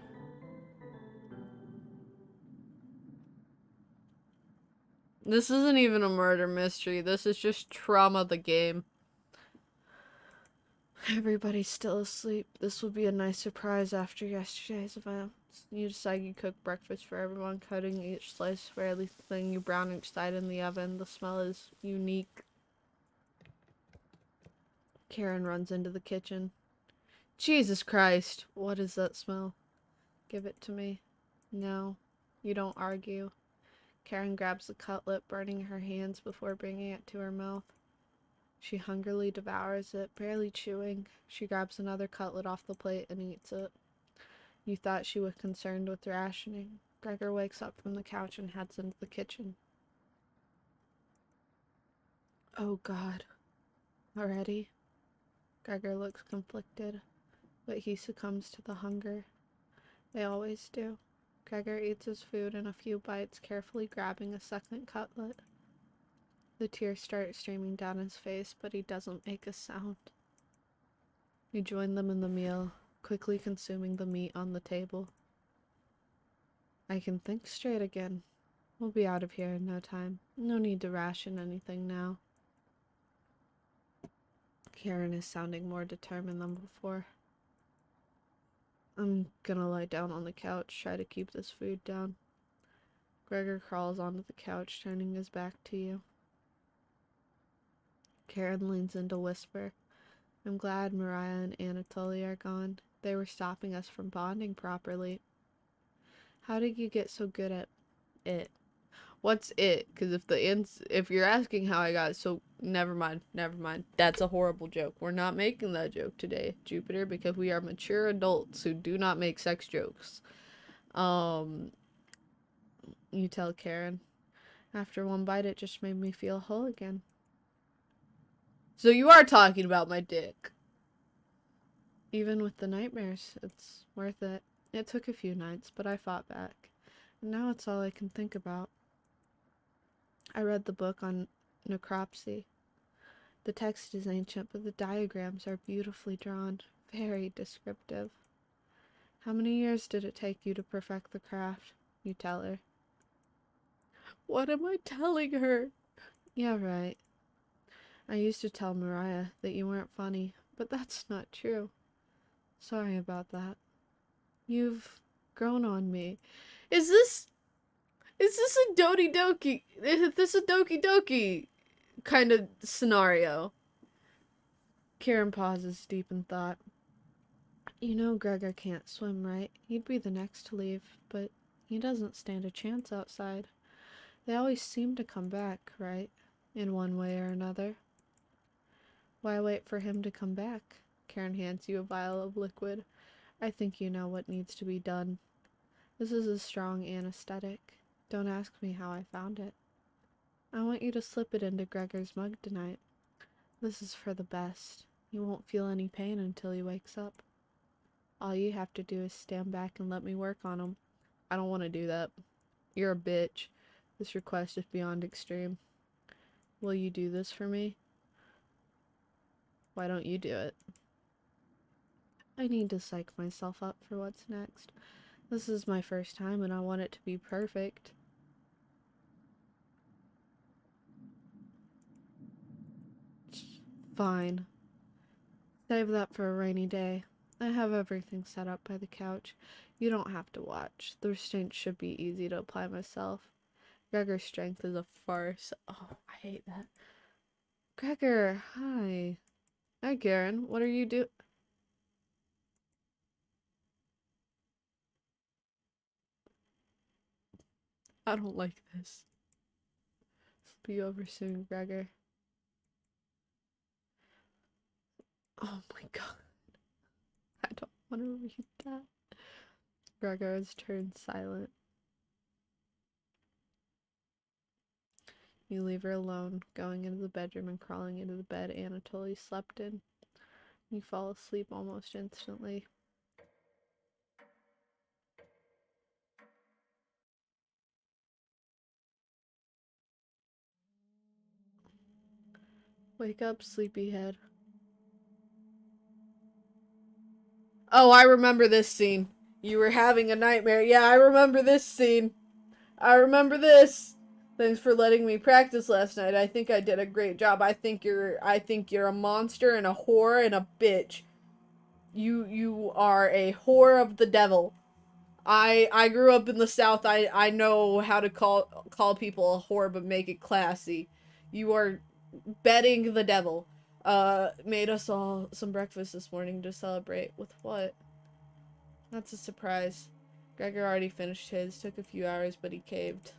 This isn't even a murder mystery. This is just Trauma the game. Everybody's still asleep. This will be a nice surprise after yesterday's events. You decide you cook breakfast for everyone, cutting each slice fairly thin. You brown each side in the oven. The smell is unique. Karen runs into the kitchen. Jesus Christ, what is that smell? Give it to me. No, you don't argue. Karen grabs the cutlet, burning her hands before bringing it to her mouth. She hungrily devours it, barely chewing. She grabs another cutlet off the plate and eats it. You thought she was concerned with rationing. Gregor wakes up from the couch and heads into the kitchen. Oh God. Already? Gregor looks conflicted, but he succumbs to the hunger. They always do. Gregor eats his food in a few bites, carefully grabbing a second cutlet. The tears start streaming down his face, but he doesn't make a sound. You join them in the meal, quickly consuming the meat on the table. I can think straight again. We'll be out of here in no time. No need to ration anything now. Karen is sounding more determined than before. I'm gonna lie down on the couch, try to keep this food down. Gregor crawls onto the couch, turning his back to you. Karen leans in to whisper, I'm glad Mariah and Anatoly are gone. They were stopping us from bonding properly. How did you get so good at it? What's it? Because if you're asking how I got so... Never mind. That's a horrible joke. We're not making that joke today, Jupiter, because we are mature adults who do not make sex jokes. You tell Karen. After one bite, it just made me feel whole again. So you are talking about my dick. Even with the nightmares, it's worth it. It took a few nights, but I fought back. And now it's all I can think about. I read the book on necropsy. The text is ancient, but the diagrams are beautifully drawn, very descriptive. How many years did it take you to perfect the craft? You tell her. What am I telling her? Yeah, right. I used to tell Mariah that you weren't funny, but that's not true. Sorry about that. You've grown on me. Is this a Doki Doki? Is this a Doki Doki kind of scenario? Karen pauses, deep in thought. You know Gregor can't swim, right? He'd be the next to leave, but he doesn't stand a chance outside. They always seem to come back, right? In one way or another. Why wait for him to come back? Karen hands you a vial of liquid. I think you know what needs to be done. This is a strong anesthetic. Don't ask me how I found it. I want you to slip it into Gregor's mug tonight. This is for the best. You won't feel any pain until he wakes up. All you have to do is stand back and let me work on him. I don't want to do that. You're a bitch. This request is beyond extreme. Will you do this for me? Why don't you do it? I need to psych myself up for what's next. This is my first time and I want it to be perfect. Fine. Save that for a rainy day. I have everything set up by the couch. You don't have to watch. The restraints should be easy to apply myself. Gregor's strength is a farce. Oh, I hate that. Gregor, hi. Hi, Garen. What are you doing? I don't like this. This will be over soon, Gregor. Oh my god. I don't want to read that. Gregor has turned silent. You leave her alone, going into the bedroom and crawling into the bed Anatoly slept in. You fall asleep almost instantly. Wake up, sleepyhead. Oh, I remember this scene. You were having a nightmare. Yeah, I remember this scene. I remember this. Thanks for letting me practice last night. I think I did a great job. I think you're a monster and a whore and a bitch. You are a whore of the devil. I grew up in the South. I know how to call people a whore but make it classy. You are betting the devil. Made us all some breakfast this morning to celebrate. With what? That's a surprise. Gregor already finished his. Took a few hours, but he caved.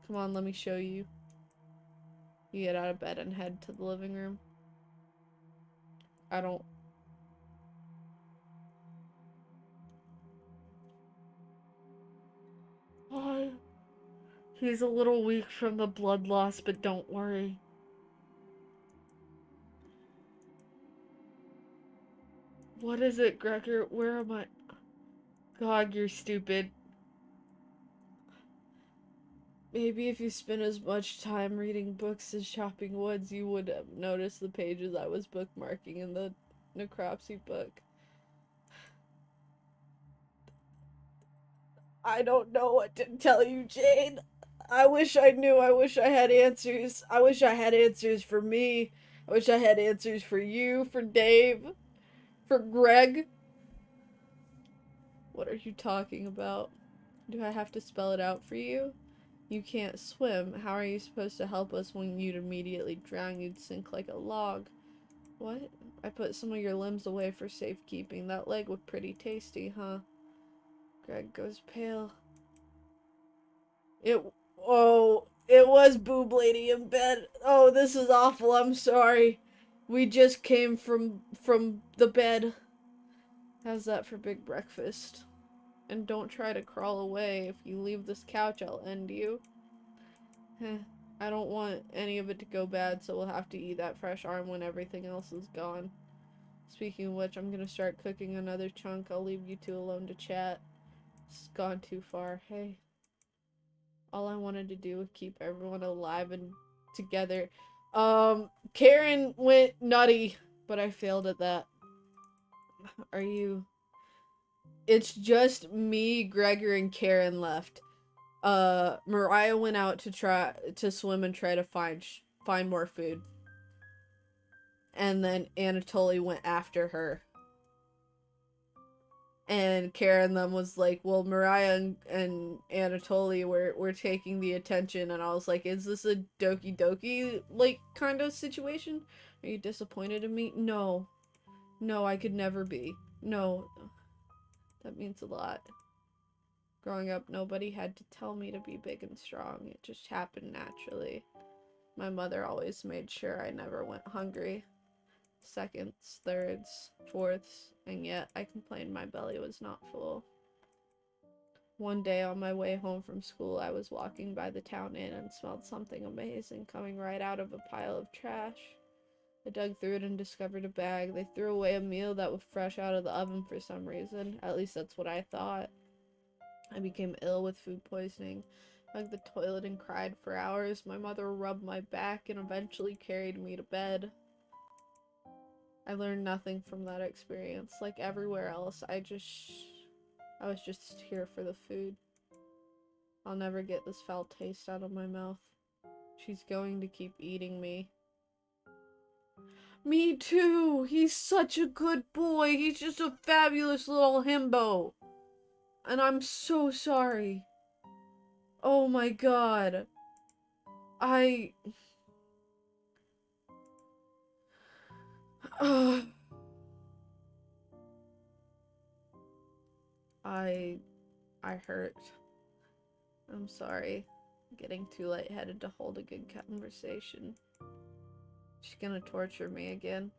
Come on, let me show you. You get out of bed and head to the living room. I don't... Why? He's a little weak from the blood loss, but don't worry. What is it, Gregor? Where am I? God, you're stupid. Maybe if you spent as much time reading books as chopping woods, you would have noticed the pages I was bookmarking in the necropsy book. I don't know what to tell you, Jane. I wish I knew. I wish I had answers. I wish I had answers for me. I wish I had answers for you, for Dave, for Greg. What are you talking about? Do I have to spell it out for you? You can't swim. How are you supposed to help us when you'd immediately drown? You'd sink like a log. What? I put some of your limbs away for safekeeping. That leg looked pretty tasty, huh? Greg goes pale. It was Boob Lady in bed. Oh, this is awful. I'm sorry. We just came from the bed. How's that for big breakfast? And don't try to crawl away. If you leave this couch, I'll end you. Heh. I don't want any of it to go bad, so we'll have to eat that fresh arm when everything else is gone. Speaking of which, I'm gonna start cooking another chunk. I'll leave you two alone to chat. It's gone too far. Hey. All I wanted to do was keep everyone alive and together. Karen went nutty, but I failed at that. Are you... It's just me, Gregor, and Karen left. Mariah went out to try to swim and try to find more food. And then Anatoly went after her. And Karen then was like, well, Mariah and Anatoly were taking the attention, and I was like, is this a Doki Doki, like, kind of situation? Are you disappointed in me? No. No, I could never be. No. That means a lot. Growing up, nobody had to tell me to be big and strong. It just happened naturally. My mother always made sure I never went hungry. Seconds, thirds, fourths, and yet I complained my belly was not full. One day on my way home from school, I was walking by the town inn and smelled something amazing coming right out of a pile of trash. I dug through it and discovered a bag. They threw away a meal that was fresh out of the oven for some reason. At least that's what I thought. I became ill with food poisoning. I hugged the toilet and cried for hours. My mother rubbed my back and eventually carried me to bed. I learned nothing from that experience. Like everywhere else, I was just here for the food. I'll never get this foul taste out of my mouth. She's going to keep eating me. Me too! He's such a good boy! He's just a fabulous little himbo! And I'm so sorry. Oh my god. I hurt. I'm sorry. Getting too lightheaded to hold a good conversation. She's gonna torture me again.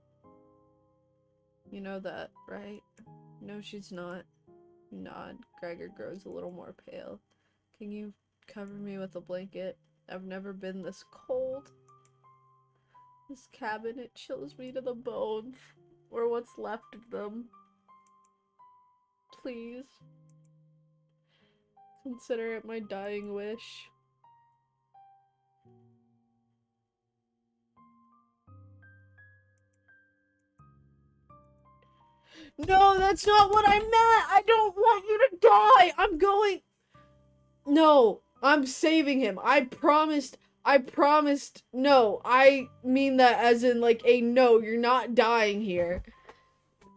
You know that, right? No, she's not. Nod. Gregor grows a little more pale. Can you cover me with a blanket? I've never been this cold. This cabin, it chills me to the bone. Or what's left of them. Please. Consider it my dying wish. No, that's not what I meant! I don't want you to die! I'm going... No, I'm saving him. I promised... No, I mean that as in like a no, you're not dying here.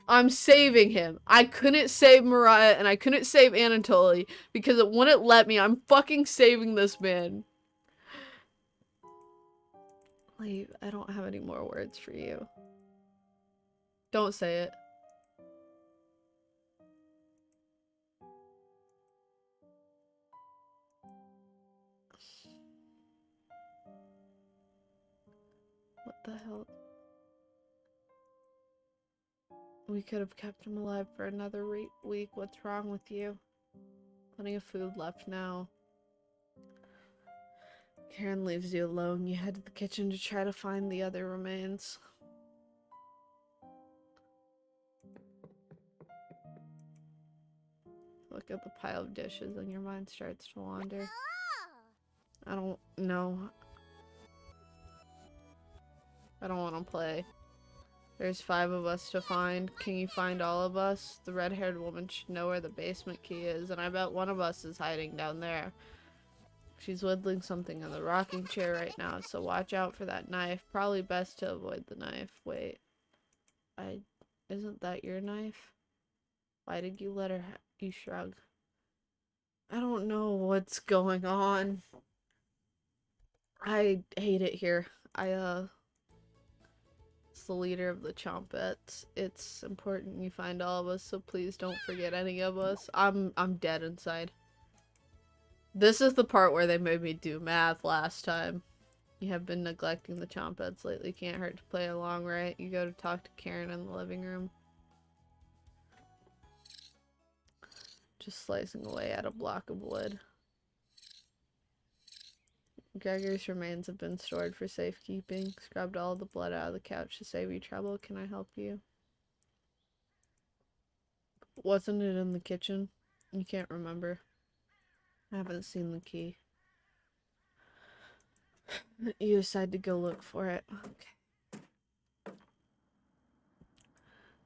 I'm saving him. I couldn't save Mariah and I couldn't save Anatoly because it wouldn't let me. I'm fucking saving this man. Leave. I don't have any more words for you. Don't say it. What the hell? We could have kept him alive for another week. What's wrong with you? Plenty of food left now. Karen leaves you alone. You head to the kitchen to try to find the other remains. Look at the pile of dishes and your mind starts to wander. I don't know. I don't want to play. There's 5 of us to find. Can you find all of us? The red-haired woman should know where the basement key is, and I bet one of us is hiding down there. She's whittling something in the rocking chair right now, so watch out for that knife. Probably best to avoid the knife. Wait. Isn't that your knife? Why did you let her you shrug? I don't know what's going on. I hate it here. It's the leader of the Chompettes. It's important you find all of us, so please don't forget any of us. I'm dead inside. This is the part where they made me do math last time. You have been neglecting the Chompettes lately. Can't hurt to play along, right? You go to talk to Karen in the living room. Just slicing away at a block of wood. Gregor's remains have been stored for safekeeping. Scrubbed all the blood out of the couch to save you trouble. Can I help you? Wasn't it in the kitchen? You can't remember. I haven't seen the key. You decide to go look for it. Okay.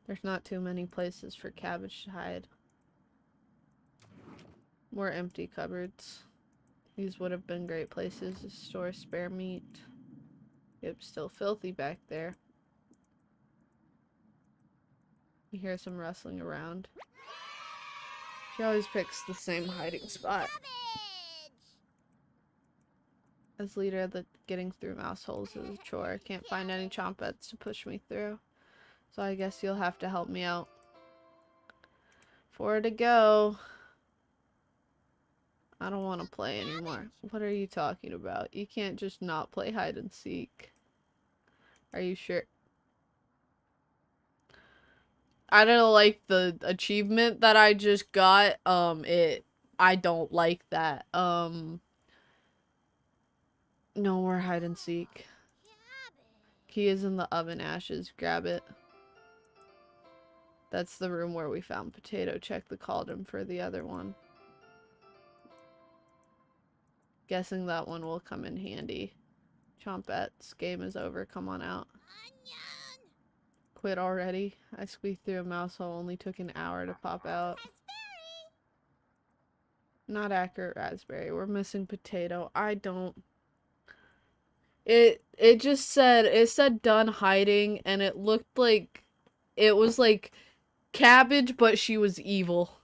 There's not too many places for cabbage to hide. More empty cupboards. These would have been great places to store spare meat. Yep, still filthy back there. You hear some rustling around. She always picks the same hiding spot. As leader of the getting through mouse holes is a chore. Can't find any chompettes to push me through. So I guess you'll have to help me out. 4 to go. I don't want to play anymore. What are you talking about? You can't just not play hide and seek. Are you sure? I don't like the achievement that I just got. I don't like that. No more hide and seek. Key is in the oven, Ashes. Grab it. That's the room where we found potato. Check the cauldron for the other one. Guessing that one will come in handy. Chompettes, game is over. Come on out. quit already? I squeaked through a mouse hole, only took an hour to pop out. Not accurate, raspberry. We're missing potato. I don't... It just said, it said done hiding, and it looked like it was like cabbage, but she was evil.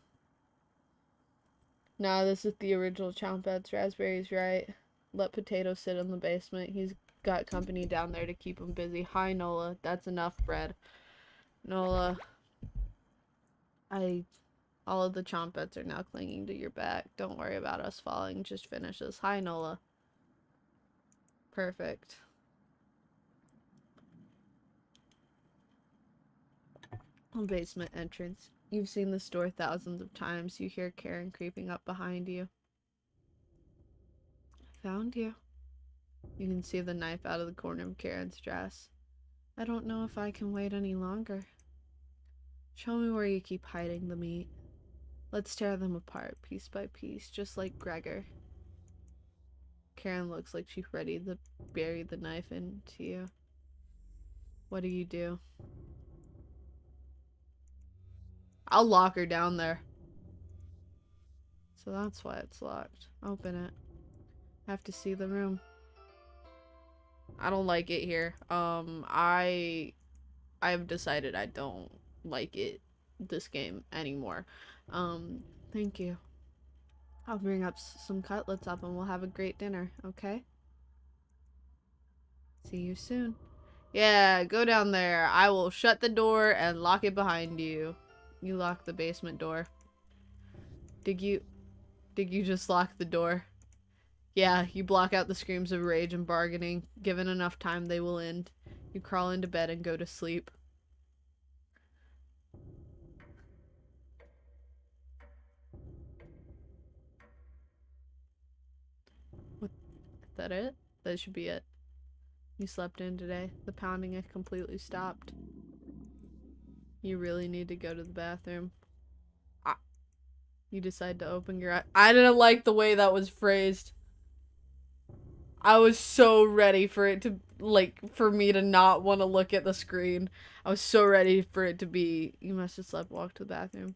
Nah, this is the original Chompets. Raspberry's right. Let potato sit in the basement. He's got company down there to keep him busy. Hi, Nola. That's enough bread. Nola. All of the Chompets are now clinging to your back. Don't worry about us falling. Just finish this. Hi, Nola. Perfect. Basement entrance. You've seen this door thousands of times. You hear Karen creeping up behind you. Found you. You can see the knife out of the corner of Karen's dress. I don't know if I can wait any longer. Show me where you keep hiding the meat. Let's tear them apart, piece by piece, just like Gregor. Karen looks like she's ready to bury the knife into you. What do you do? I'll lock her down there. So that's why it's locked. Open it. I have to see the room. I don't like it here. I've decided I don't like this game anymore. Thank you. I'll bring up some cutlets up and we'll have a great dinner, okay? See you soon. Yeah, go down there. I will shut the door and lock it behind you. You lock the basement door. Did you just lock the door? Yeah, you block out the screams of rage and bargaining. Given enough time, they will end. You crawl into bed and go to sleep. What? Is that it? That should be it. You slept in today. The pounding had completely stopped. You really need to go to the bathroom. You decide to open your eye. I didn't like the way that was phrased. I was so ready for it to, like, for me to not want to look at the screen. I was so ready for it to be, you must have slept, walk to the bathroom.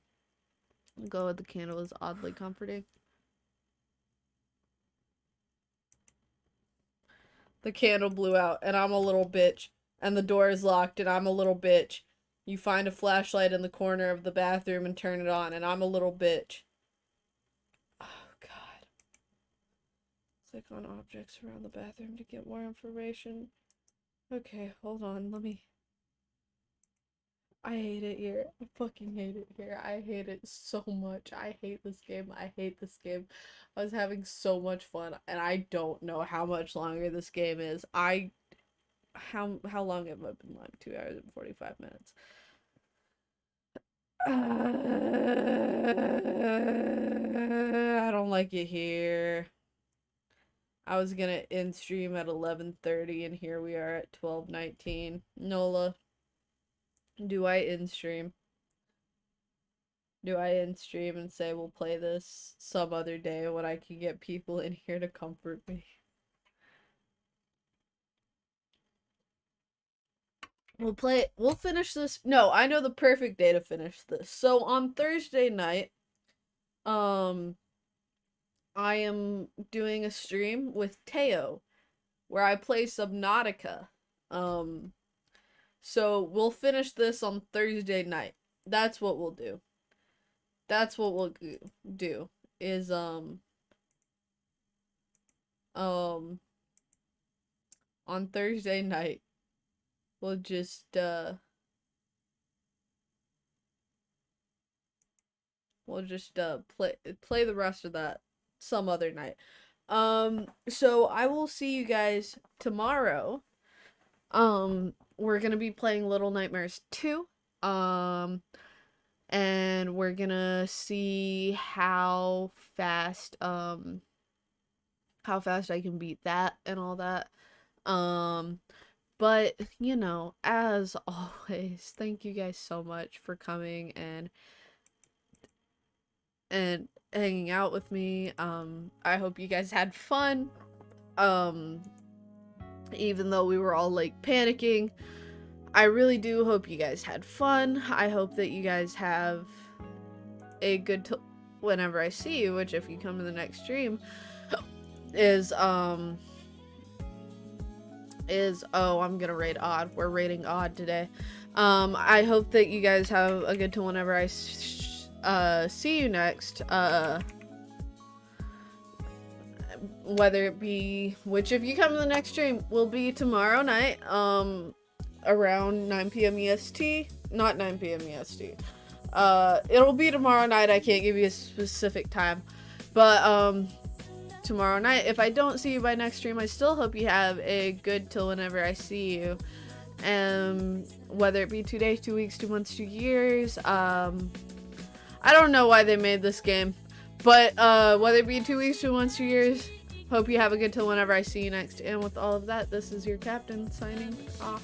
The glow of the candle is oddly comforting. The candle blew out, and I'm a little bitch. And the door is locked, and I'm a little bitch. You find a flashlight in the corner of the bathroom and turn it on, and I'm a little bitch. Oh, God. Click on objects around the bathroom to get more information. Okay, hold on, let me... I hate it here. I fucking hate it here. I hate it so much. I hate this game. I hate this game. I was having so much fun, and I don't know how much longer this game is. How long have I been live? 2 hours and 45 minutes. I don't like it here. I was gonna end stream at 11:30, and here we are at 12:19. Nola, do I end stream? Do I end stream and say we'll play this some other day when I can get people in here to comfort me? We'll finish this. No, I know the perfect day to finish this. So on Thursday night, I am doing a stream with Teo where I play Subnautica. So we'll finish this on Thursday night. That's what we'll do. That's what we'll do. Is on Thursday night we'll just play the rest of that some other night. So I will see you guys tomorrow. We're gonna be playing Little Nightmares 2. And we're gonna see how fast I can beat that and all that. But you know, as always, thank you guys so much for coming and hanging out with me. I hope you guys had fun. Even though we were all like panicking. I really do hope you guys had fun. I hope that you guys have a good whenever I see you, which if you come to the next stream is oh, I'm gonna rate odd. We're rating odd today. I hope that you guys have a good till whenever I see you next. Whether it be, which if you come to the next stream will be tomorrow night, around 9 p.m. EST. Not 9 p.m. EST. It'll be tomorrow night. I can't give you a specific time, but tomorrow night. If I don't see you by next stream, I still hope you have a good till whenever I see you. Whether it be 2 days, 2 weeks, 2 months, 2 years. I don't know why they made this game, but whether it be 2 weeks, 2 months, 2 years, hope you have a good till whenever I see you next. And with all of that, this is your captain signing off.